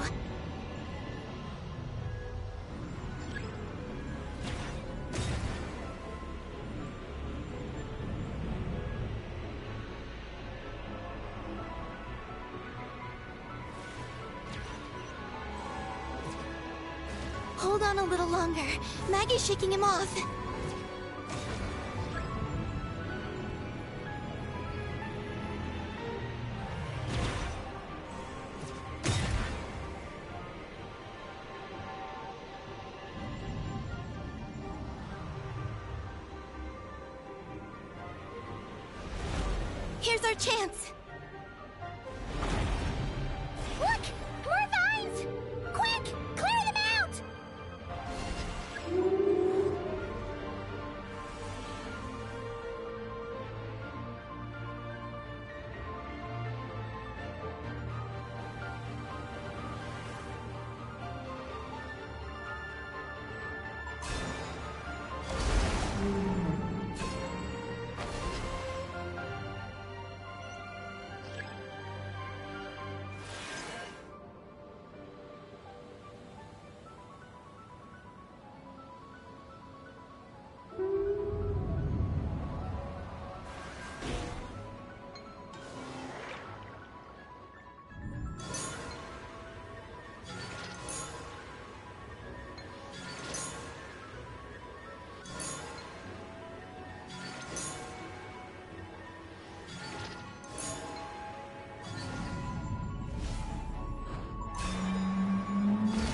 Hold on a little longer. Maggie's shaking him off. Here's our chance. Look! More vines! Quick! Clear them out!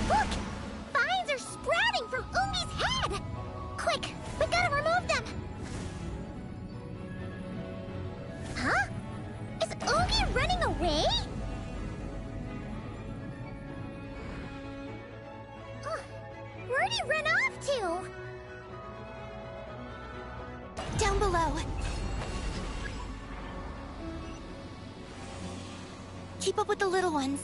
Look! Vines are sprouting from Ungi's head! Quick! We gotta remove them! Huh? Is Ungi running away? Where'd he run off to? Down below. Keep up with the little ones.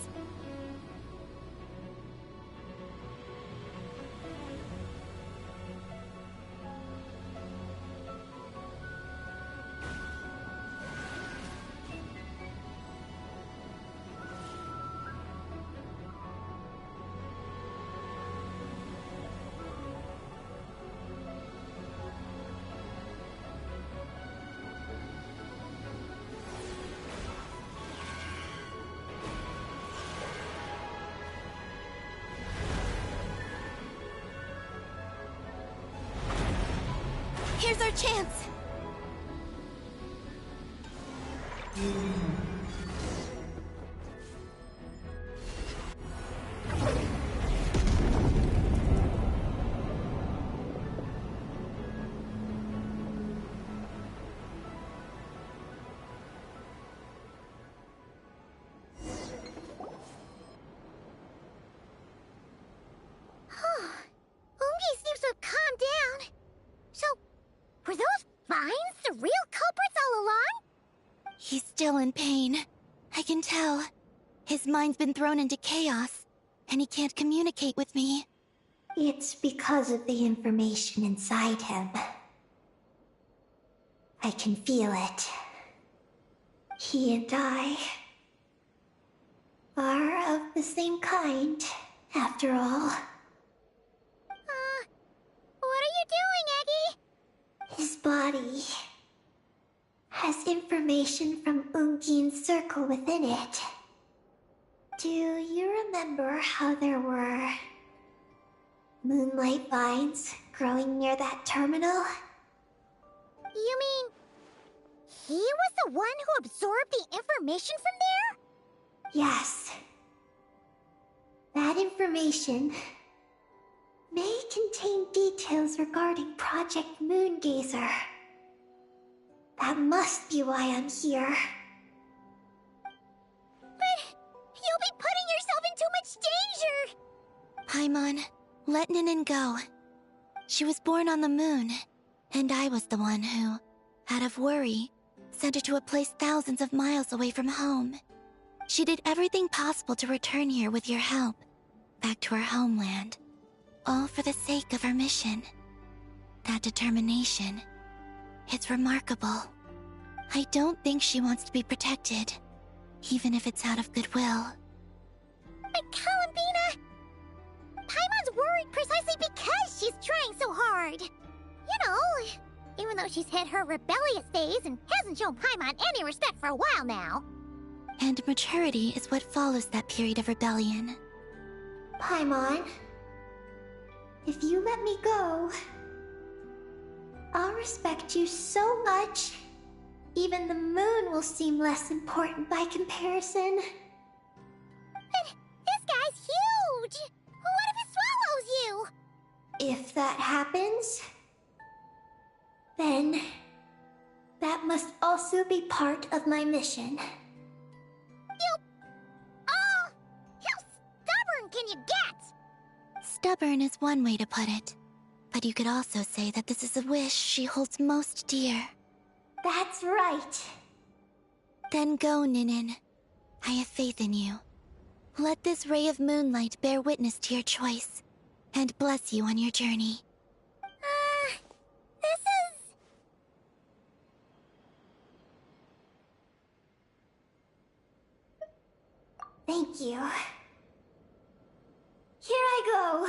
Here's our chance. Ungi seems to have calmed down. So, were those vines the real culprits all along? He's still in pain. I can tell. His mind's been thrown into chaos, and he can't communicate with me. It's because of the information inside him. I can feel it. He and I are of the same kind, after all. What are you doing, Eggy? His body has information from Ungin's circle within it. Do you remember how there were moonlight vines growing near that terminal? You mean he was the one who absorbed the information from there? Yes. That information may contain details regarding Project Moongazer. That must be why I'm here. But you'll be putting yourself in too much danger! Paimon, let Ninin go. She was born on the moon, and I was the one who, out of worry, sent her to a place thousands of miles away from home. She did everything possible to return here with your help, back to her homeland, all for the sake of her mission. That determination, it's remarkable. I don't think she wants to be protected, even if it's out of goodwill. But Columbina! Paimon's worried precisely because she's trying so hard. You know, even though she's hit her rebellious phase and hasn't shown Paimon any respect for a while now. And maturity is what follows that period of rebellion. Paimon, if you let me go, I'll respect you so much, even the moon will seem less important by comparison. But this guy's huge! What if it swallows you? If that happens, then that must also be part of my mission. How stubborn can you get? Stubborn is one way to put it, but you could also say that this is a wish she holds most dear. That's right. Then go, Ninin. I have faith in you. Let this ray of moonlight bear witness to your choice, and bless you on your journey. This is... Thank you. Here I go.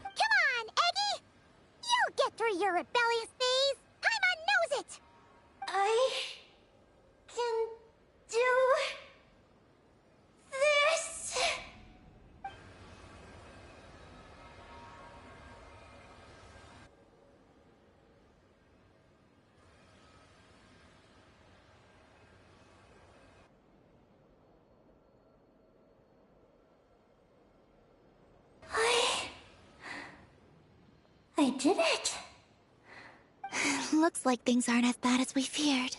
Come on, Eggy! You'll get through your rebellious phase! Paimon knows it! I can do this. I did it. Looks like things aren't as bad as we feared.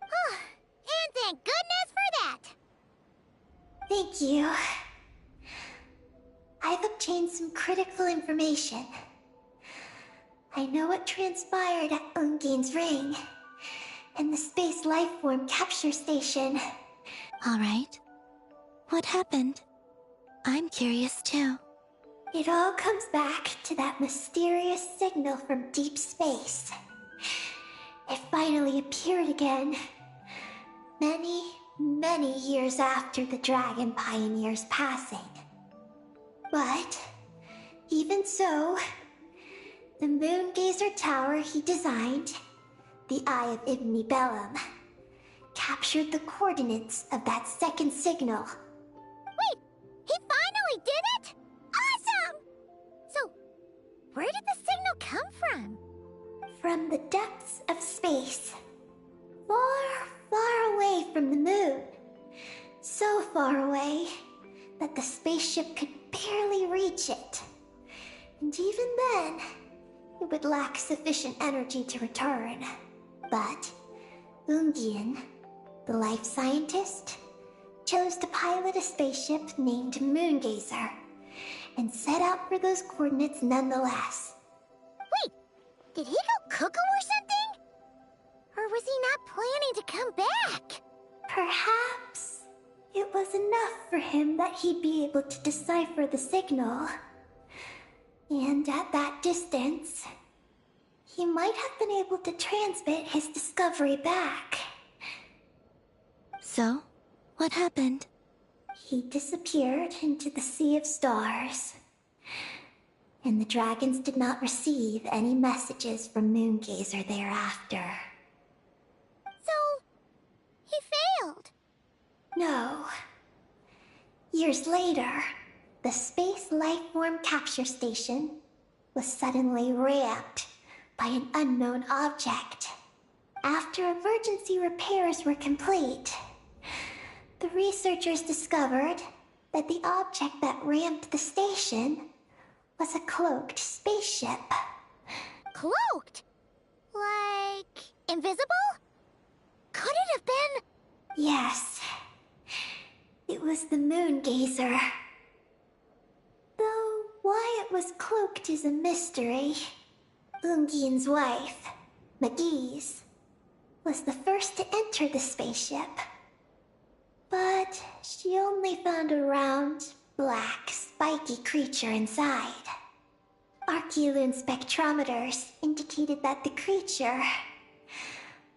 And thank goodness for that! Thank you. I've obtained some critical information. I know what transpired at Ungain's ring and the space lifeform capture station. All right. What happened? I'm curious too. It all comes back to that mysterious signal from deep space. It finally appeared again. Many years after the Dragon Pioneer's passing. But, even so, the Moongazer Tower he designed, the Eye of Ibni Bellum, captured the coordinates of that second signal. Wait! He finally did it?! Awesome! So, where did the signal come from? From the depths of space. Far away from the moon. So far away that the spaceship could barely reach it. And even then, it would lack sufficient energy to return. But Ungien, the life scientist, chose to pilot a spaceship named Moongazer and set out for those coordinates nonetheless. Wait, did he go cuckoo or something? Or was he not planning to come back? Perhaps it was enough for him that he'd be able to decipher the signal. And at that distance, he might have been able to transmit his discovery back. So, what happened? he disappeared into the sea of stars. And the dragons did not receive any messages from Moongazer thereafter. So, he failed. No. Years later, the Space Lifeform Capture Station was suddenly ramped by an unknown object. After emergency repairs were complete, the researchers discovered that the object that ramped the station was a cloaked spaceship. Cloaked? Like, invisible? Could it have been? Yes. It was the Moongazer. Though why it was cloaked is a mystery. Ungian's wife, McGee's, was the first to enter the spaceship. But she only found a round, black, spiky creature inside. Archeolune spectrometers indicated that the creature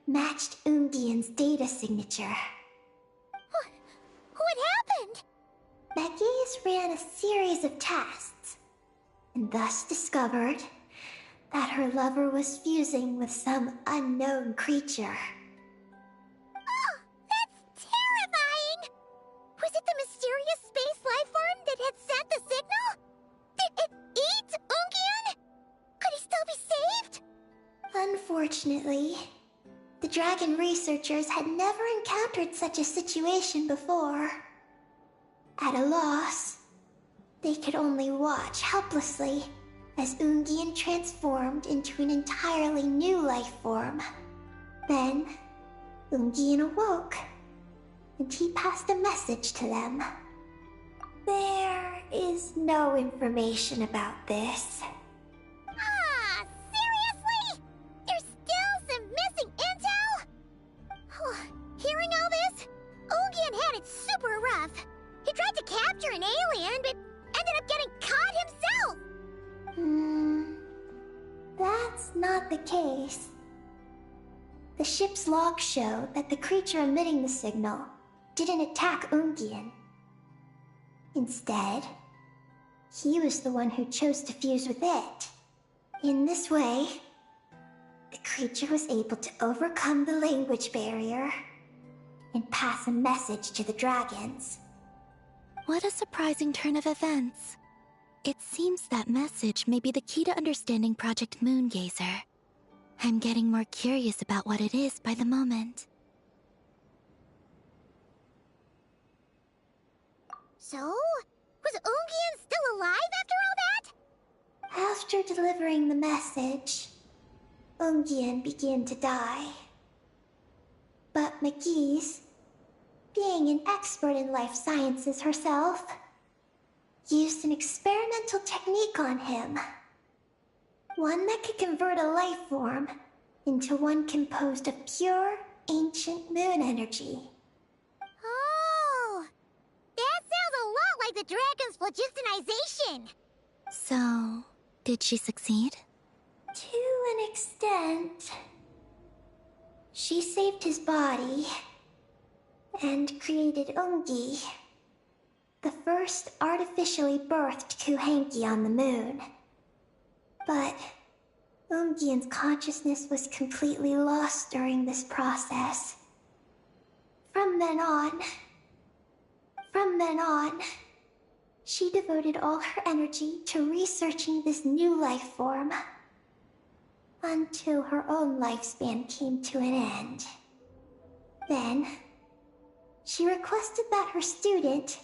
matched Ungian's data signature. What happened? McGee's ran a series of tests, and thus discovered that her lover was fusing with some unknown creature. Oh, that's terrifying! Was it the mysterious space lifeform that had sent the signal? Did it eat Ungian? Could he still be saved? Unfortunately, the dragon researchers had never encountered such a situation before. At a loss, they could only watch helplessly as Ungian transformed into an entirely new life form. Then, Ungian awoke, and he passed a message to them. There is no information about this. Ah, seriously? There's still some missing intel? Hearing all this, Ungian had it super rough. He tried to capture an alien, but ended up getting caught himself. That's not the case. The ship's logs show that the creature emitting the signal didn't attack Ungian. Instead, he was the one who chose to fuse with it. In this way, the creature was able to overcome the language barrier and pass a message to the dragons. What a surprising turn of events. It seems that message may be the key to understanding Project Moongazer. I'm getting more curious about what it is by the moment. So, was Ungian still alive after all that? After delivering the message, Ungian began to die. But McGee's, being an expert in life sciences herself, used an experimental technique on him. One that could convert a life form into one composed of pure, ancient moon energy. Oh, that sounds a lot like the dragon's phlogistonization. So, did she succeed? To an extent. She saved his body and created Ungi, the first artificially birthed Kuhanki on the moon. But Ungian's consciousness was completely lost during this process. From then on, she devoted all her energy to researching this new life form, until her own lifespan came to an end. Then, she requested that her student,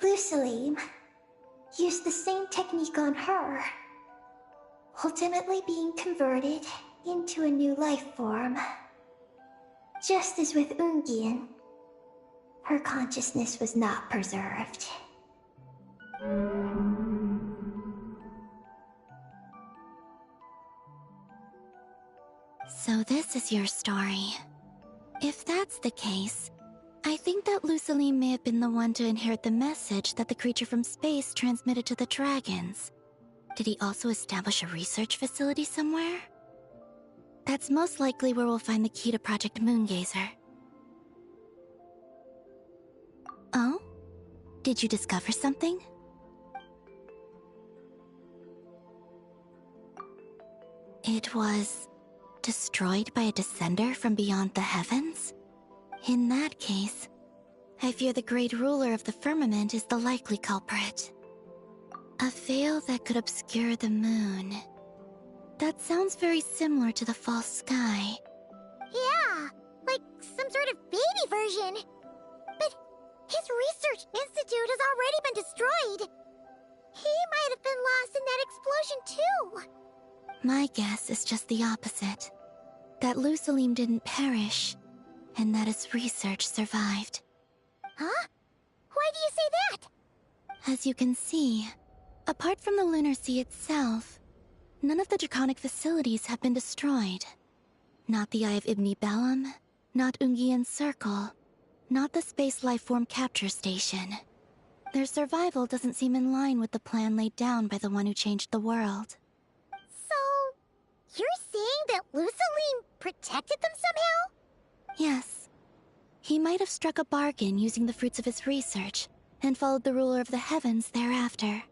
Lucilim, use the same technique on her, ultimately being converted into a new life form. Just as with Ungian, her consciousness was not preserved. So this is your story. If that's the case, I think that Luciline may have been the one to inherit the message that the creature from space transmitted to the dragons. Did he also establish a research facility somewhere? That's most likely where we'll find the key to Project Moongazer. Oh? Did you discover something? It was destroyed by a descender from beyond the heavens? In that case, I fear the great ruler of the firmament is the likely culprit. A veil that could obscure the moon. That sounds very similar to the false sky. Yeah, like some sort of baby version. But his research institute has already been destroyed. He might have been lost in that explosion too. My guess is just the opposite. That Lusalim didn't perish, and that his research survived. Huh? Why do you say that? As you can see, apart from the Lunar Sea itself, none of the draconic facilities have been destroyed. Not the Eye of Ibni Bellum, not Ungian's Circle, not the Space Lifeform Capture Station. Their survival doesn't seem in line with the plan laid down by the one who changed the world. So, you're saying that Lusalim protected them somehow? Yes. He might have struck a bargain using the fruits of his research, and followed the ruler of the heavens thereafter.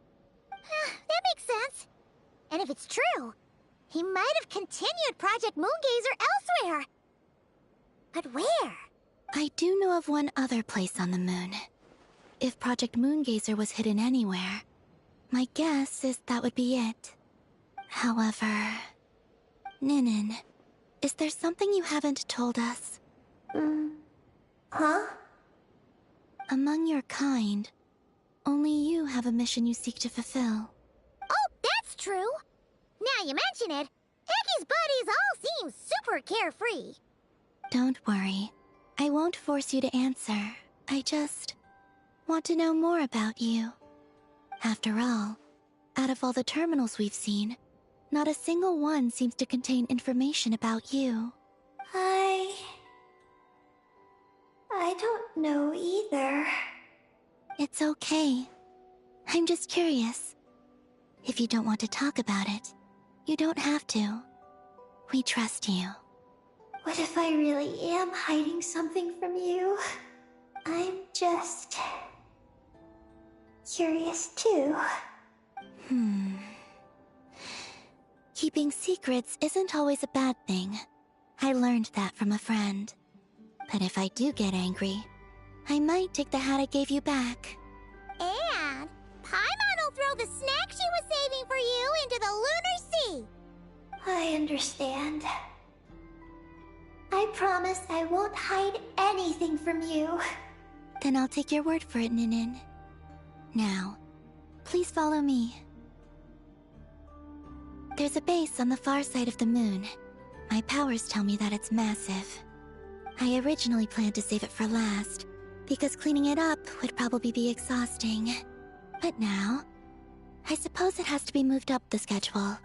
That makes sense. And if it's true, he might have continued Project Moongazer elsewhere. But where? I do know of one other place on the moon. If Project Moongazer was hidden anywhere, my guess is that would be it. However... Ninin, is there something you haven't told us? Huh? Among your kind, only you have a mission you seek to fulfill. Oh, that's true. Now you mention it, Heki's buddies all seem super carefree. Don't worry. I won't force you to answer. I just want to know more about you. After all, out of all the terminals we've seen, not a single one seems to contain information about you. I don't know either. It's okay. I'm just curious. If you don't want to talk about it, you don't have to. We trust you. What if I really am hiding something from you? I'm just... curious too. Keeping secrets isn't always a bad thing. I learned that from a friend. But if I do get angry, I might take the hat I gave you back. And Paimon will throw the snack she was saving for you into the Lunar Sea. I understand. I promise I won't hide anything from you. Then I'll take your word for it, Ninin. Now, please follow me. There's a base on the far side of the moon. My powers tell me that it's massive. I originally planned to save it for last, because cleaning it up would probably be exhausting. But now, I suppose it has to be moved up the schedule.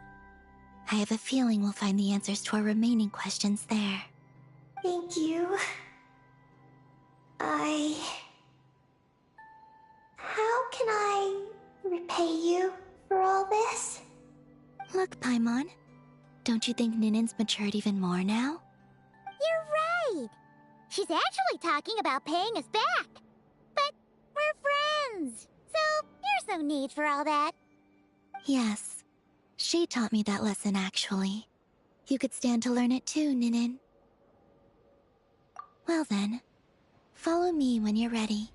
I have a feeling we'll find the answers to our remaining questions there. Thank you. How can I repay you for all this? Look, Paimon, don't you think Ninin's matured even more now? You're right. She's actually talking about paying us back. But we're friends, so there's no need for all that. Yes, she taught me that lesson actually. You could stand to learn it too, Ninin. Well then, follow me when you're ready.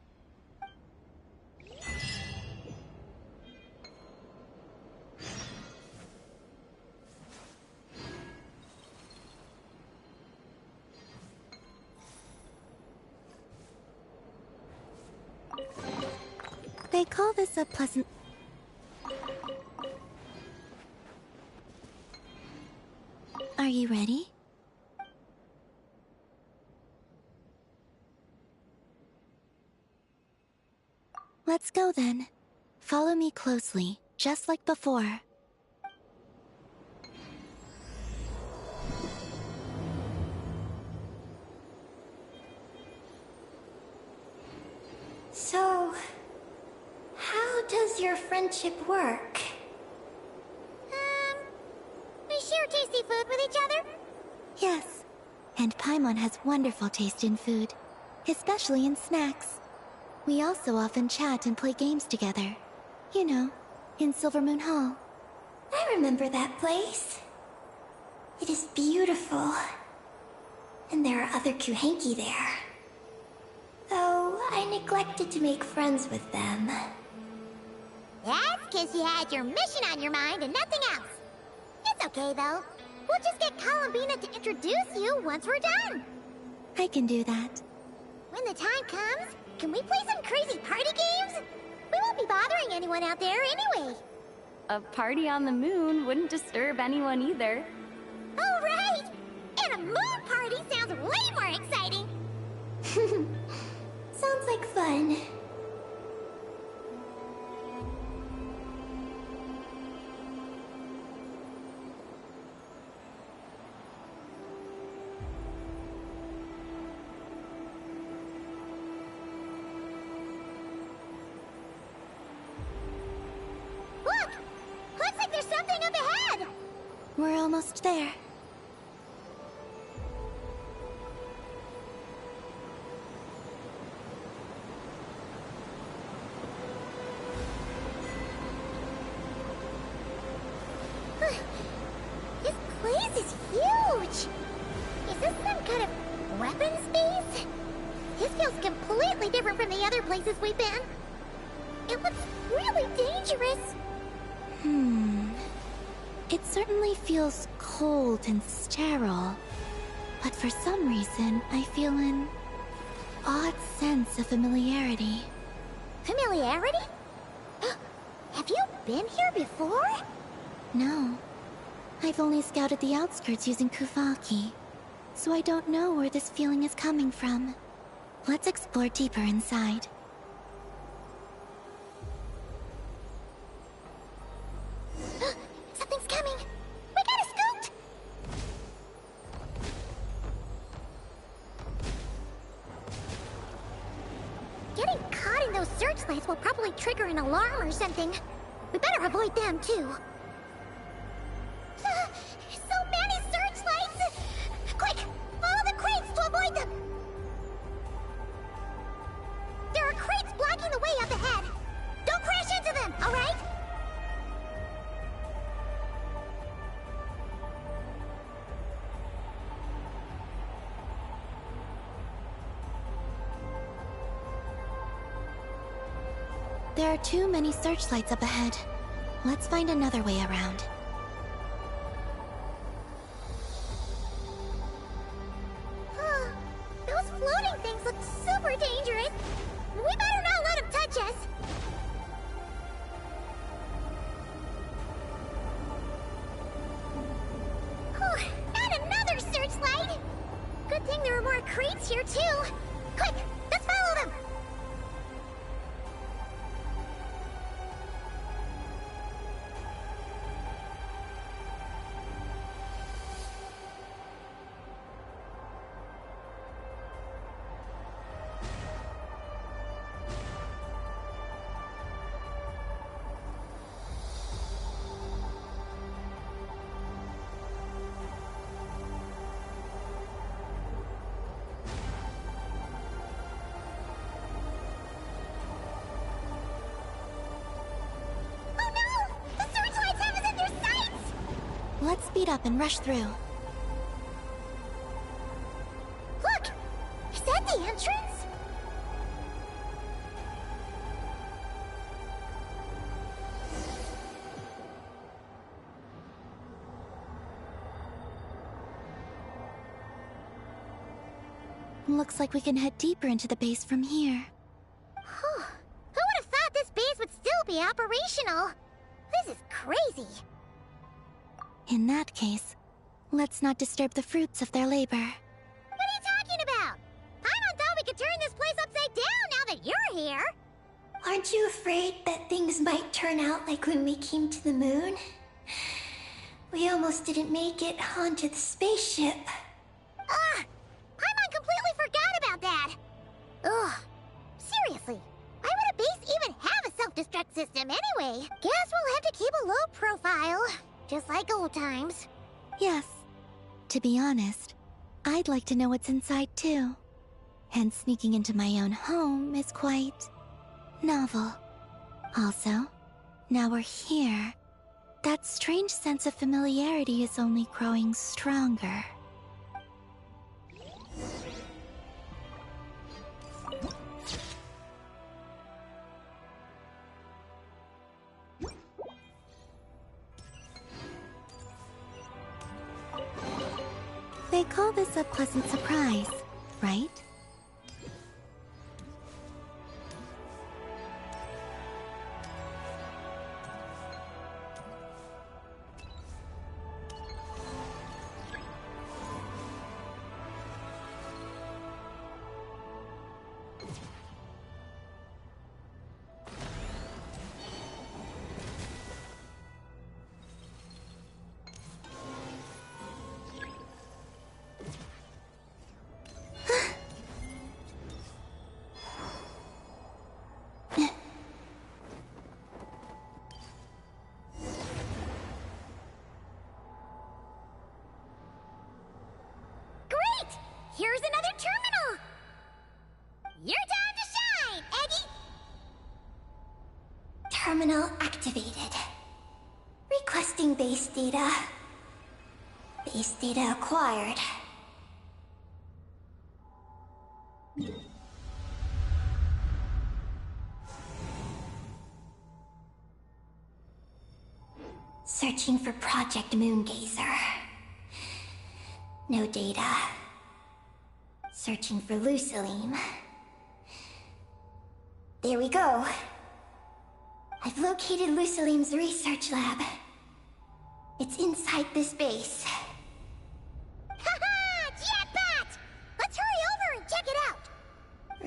They call this a pleasant... Are you ready? Let's go then. Follow me closely, just like before. So, how does your friendship work? We share tasty food with each other? Yes, and Paimon has wonderful taste in food, especially in snacks. We also often chat and play games together. You know, in Silvermoon Hall. I remember that place. It is beautiful. And there are other Kuhenki there. Though I neglected to make friends with them. That's because you had your mission on your mind and nothing else. It's okay, though. We'll just get Columbina to introduce you once we're done. I can do that. When the time comes, can we play some crazy party games? We won't be bothering anyone out there anyway. A party on the moon wouldn't disturb anyone either. Oh, right! And a moon party sounds way more exciting! Sounds like fun. Look! Looks like there's something up ahead! We're almost there. This place is huge! Is this some kind of weapons base? This feels completely different from the other places we've been. It looks really dangerous. It certainly feels cold and sterile. But for some reason, I feel an odd sense of familiarity. Familiarity? Have you been here before? No. I've only scouted the outskirts using Kuvaki, so I don't know where this feeling is coming from. Let's explore deeper inside. Something's coming! We gotta scoot! Getting caught in those searchlights will probably trigger an alarm or something. We better avoid them, too. So many searchlights! Quick! Follow the crates to avoid them! There are crates blocking the way up ahead! Don't crash into them, alright? There are too many searchlights up ahead. Let's find another way around. Those floating things look super dangerous. We better not let them touch us. And another searchlight. Good thing there are more crates here too. Quick, let's follow them. Let's speed up and rush through. Look! Is that the entrance? Looks like we can head deeper into the base from here. Who would have thought this base would still be operational? This is crazy. In that case, let's not disturb the fruits of their labor. What are you talking about? Paimon thought we could turn this place upside down now that you're here. Aren't you afraid that things might turn out like when we came to the moon? We almost didn't make it onto the spaceship. Paimon completely forgot about that. Ugh. Seriously, why would a base even have a self-destruct system anyway? Guess we'll have to keep a low profile, just like old times. Yes. To be honest, I'd like to know what's inside too. and sneaking into my own home is quite novel. Also, now we're here. That strange sense of familiarity is only growing stronger. They call this a pleasant surprise, right? Here's another terminal! Your time to shine, Eggy! Terminal activated. Requesting base data. Base data acquired. Searching for Project Moongazer. No data. Searching for Lucilim. There we go. I've located Lucilim's research lab. It's inside this base. Haha! Jetpat! Let's hurry over and check it out!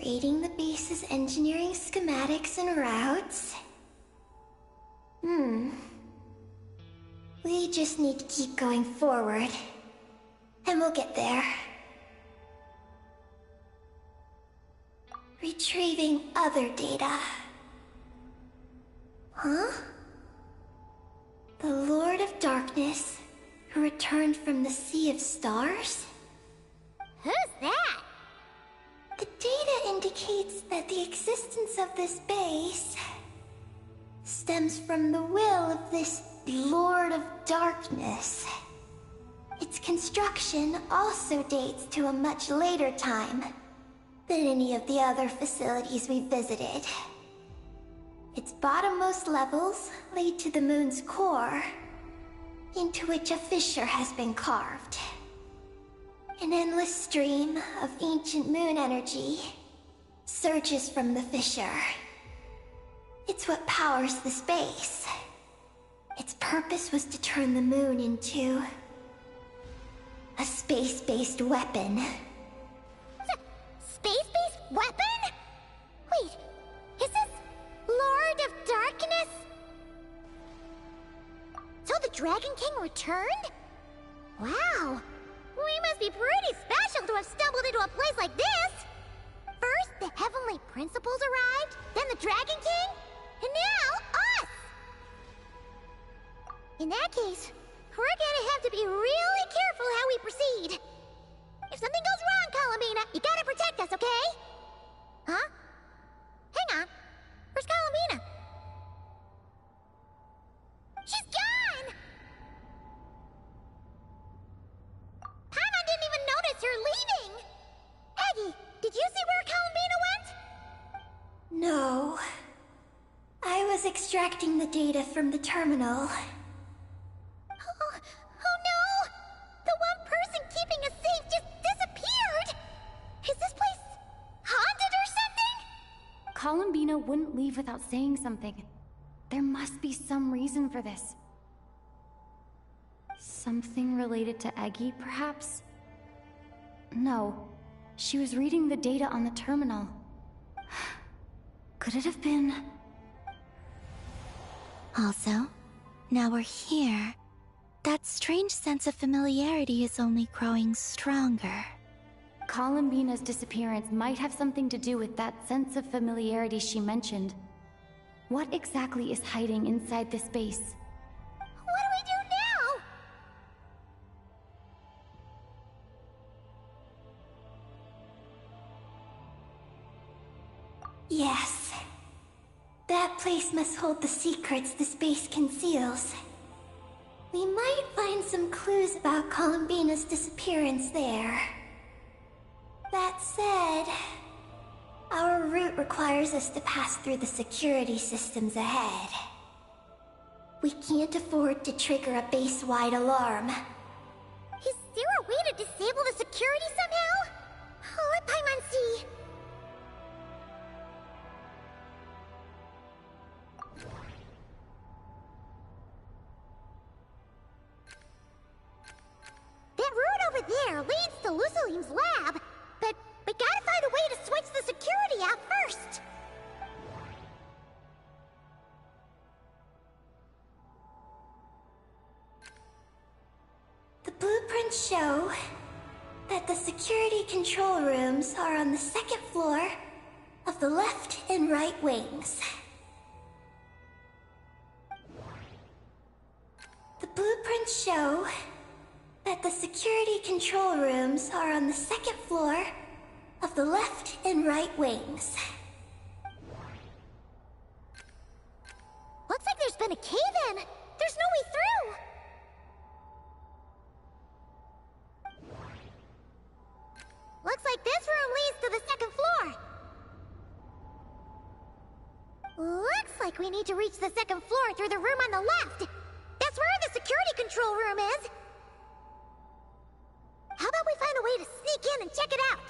Reading the base's engineering schematics and routes. We just need to keep going forward. And we'll get there. Retrieving other data. Huh? The Lord of Darkness, who returned from the Sea of Stars? Who's that? The data indicates that the existence of this base stems from the will of this Lord of Darkness. Its construction also dates to a much later time than any of the other facilities we visited. Its bottommost levels lead to the moon's core, into which a fissure has been carved. An endless stream of ancient moon energy surges from the fissure. It's what powers the space. Its purpose was to turn the moon into a space-based weapon. Space-based weapon? Wait, is this Lord of Darkness? So the Dragon King returned? Wow, we must be pretty special to have stumbled into a place like this! First, the Heavenly Principles arrived, then the Dragon King, and now us! In that case, we're gonna have to be really careful how we proceed. If something goes wrong, Colomina, you gotta protect us, okay? Huh? Hang on. Where's Colomina? She's gone! Paimon didn't even notice her leaving! Eggy, did you see where Columbina went? No. I was extracting the data from the terminal. Oh no! The one person keeping us safe just disappeared! Is this place haunted or something? Columbina wouldn't leave without saying something. There must be some reason for this. Something related to Eggy, perhaps? No. She was reading the data on the terminal. Could it have been... Also, now we're here. That strange sense of familiarity is only growing stronger. Columbina's disappearance might have something to do with that sense of familiarity she mentioned. What exactly is hiding inside this base? What do we do now? Yes. That place must hold the secrets the space conceals. We might find some clues about Columbina's disappearance there. That said, our route requires us to pass through the security systems ahead. We can't afford to trigger a base-wide alarm. Is there a way to disable the security somehow? Let Paimon see. That route over there leads to Lucilene's lab, but we gotta find a way to switch the security out first. The blueprints show that the security control rooms are on the second floor of the left and right wings. The blueprints show that the security control rooms are on the second floor of the left and right wings. Looks like there's been a cave-in. There's no way through. Looks like this room leads to the second floor. Looks like we need to reach the second floor through the room on the left. That's where the security control room is. How about we find a way to sneak in and check it out?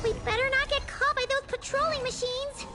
We better not get caught by those patrolling machines!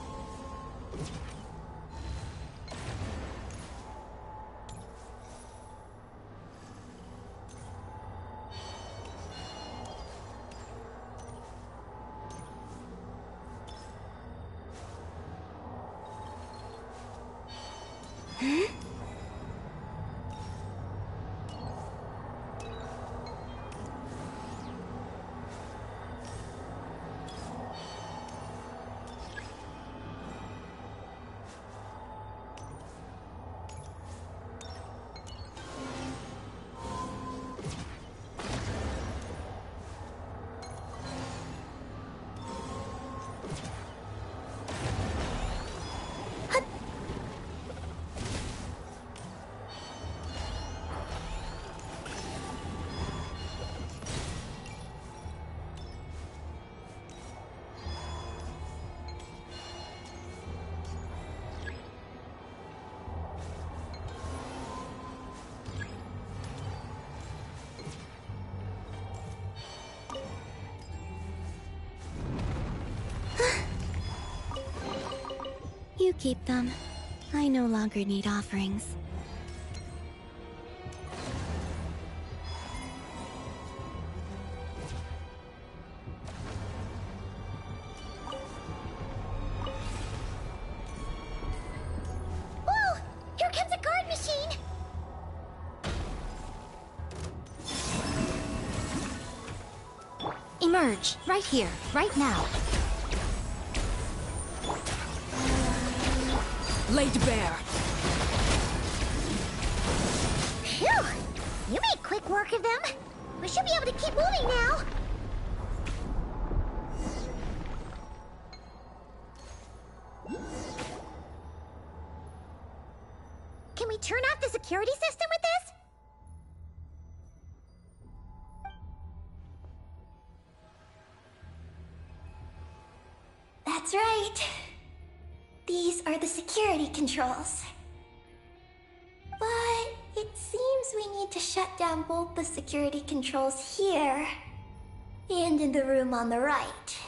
You keep them. I no longer need offerings. Emerge, right here, right now. Laid bare. Phew! You made quick work of them. We should be able to keep moving now. Can we turn off the security system with this? That's right. These are the security controls. But it seems we need to shut down both the security controls here and in the room on the right.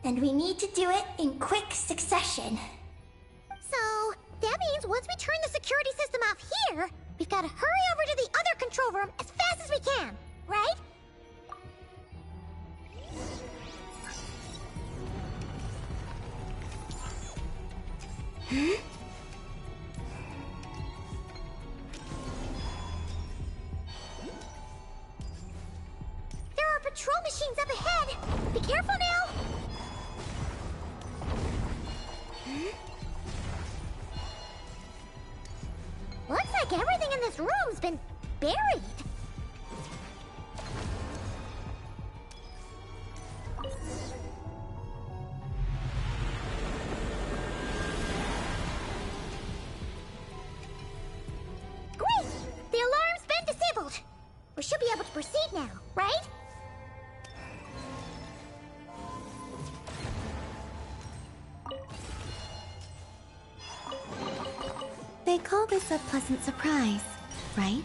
And we need to do it in quick succession. So, that means once we turn the security system off here, we've got to hurry over to the other control room as fast as we can, right? There are patrol machines up ahead! Be careful now! Looks like everything in this room's been buried. Great! The alarm's been disabled. We should be able to proceed now, right? They call this a pleasant surprise, right?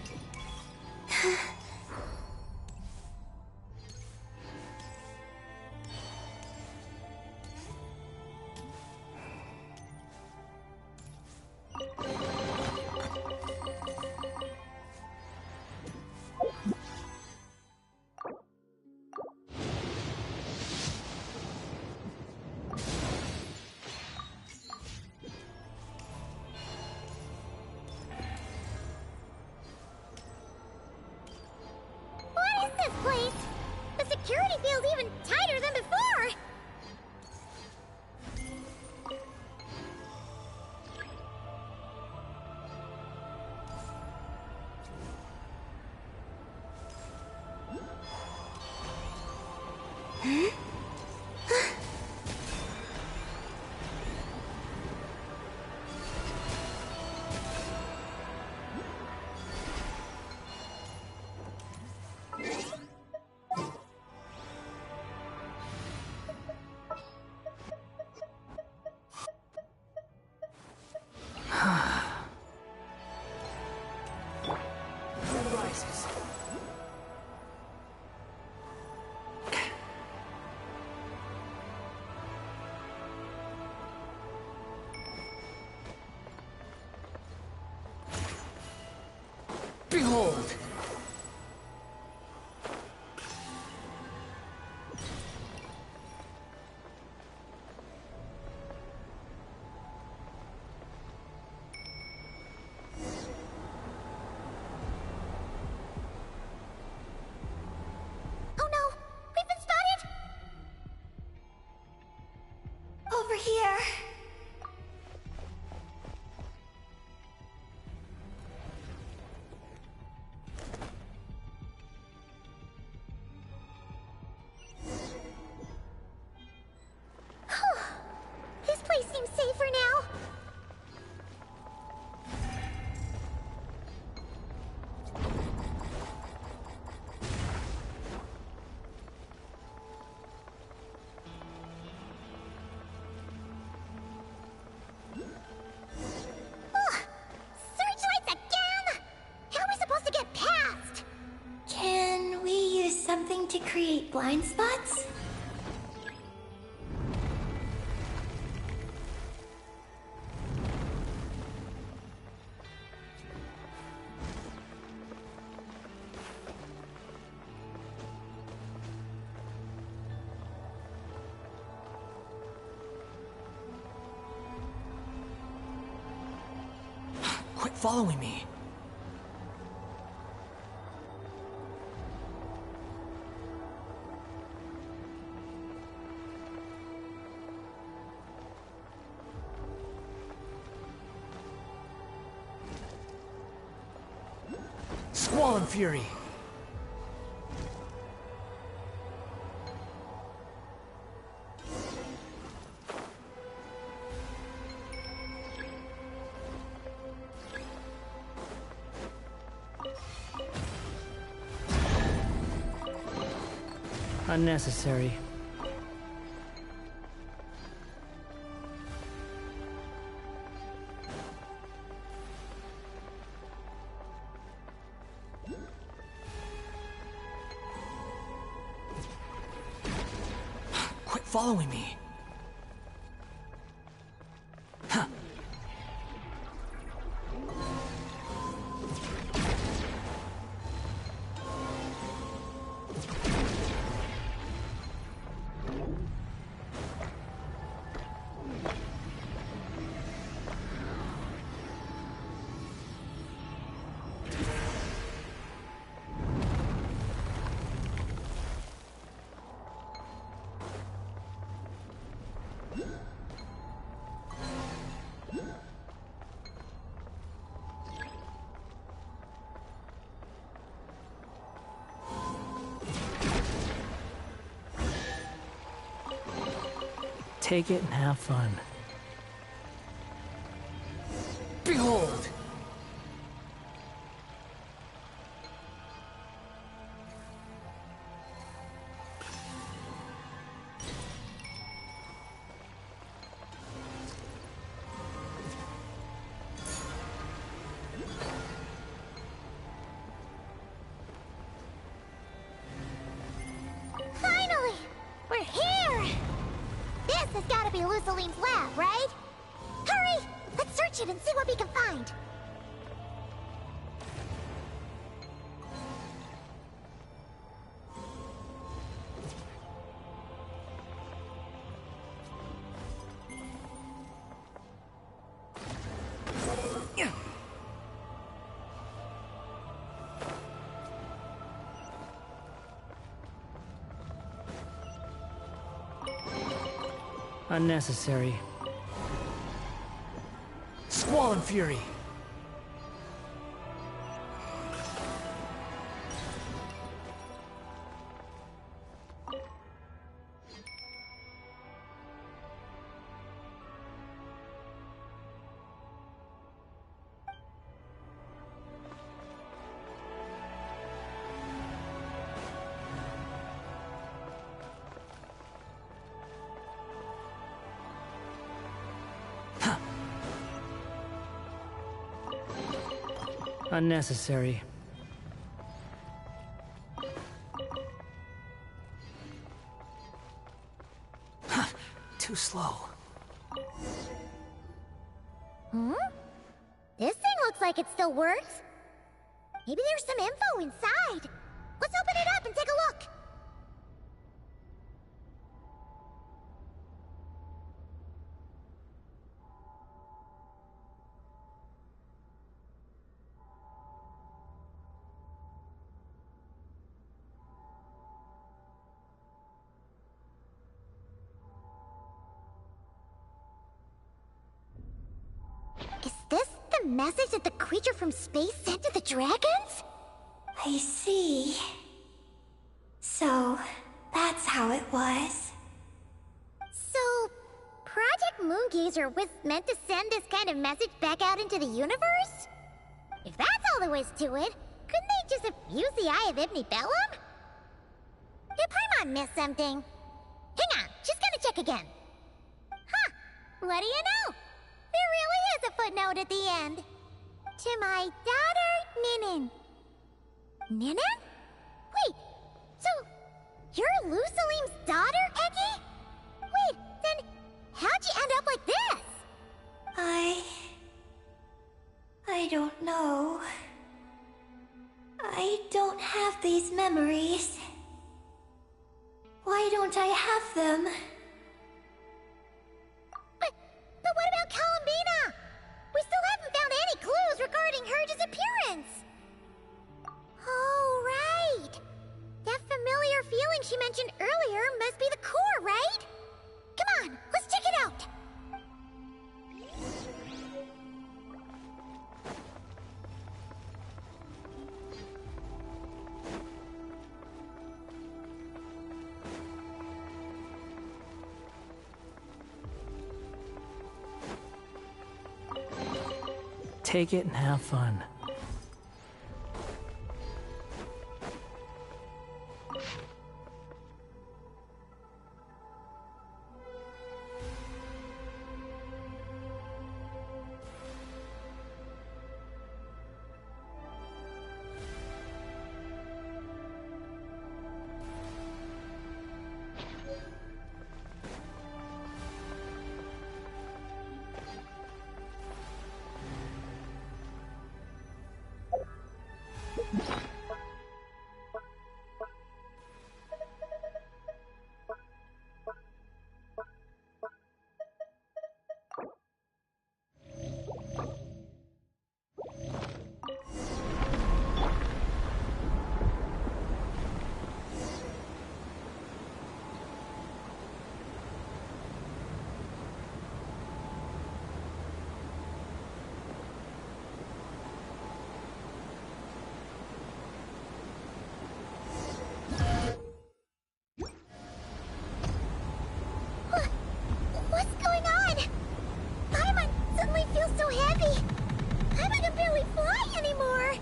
What is this place? The security feels even tighter than before! Behold! Oh no! We've been spotted! Over here. This place seems safer now. Ugh! Searchlights again? How are we supposed to get past? Can we use something to create blind spots? Quit following me. Squall and Fury! Unnecessary. Quit following me. Huh. Take it and have fun. Behold! Finally! We're here! This has got to be Lucilene's lab, right? Hurry! Let's search it and see what we can find. Unnecessary. Squall and Fury! Unnecessary. Too slow. This thing looks like it still works. Maybe there's some info inside. Let's open it up and take a look. Is this the message that the creature from space sent to the dragons? I see. So, that's how it was. So, Project Moongazer was meant to send this kind of message back out into the universe? If that's all there was to it, couldn't they just have used the Eye of Ibn Bellum? Did Paimon miss something? Hang on, just gonna check again. Huh, what do you know? There really is a footnote at the end. To my daughter, Ninin. Ninin? Wait, so you're Lucilene's daughter, Eki? Wait, then how'd you end up like this? I don't know. I don't have these memories. Why don't I have them? But what about Columbina? We still haven't found any clues regarding her disappearance. Oh, right. That familiar feeling she mentioned earlier must be the core, right? Come on, let's check it out. take it and have fun. What's going on? Paimon suddenly feels so heavy. Paimon can barely fly anymore.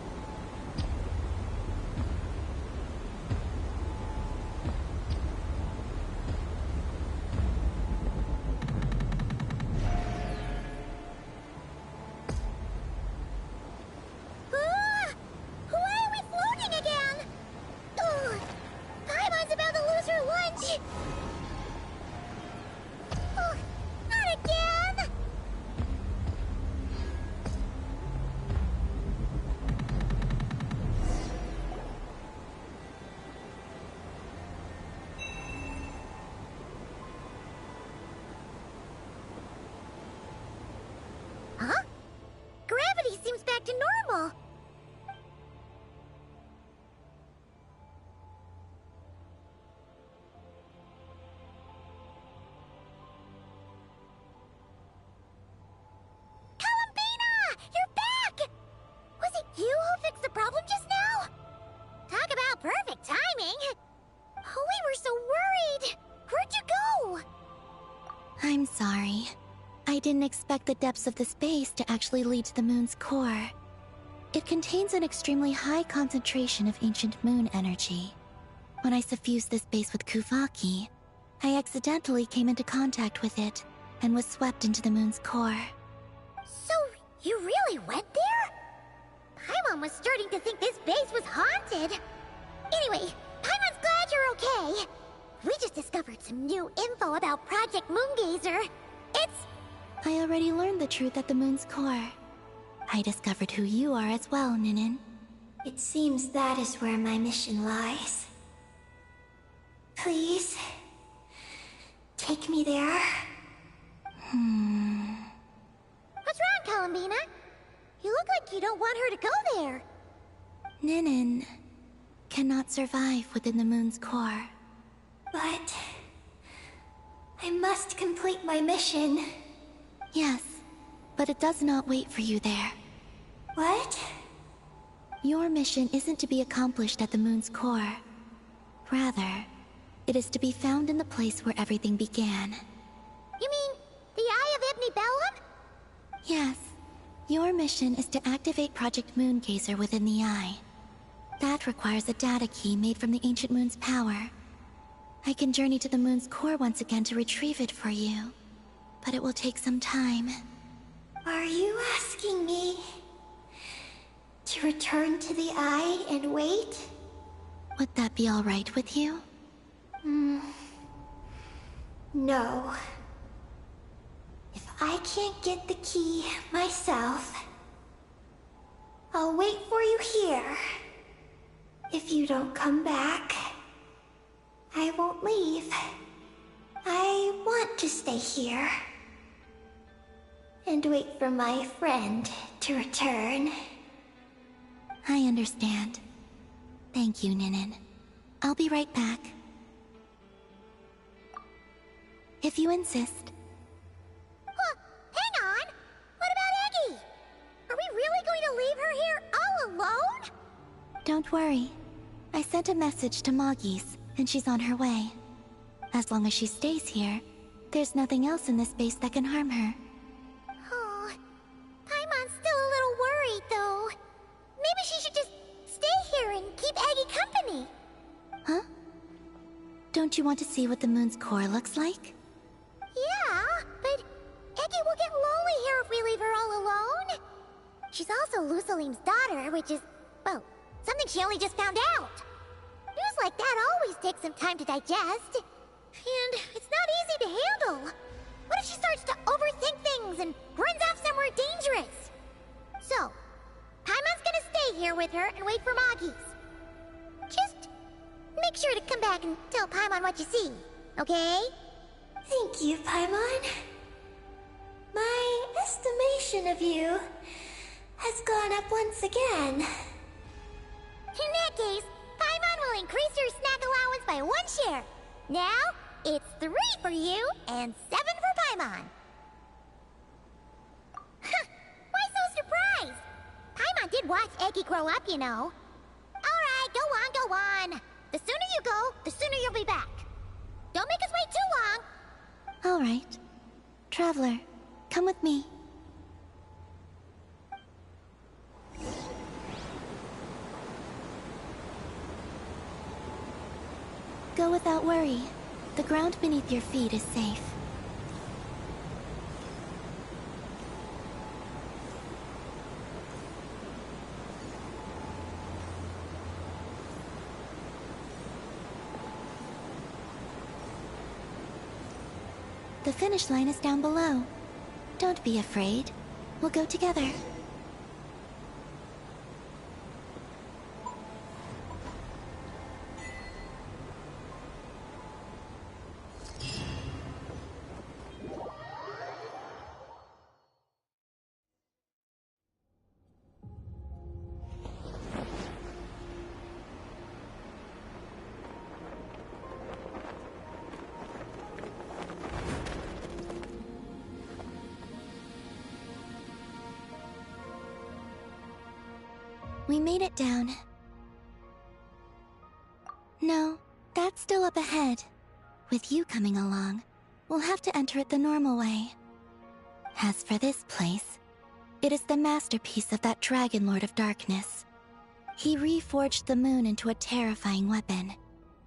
Ah! Why are we floating again? Ugh! Paimon's about to lose her lunch. Ugh, not again! Huh? Gravity seems back to normal. Columbina! You're back! Was it you who fixed the problem just now? Talk about perfect timing! Oh, we were so worried! Where'd you go? I'm sorry. I didn't expect the depths of the space to actually lead to the moon's core. It contains an extremely high concentration of ancient moon energy. When I suffused this base with Kuvaki, I accidentally came into contact with it and was swept into the moon's core. So, you really went there? Paimon was starting to think this base was haunted. Anyway, Paimon's glad you're okay. We just discovered some new info about Project Moongazer. It's... I already learned the truth at the moon's core. I discovered who you are as well, Ninin. It seems that is where my mission lies. Please, take me there. What's wrong, Columbina? You look like you don't want her to go there. Ninin cannot survive within the moon's core. But I must complete my mission. Yes, but it does not wait for you there. What? Your mission isn't to be accomplished at the moon's core. Rather, it is to be found in the place where everything began. You mean the Eye of Ibn Bellum? Yes, your mission is to activate Project Moongazer within the Eye. That requires a data key made from the ancient moon's power. I can journey to the moon's core once again to retrieve it for you, but it will take some time. Are you asking me to return to the Eye and wait? Would that be all right with you? No. If I can't get the key myself, I'll wait for you here. If you don't come back, I won't leave. I want to stay here and wait for my friend to return. I understand. Thank you, Ninin. I'll be right back. If you insist. Huh, hang on! What about Eggie? Are we really going to leave her here all alone? Don't worry. I sent a message to Moggy's, and she's on her way. As long as she stays here, there's nothing else in this base that can harm her. Oh, Paimon's still a little Don't you want to see what the moon's core looks like? Yeah, but Eggy will get lonely here if we leave her all alone. She's also Lusalim's daughter, which is, well, something she only just found out. News like that always takes some time to digest. And it's not easy to handle. What if she starts to overthink things and runs off somewhere dangerous? So, Paimon's gonna stay here with her and wait for Moggies. Just make sure to come back and tell Paimon what you see, okay? Thank you, Paimon. My estimation of you has gone up once again. In that case, Paimon will increase your snack allowance by 1 share. Now, it's 3 for you and 7 for Paimon. Why so surprised? Paimon did watch Eggy grow up, you know. Alright, go on. The sooner you go, the sooner you'll be back. Don't make us wait too long. All right. Traveler, come with me. Go without worry. The ground beneath your feet is safe. The finish line is down below. Don't be afraid. We'll go together. We made it down. No, that's still up ahead. With you coming along, we'll have to enter it the normal way. As for this place, it is the masterpiece of that Dragon Lord of Darkness. He reforged the moon into a terrifying weapon,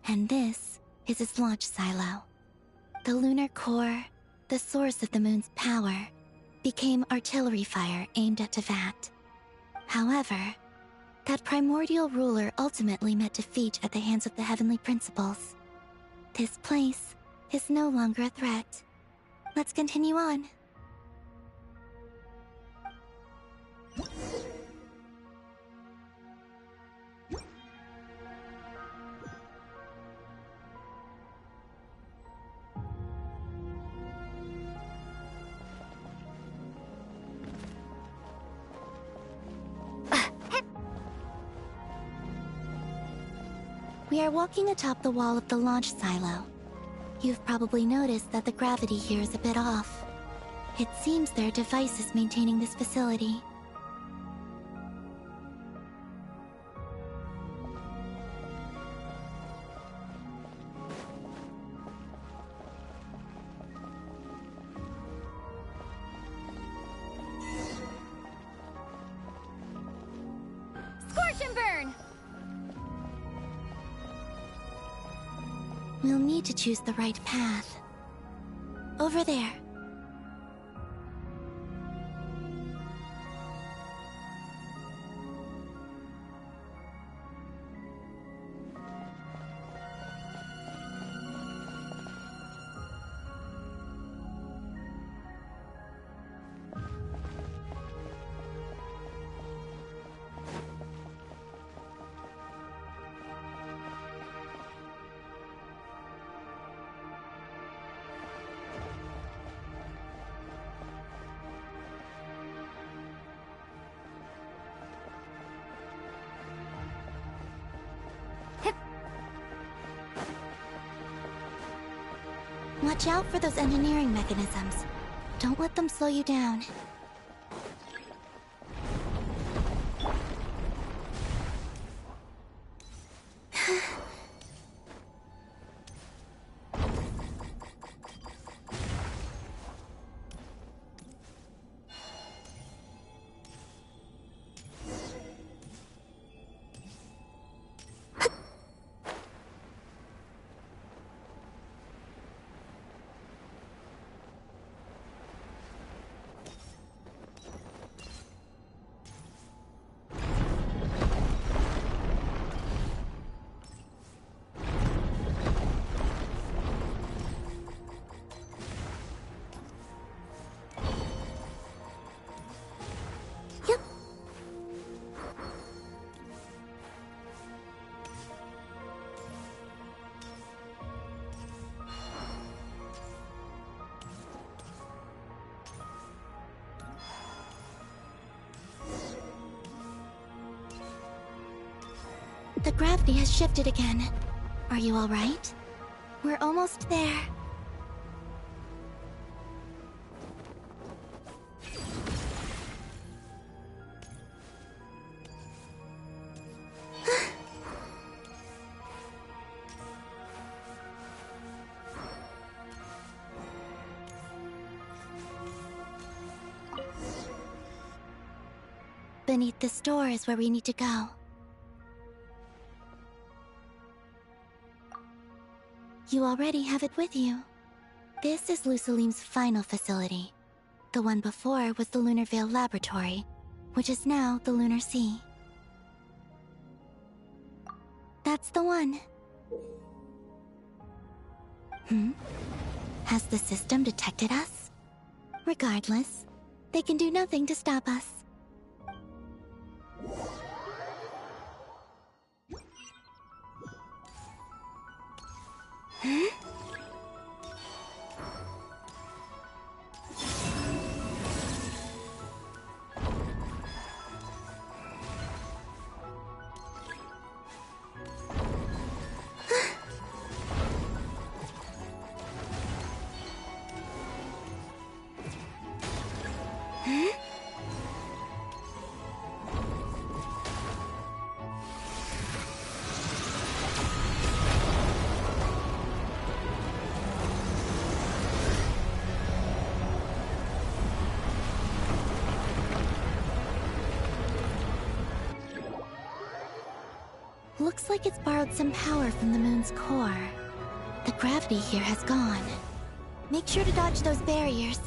and this is his launch silo. The lunar core, the source of the moon's power, became artillery fire aimed at Tevat. However, that primordial ruler ultimately met defeat at the hands of the heavenly principles. This place is no longer a threat. Let's continue on. We are walking atop the wall of the launch silo. You've probably noticed that the gravity here is a bit off. It seems there are devices maintaining this facility. Scorch and burn! We'll need to choose the right path. Over there. Watch out for those engineering mechanisms. Don't let them slow you down. The gravity has shifted again. Are you alright? We're almost there. Beneath this door is where we need to go. You already have it with you. This is Lucilim's final facility. The one before was the Lunar Veil Laboratory, which is now the Lunar Sea. That's the one. Has the system detected us? Regardless, they can do nothing to stop us. Looks like it's borrowed some power from the moon's core. The gravity here has gone. Make sure to dodge those barriers.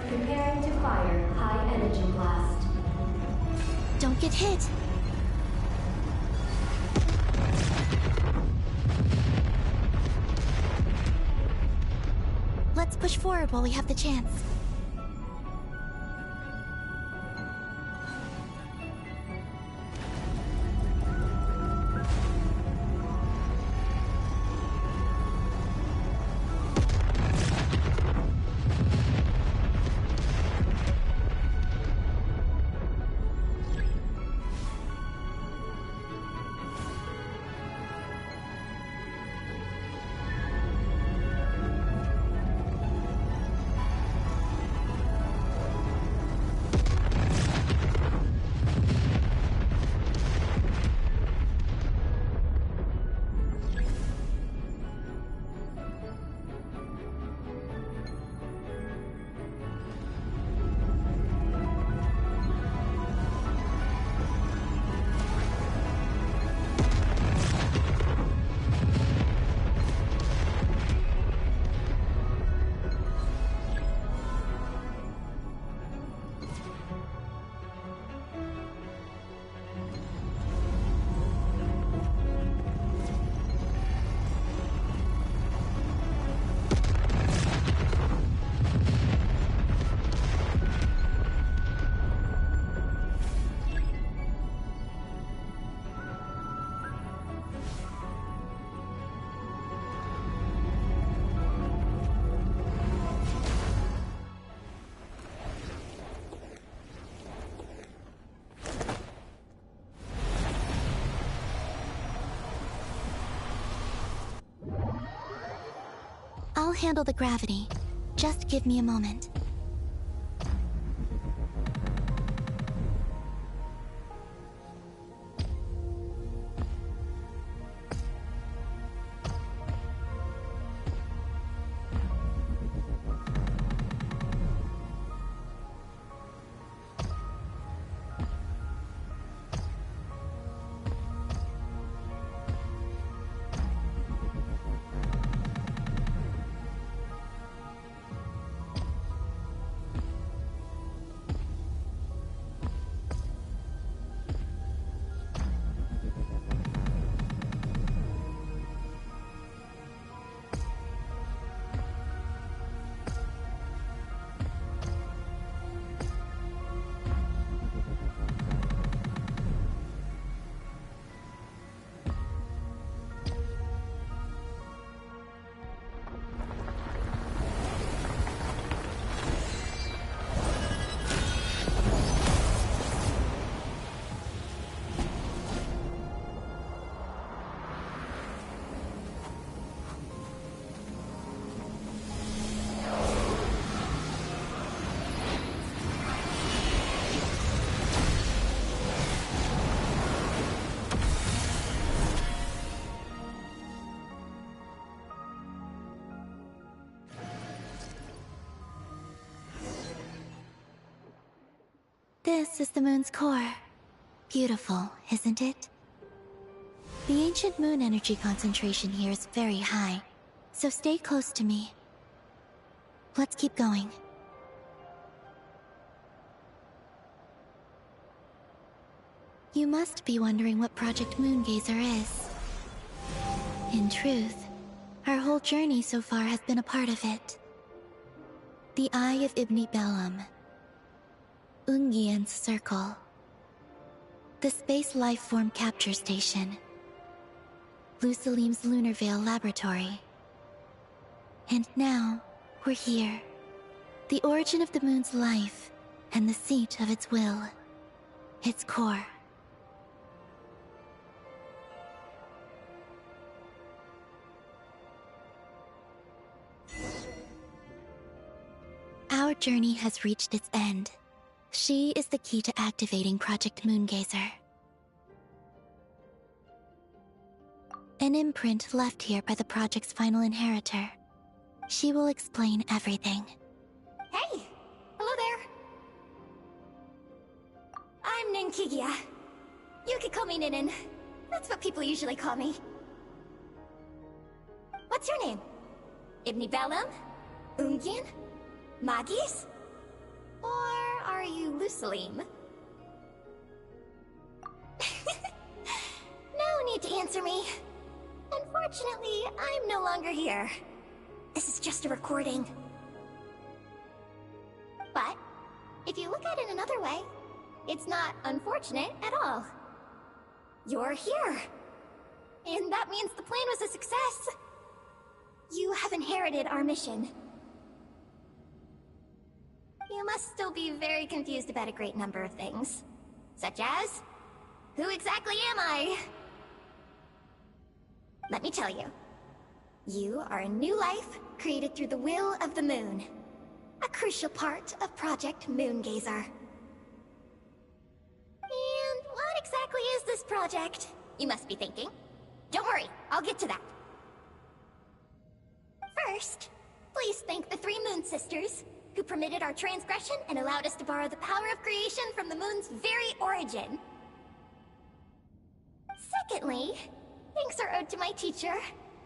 Preparing to fire high energy blast. Don't get hit! Let's push forward while we have the chance. I'll handle the gravity. Just give me a moment. This is the moon's core. Beautiful, isn't it? The ancient moon energy concentration here is very high, so stay close to me. Let's keep going. You must be wondering what Project Moongazer is. In truth, our whole journey so far has been a part of it. The Eye of Ibni Bellum. Ungian's Circle. The Space Lifeform Capture Station. Lusalim's Lunar Veil Laboratory. And now, we're here. The origin of the moon's life, and the seat of its will. Its core. Our journey has reached its end. She is the key to activating Project Moongazer. An imprint left here by the project's final inheritor. She will explain everything. Hey! Hello there! I'm Ninkigia. You could call me Ninin. That's what people usually call me. What's your name? Ibni Bellum? Ungian? Magis? Or are you Lusalim? No need to answer me. Unfortunately, I'm no longer here. This is just a recording. But, if you look at it another way, it's not unfortunate at all. You're here. And that means the plan was a success. You have inherited our mission. You must still be very confused about a great number of things. Such as, who exactly am I? Let me tell you. You are a new life created through the will of the moon. A crucial part of Project Moongazer. And what exactly is this project? You must be thinking. Don't worry, I'll get to that. First, please thank the three Moon Sisters, who permitted our transgression and allowed us to borrow the power of creation from the moon's very origin. Secondly, thanks are owed to my teacher,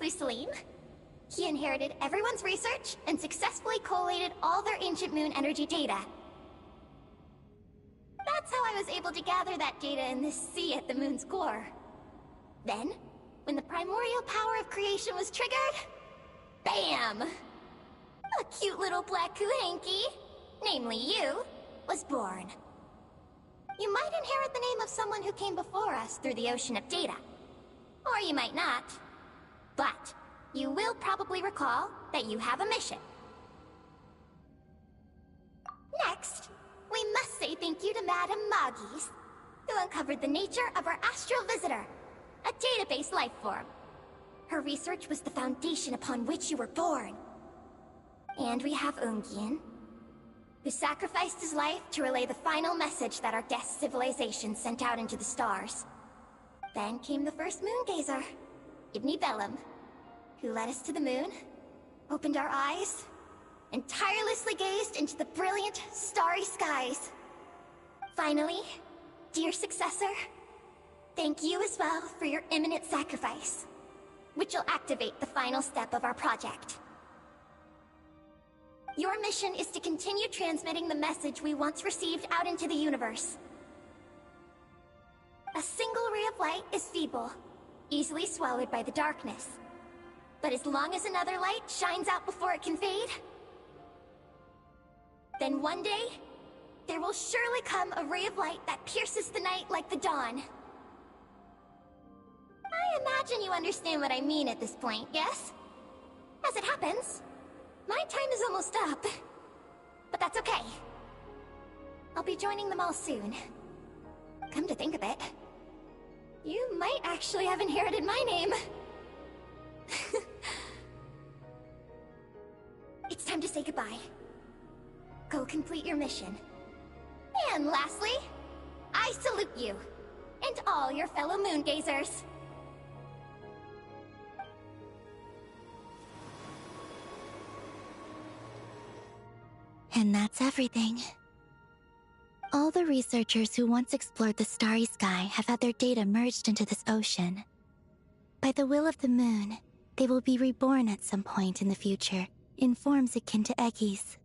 Lusalim. He inherited everyone's research and successfully collated all their ancient moon energy data. That's how I was able to gather that data in this sea at the moon's core. Then, when the primordial power of creation was triggered, BAM! A cute little black Kuhanky, namely you, was born. You might inherit the name of someone who came before us through the ocean of data. Or you might not. But, you will probably recall that you have a mission. Next, we must say thank you to Madame Magis, who uncovered the nature of our astral visitor, a database life form. Her research was the foundation upon which you were born. And we have Ungien, who sacrificed his life to relay the final message that our guest civilization sent out into the stars. Then came the first moon gazer, Ibni Bellum, who led us to the moon, opened our eyes, and tirelessly gazed into the brilliant, starry skies. Finally, dear successor, thank you as well for your imminent sacrifice, which will activate the final step of our project. Your mission is to continue transmitting the message we once received out into the universe. A single ray of light is feeble, easily swallowed by the darkness. But as long as another light shines out before it can fade, then one day, there will surely come a ray of light that pierces the night like the dawn. I imagine you understand what I mean at this point, yes? As it happens, my time is almost up. But that's okay. I'll be joining them all soon. Come to think of it, you might actually have inherited my name. It's time to say goodbye. Go complete your mission. And lastly, I salute you, and all your fellow moon gazers. And that's everything. All the researchers who once explored the starry sky have had their data merged into this ocean. By the will of the moon, they will be reborn at some point in the future in forms akin to Eggies.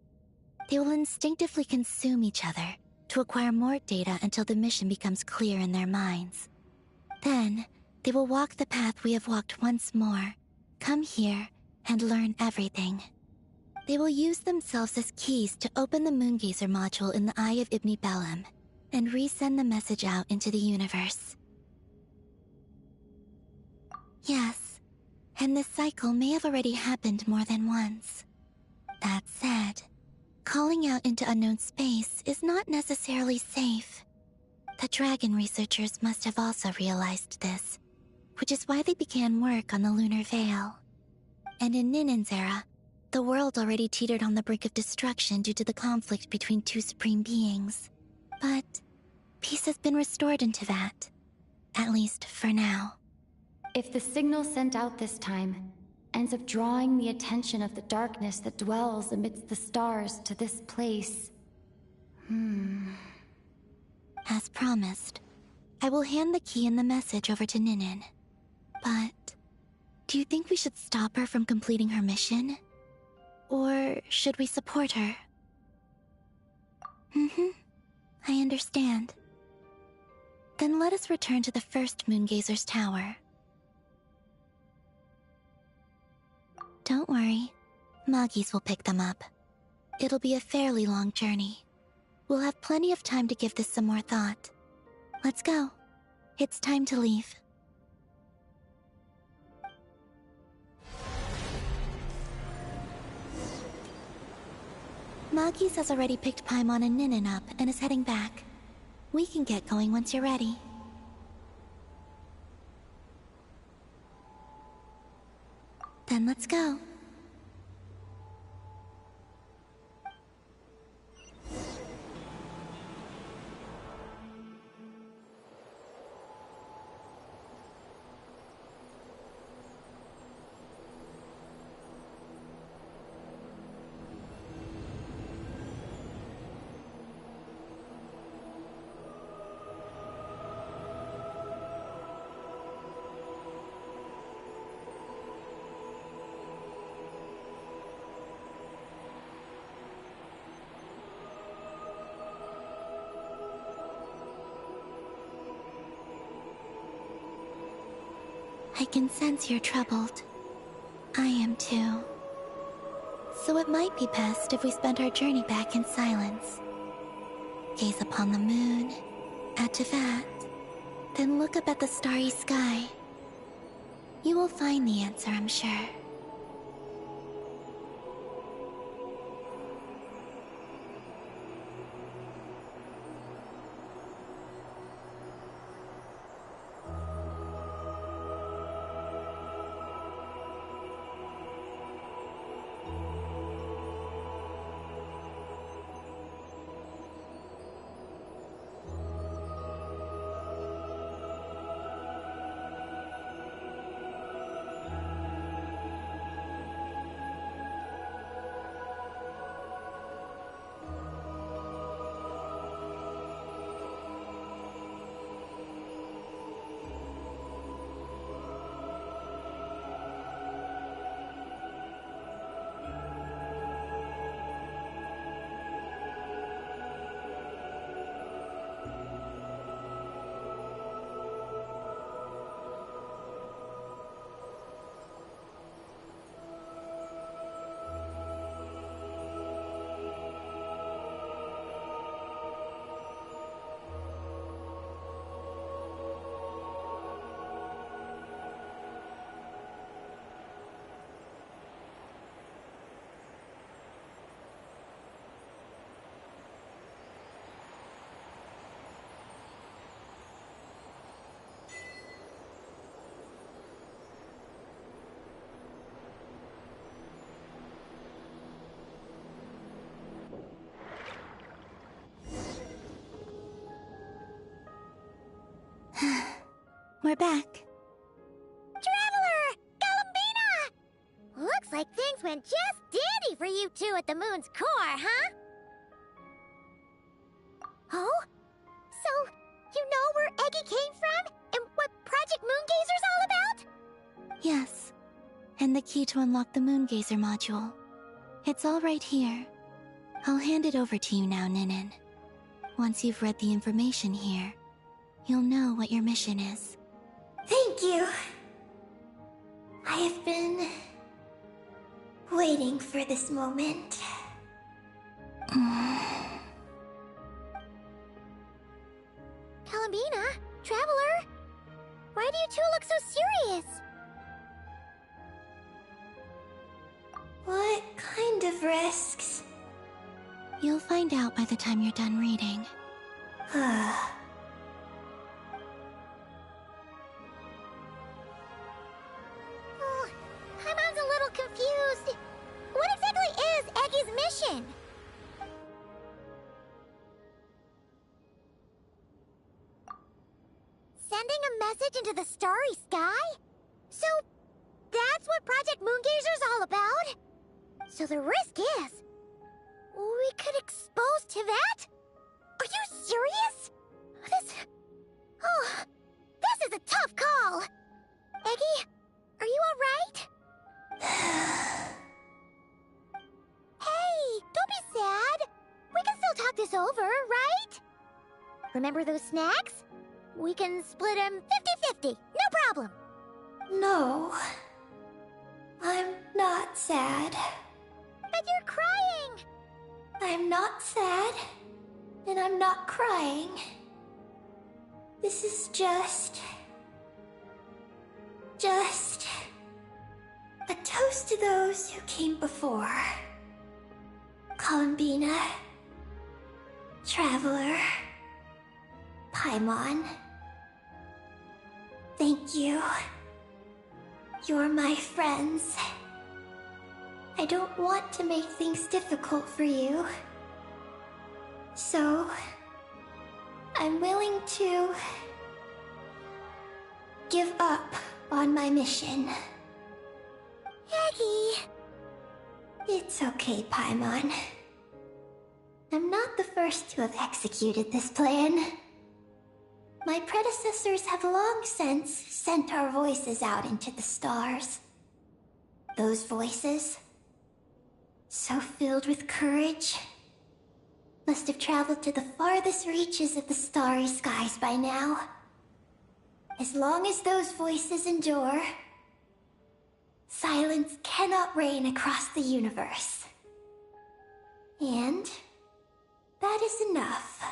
They will instinctively consume each other to acquire more data until the mission becomes clear in their minds. Then, they will walk the path we have walked once more, come here, and learn everything. They will use themselves as keys to open the Moongazer module in the Eye of Ibni Bellum, and resend the message out into the universe. Yes, and this cycle may have already happened more than once. That said, calling out into unknown space is not necessarily safe. The dragon researchers must have also realized this, which is why they began work on the lunar veil. And in Ninen's era, the world already teetered on the brink of destruction due to the conflict between two supreme beings. But peace has been restored in Teyvat, at least for now. If the signal sent out this time ends up drawing the attention of the darkness that dwells amidst the stars to this place... As promised, I will hand the key and the message over to Ninen. But do you think we should stop her from completing her mission? Or should we support her? I understand. Then let us return to the first Moongazer's tower. Don't worry, Moggies will pick them up. It'll be a fairly long journey. We'll have plenty of time to give this some more thought. Let's go. It's time to leave. Moggies has already picked Paimon and Ninen up and is heading back. We can get going once you're ready. Then let's go. I can sense you're troubled. I am too. So it might be best if we spend our journey back in silence. Gaze upon the moon, at Teyvat, then look up at the starry sky. You will find the answer, I'm sure. We're back. Traveler! Galambina! Looks like things went just dandy for you two at the moon's core, huh? Oh? So, you know where Eggy came from? And what Project Moongazer's all about? Yes. And the key to unlock the Moongazer module. It's all right here. I'll hand it over to you now, Ninin. Once you've read the information here, you'll know what your mission is. Thank you. I have been waiting for this moment. Galambina? Traveler? Why do you two look so serious? What kind of risks? You'll find out by the time you're done reading. Oh, Paimon's a little confused. What exactly is Eggy's mission? Sending a message into the starry sky? So, that's what Project Moongazer's all about? So the risk is, we could expose to that? Are you serious? This is a tough call. Eggy, are you alright? Hey, don't be sad. We can still talk this over, right? Remember those snacks? We can split them 50-50, no problem. No. I'm not sad. But you're crying. I'm not sad. And I'm not crying. This is just a toast to those who came before. Galambina, Traveler, Paimon. Thank you. You're my friends. I don't want to make things difficult for you. So, I'm willing to give up on my mission. Eggy. It's okay, Paimon. I'm not the first to have executed this plan. My predecessors have long since sent our voices out into the stars. Those voices, so filled with courage, must have traveled to the farthest reaches of the starry skies by now. As long as those voices endure, silence cannot reign across the universe. And that is enough.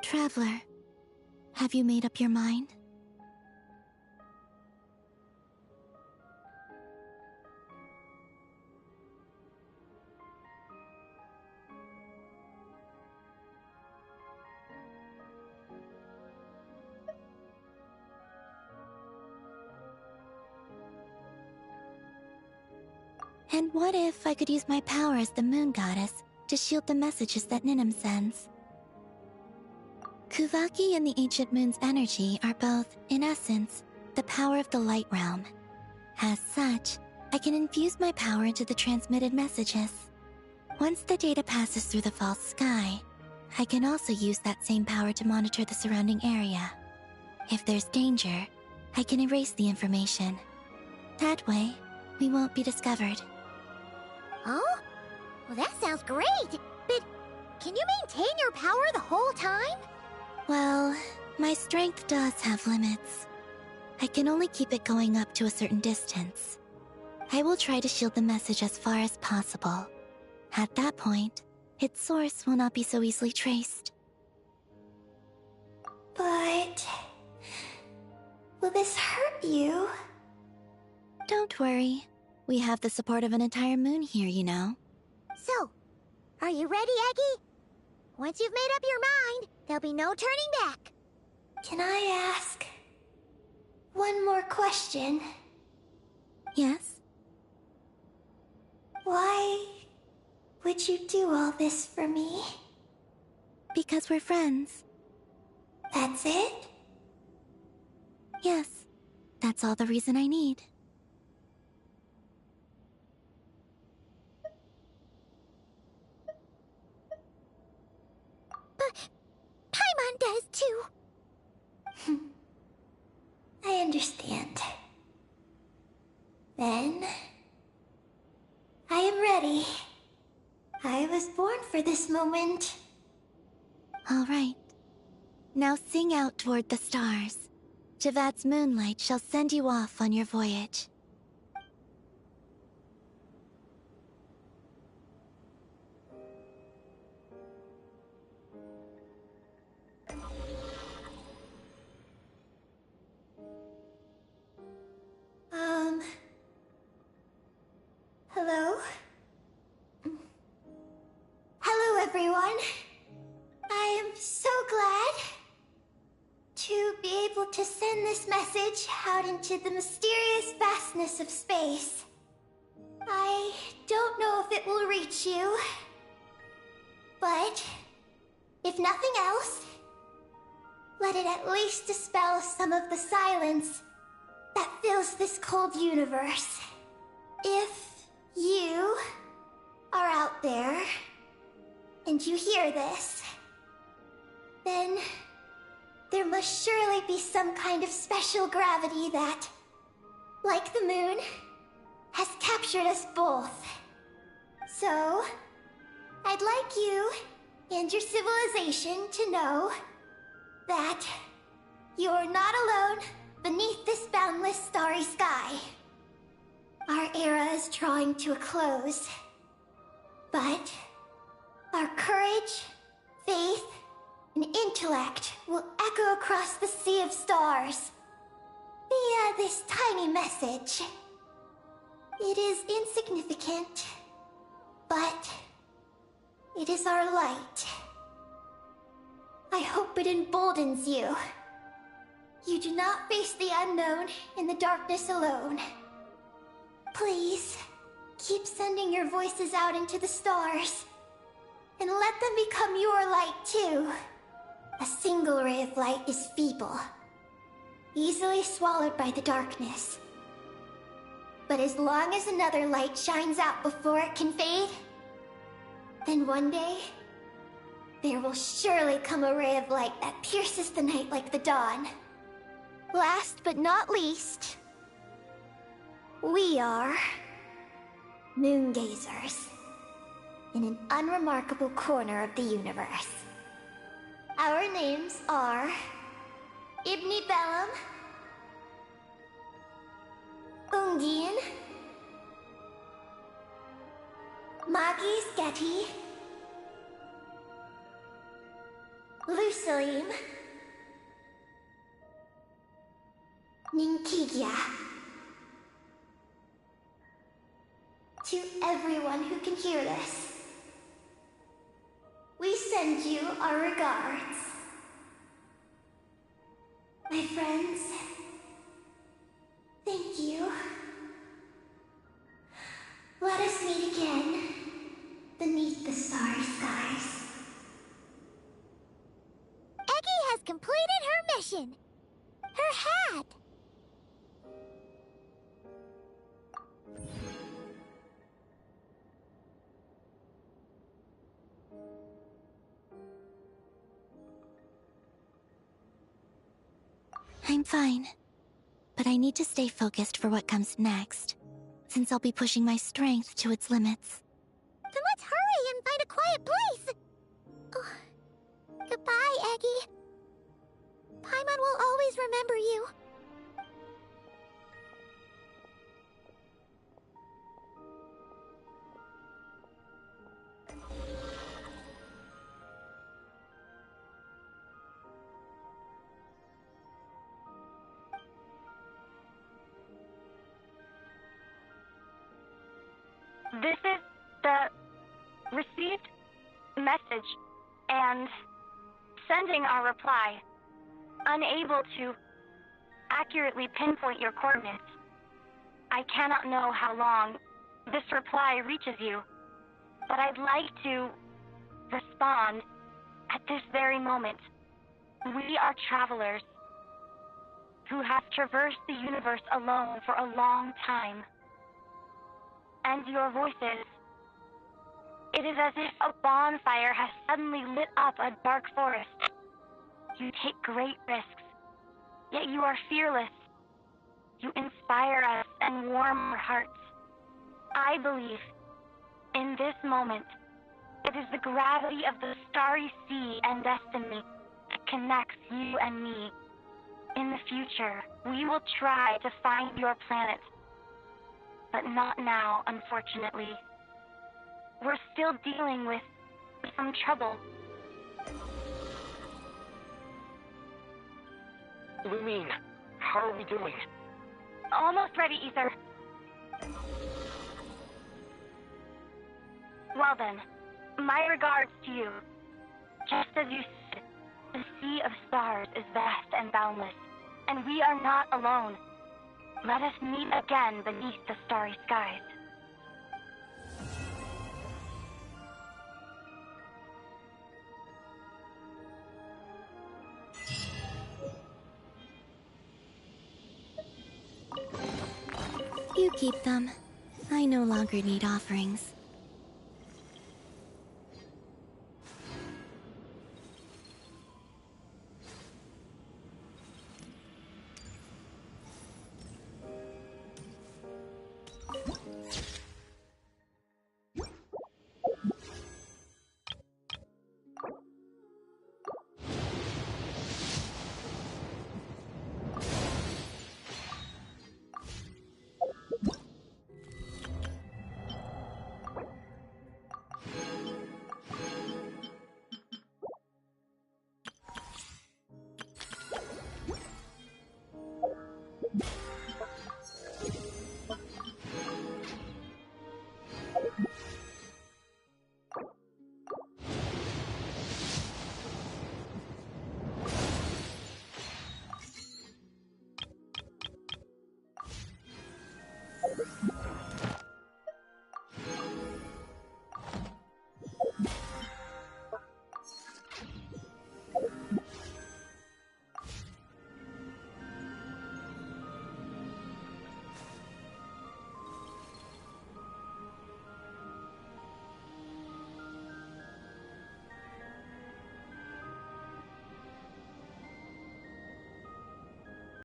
Traveler, have you made up your mind? And what if I could use my power as the moon goddess to shield the messages that Ninim sends? Kuvaki and the ancient moon's energy are both, in essence, the power of the light realm. As such, I can infuse my power into the transmitted messages. Once the data passes through the false sky, I can also use that same power to monitor the surrounding area. If there's danger, I can erase the information. That way, we won't be discovered. Oh? Well, that sounds great. But can you maintain your power the whole time? Well, my strength does have limits. I can only keep it going up to a certain distance. I will try to shield the message as far as possible. At that point, its source will not be so easily traced. But will this hurt you? Don't worry. We have the support of an entire moon here, you know. So, are you ready, Eggy? Once you've made up your mind, there'll be no turning back. Can I ask one more question? Yes? Why would you do all this for me? Because we're friends. That's it? Yes, that's all the reason I need. But Paimon does too. I understand. Then... I am ready. I was born for this moment. All right. Now sing out toward the stars. Javat's moonlight shall send you off on your voyage. Hello? Hello, everyone. I am so glad to be able to send this message out into the mysterious vastness of space. I don't know if it will reach you, but if nothing else, let it at least dispel some of the silence that fills this cold universe. If you are out there and you hear this, then there must surely be some kind of special gravity that, like the moon, has captured us both. So, I'd like you and your civilization to know that you're not alone beneath this boundless starry sky. Our era is drawing to a close, but our courage, faith, and intellect will echo across the sea of stars via this tiny message. It is insignificant, but it is our light. I hope it emboldens you. You do not face the unknown in the darkness alone. Please, keep sending your voices out into the stars, and let them become your light too. A single ray of light is feeble, easily swallowed by the darkness. But as long as another light shines out before it can fade, then one day, there will surely come a ray of light that pierces the night like the dawn. Last but not least, we are moon gazers in an unremarkable corner of the universe. Our names are Ibni Bellum, Ungin, Magis Getty, Lusalim, Ninkigia. To everyone who can hear this, we send you our regards. My friends, thank you. Let us meet again beneath the starry skies. Eggy has completed her mission. Her hat. I'm fine. But I need to stay focused for what comes next, since I'll be pushing my strength to its limits. Then let's hurry and find a quiet place. Oh, goodbye, Eggy. Paimon will always remember you. This is the received message and sending our reply. Unable to accurately pinpoint your coordinates. I cannot know how long this reply reaches you, but I'd like to respond at this very moment. We are travelers who has traversed the universe alone for a long time. And your voices. It is as if a bonfire has suddenly lit up a dark forest. You take great risks, yet you are fearless. You inspire us and warm our hearts. I believe, in this moment, it is the gravity of the starry sea and destiny that connects you and me. In the future, we will try to find your planet. But not now, unfortunately. We're still dealing with some trouble. Lumine, how are we doing? Almost ready, Ether. Well then, my regards to you. Just as you said, the sea of stars is vast and boundless, and we are not alone. Let us meet again beneath the starry skies. You keep them. I no longer need offerings.